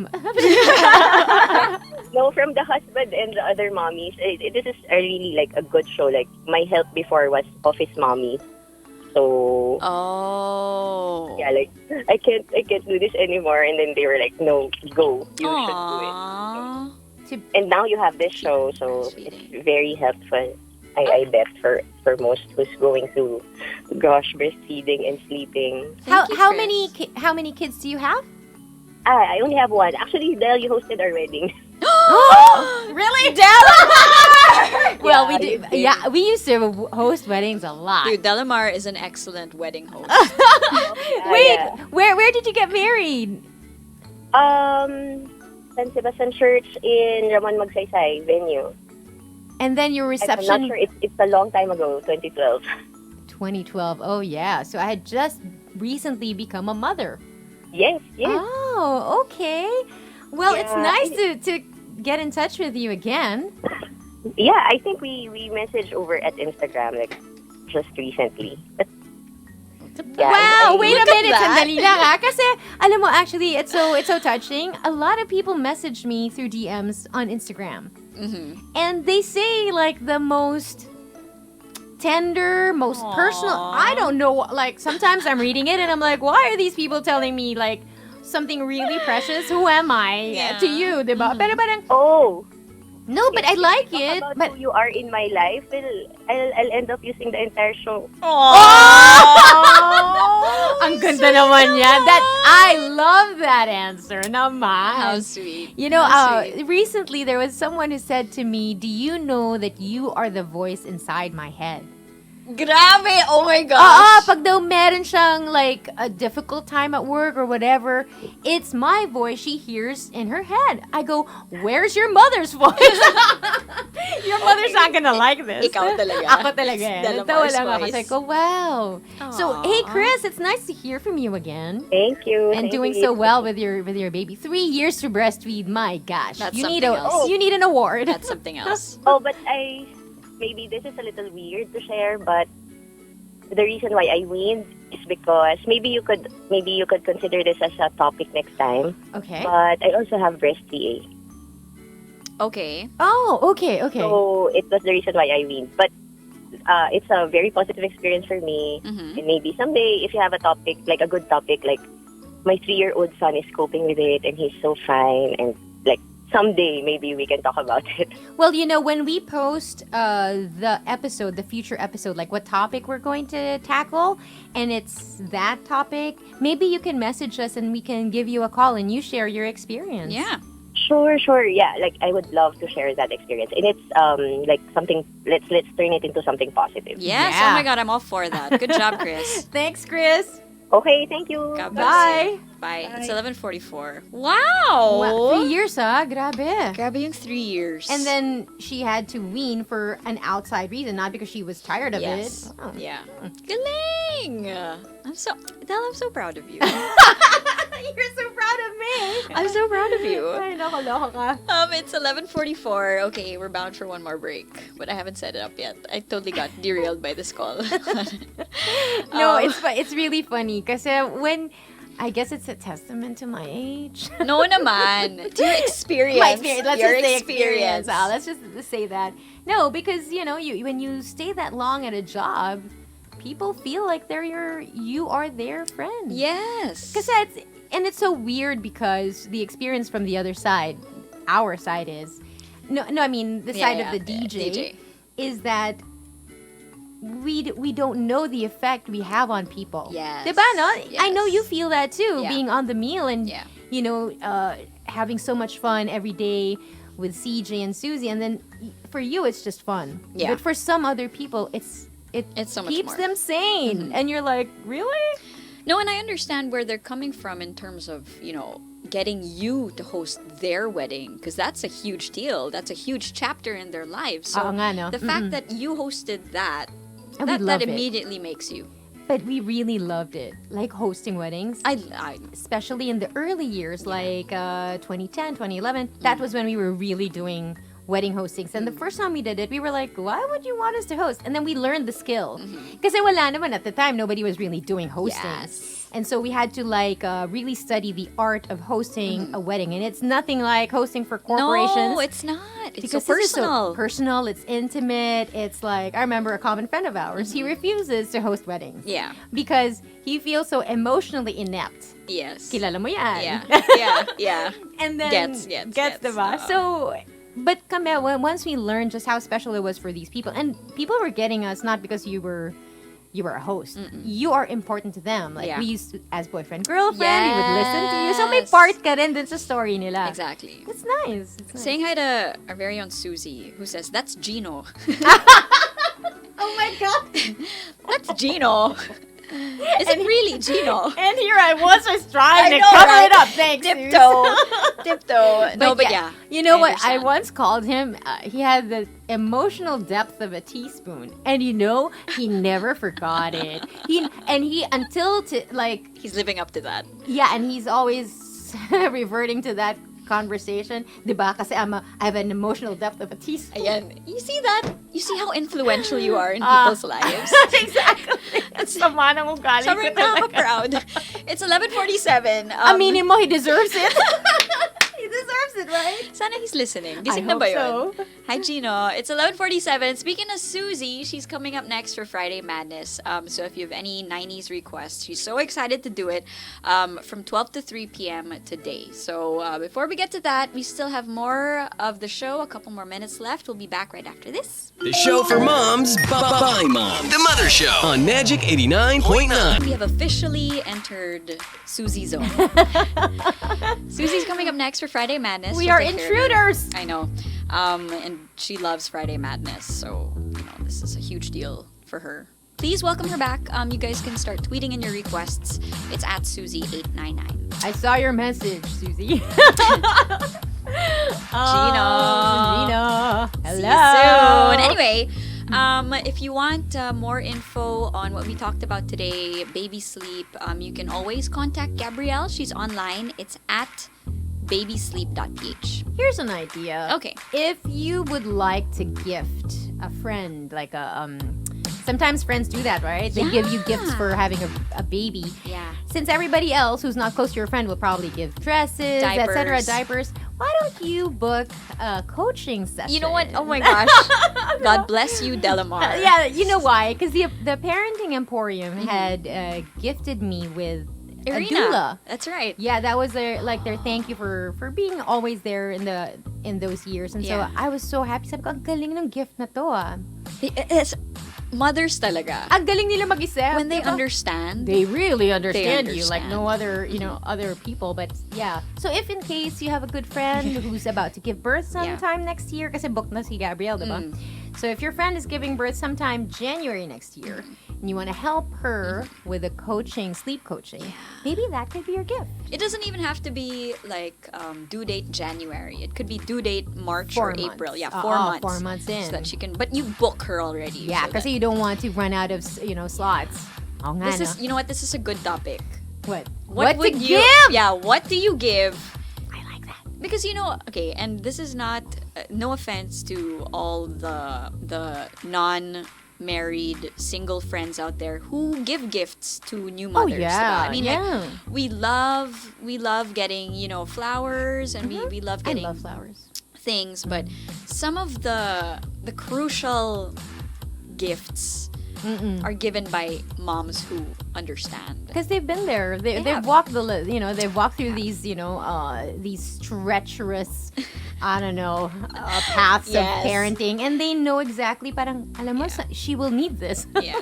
No, from the husband and the other mommies. This is a really like a good show. Like my help before was Office Mommy. So Oh. yeah, like I can't do this anymore. And then they were like, no, go, you Aww. should do it. And now you have this show, so it's very helpful. I bet for most who's going through, gosh, breastfeeding and sleeping. How many kids do you have? I only have one. Actually, Del, you hosted our wedding. Really, Del? Well, we Yeah, do. you did. Yeah, we used to host weddings a lot. Dude, Delamar is an excellent wedding host. Wait, Yeah. where did you get married? San Sebastian Church in Ramon Magsaysay venue. And then your I'm reception. not sure. It's a long time ago, 2012. 2012. Oh yeah. So I had just recently become a mother. Yes. Oh, okay. Well, it's Yeah. nice to get in touch with you again. Yeah, I think we messaged over at Instagram like just recently. Wow, wait a Look at minute, that. sandali lang ah. Kasi, alam mo, actually, it's so touching. A lot of people message me through DMs on Instagram. And they say, like, the most tender, most personal. I don't know, like, sometimes I'm reading it and I'm like, why are these people telling me, like, something really precious? Who am I to you, diba? Pero parang, Oh, no, but I like it. about But who you are in my life, well, I'll end up using the entire show. ang ganda naman yan. That I love that answer naman. How sweet. You know, How sweet. recently there was someone who said to me, "Do you know that you are the voice inside my head?" Grabe! Oh my gosh! Pag daw meron siyang like a difficult time at work or whatever, it's my voice she hears in her head. I go, "Where's your mother's voice?" Your mother's not gonna like this. Ikaw talaga. Ako talaga. Delamar's Natawa lang ako. voice. Sabi ko, wow. So, hey Chris, it's nice to hear from you again. Thank you. And Thank doing you. so well with your baby. 3 years to breastfeed. My gosh, That's you need something else. you need an award. That's something else. Oh, but maybe this is a little weird to share, but the reason why I weaned is because maybe you could consider this as a topic next time. Okay. But I also have breast TA. Okay. Oh, okay. So it was the reason why I weaned. But it's a very positive experience for me. Mm-hmm. And maybe someday, if you have a topic, like a good topic, like my 3-year-old son is coping with it and he's so fine. And like someday, maybe we can talk about it. Well, you know, when we post the future episode, like what topic we're going to tackle, and it's that topic, maybe you can message us and we can give you a call and you share your experience. Yeah. Sure. Yeah, like I would love to share that experience. And it's like something, let's turn it into something positive. Yes. Yeah. Oh my God, I'm all for that. Good job, Chris. Thanks, Chris. Okay, thank you. God bless Bye. you. Bye. It's 11:44. Wow. Wow, 3 years, Grabe. Grabe yung 3 years. And then she had to wean for an outside reason, not because she was tired of yes. it. Oh. Yeah. Galing. I'm so proud of you. You're so proud of me. I'm so proud of you. Ay, nakaloko ka. It's 11:44. Okay, we're bound for one more break, but I haven't set it up yet. I totally got derailed by this call. No, it's really funny kasi when I guess it's a testament to my age. No naman. To your experience. My experience. Let's your just say experience. Let's just say that. No, because you know, when you stay that long at a job, people feel like you are their friend. Yes. Because it's so weird because the experience from the other side, our side is, I mean the side of the DJ, is that we don't know the effect we have on people. Yes. Diba, no? Yes. I know you feel that too, Yeah. being on the meal and, Yeah. you know, having so much fun every day with CJ and Susie. And then for you, it's just fun. Yeah. But for some other people, it It's so much keeps more. them sane. And you're like, really? No, and I understand where they're coming from in terms of, you know, getting you to host their wedding, because that's a huge deal. That's a huge chapter in their lives. So Oo nga, no? the fact that you hosted that, And we that love it. immediately makes you. But we really loved it. Like hosting weddings. I Especially in the early years, like 2010, 2011. That was when we were really doing wedding hostings. And the first time we did it, we were like, why would you want us to host? And then we learned the skill. Because wala naman at the time, nobody was really doing hosting. Yes. And so we had to like really study the art of hosting a wedding. And it's nothing like hosting for corporations. No, it's not. It's Because so this is personal. so personal, it's intimate. It's like, I remember a common friend of ours, he refuses to host weddings. Yeah. Because he feels so emotionally inept. Yes. Kilala mo yan. Yeah. And then Gets, diba? So, but kami, once we learned just how special it was for these people, and people were getting us not because you were a host. You are important to them. Like, we used to, as boyfriend, girlfriend, we would listen to you. So may part ka rin dun sa story nila. Exactly. It's nice. Saying hi to our very own Susie, who says, "That's Gino." Oh my God. That's Gino. Is it really Gino? And here I was just trying to know, cover right? it up. Thanks, Tiptoe. No, but yeah. You know what? I understand. once called him. He had the emotional depth of a teaspoon, and he never forgot it. He He's living up to that. yeah, and he's always reverting to that conversation. Diba? Kasi I have an emotional depth of a teaspoon. Ayan. You see that? You see how influential you are in people's lives? Exactly. It's sama ng ugali ko Sobrang talaga. proud. It's 11:47. Aminin mo, he deserves it. He deserves it, right? Sana he's listening. I Gising na hope ba yun? so. Hi, Gino. It's 11:47. Speaking of Susie, she's coming up next for Friday Madness. So if you have any 90s requests, she's so excited to do it from 12 to 3 p.m. today. So before we get to that, we still have more of the show. A couple more minutes left. We'll be back right after this. The show for moms by moms. The Mother Show on Magic 89.9. We have officially entered Susie's zone. Susie's coming up next for Friday Madness. We She'll are take care of you. intruders. I know. And she loves Friday Madness, so this is a huge deal for her. Please welcome her back. You guys can start tweeting in your requests. It's at Susie899. I saw your message, Susie. Gino. Hello. See you soon. Anyway, if you want more info on what we talked about today, baby sleep, you can always contact Gabrielle. She's online. It's at babysleep.ph. Here's an idea. Okay. If you would like to gift a friend, like sometimes friends do that, right? They give you gifts for having a baby. Yeah. Since everybody else who's not close to your friend will probably give dresses, etc., diapers, why don't you book a coaching session? You know what? Oh my gosh. God bless you, Delamar. Yeah, you know why? Because the Parenting Emporium had gifted me with a doula. Irina. That's right. Yeah, that was their thank you for being always there in those years. And Yeah. so I was so happy. Sabi ko, ang galing ng gift na to ah. It's mothers talaga. Ang galing nila mag-isip. When they diba? understand. They really understand you like understand. no other, other people. But yeah. So if in case you have a good friend who's about to give birth sometime next year, kasi book na si Gabrielle, diba? So if your friend is giving birth sometime January next year, and you want to help her with a sleep coaching, maybe that could be your gift. It doesn't even have to be like due date January. It could be due date March 4 or months. April. Yeah, 4 Oo, months. 4 months in. So that she can, but you book her already. Yeah, so kasi you don't want to run out of, slots. Oh, nga, this no? is, you know what? This is a good topic. What? What to would you give? Yeah, what do you give? I like that. Because okay, and this is not no offense to all the non-married single friends out there who give gifts to new mothers. yeah, diba? I mean, yeah. like, we love getting flowers, and we love getting I love flowers. things, but some of the crucial gifts are given by moms who understand. Because they've been there. They've have. walked they've walked through these treacherous, I don't know, paths Yes. of parenting, and they know exactly. Parang alam mo, she will need this. Yeah.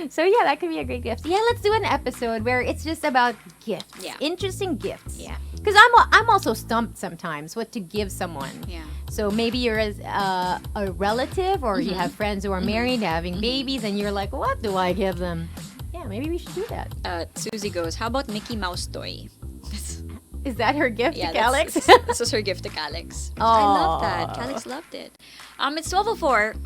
So yeah, that could be a great gift. Yeah, let's do an episode where it's just about gifts. Yeah. Interesting gifts. Yeah. Because I'm also stumped sometimes what to give someone. Yeah. So maybe you're a relative or you have friends who are married, having babies, and you're like, what do I give them? Yeah, maybe we should do that. Susie goes, how about Mickey Mouse toy? Is that her gift to Alex? This was her gift to Calix. I love that. Calix loved it. It's 12:04.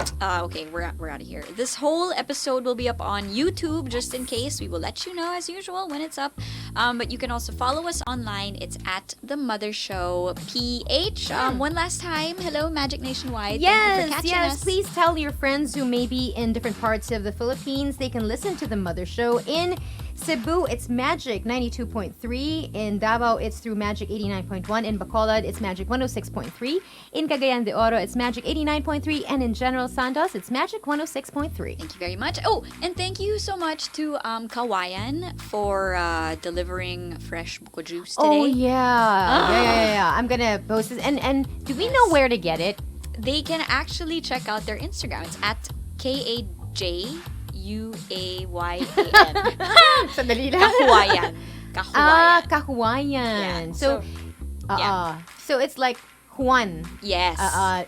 Okay, we're out of here. This whole episode will be up on YouTube, just in case. We will let you know as usual when it's up. But you can also follow us online. It's at The Mother Show PH. One last time, hello Magic Nationwide. Thank you for catching us. Please tell your friends who may be in different parts of the Philippines they can listen to The Mother Show in Cebu, it's Magic 92.3. In Davao, it's through Magic 89.1. In Bacolod, it's Magic 106.3. In Cagayan de Oro, it's Magic 89.3. And in General Santos, it's Magic 106.3. Thank you very much. Oh, and thank you so much to Kawayan for delivering fresh buko juice today. Oh, yeah. I'm going to post this. And do we know where to get it? They can actually check out their Instagram. It's at KAJUAYAN. Sandali lang. Kahuayan. Kahuayan. Yeah. So it's like Juan. Yes.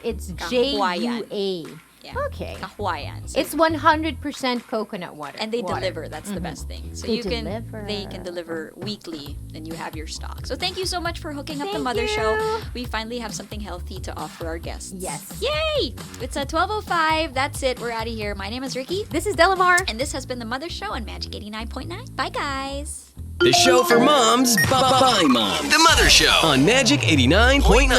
It's Kahuayan. J-U-A. Yeah. Okay. Kahuayan. So It's 100% coconut water. and they deliver. That's the best thing. So They they can deliver weekly, and you have your stock. So thank you so much for hooking up the Thank Mother you. Show. We finally have something healthy to offer our guests. Yes. Yay! It's 12:05. That's it. We're out of here. My name is Ricky, This is Delamar. and this has been the Mother Show on Magic 89.9. Bye, guys. The show for moms by moms. The Mother Show on Magic 89.9.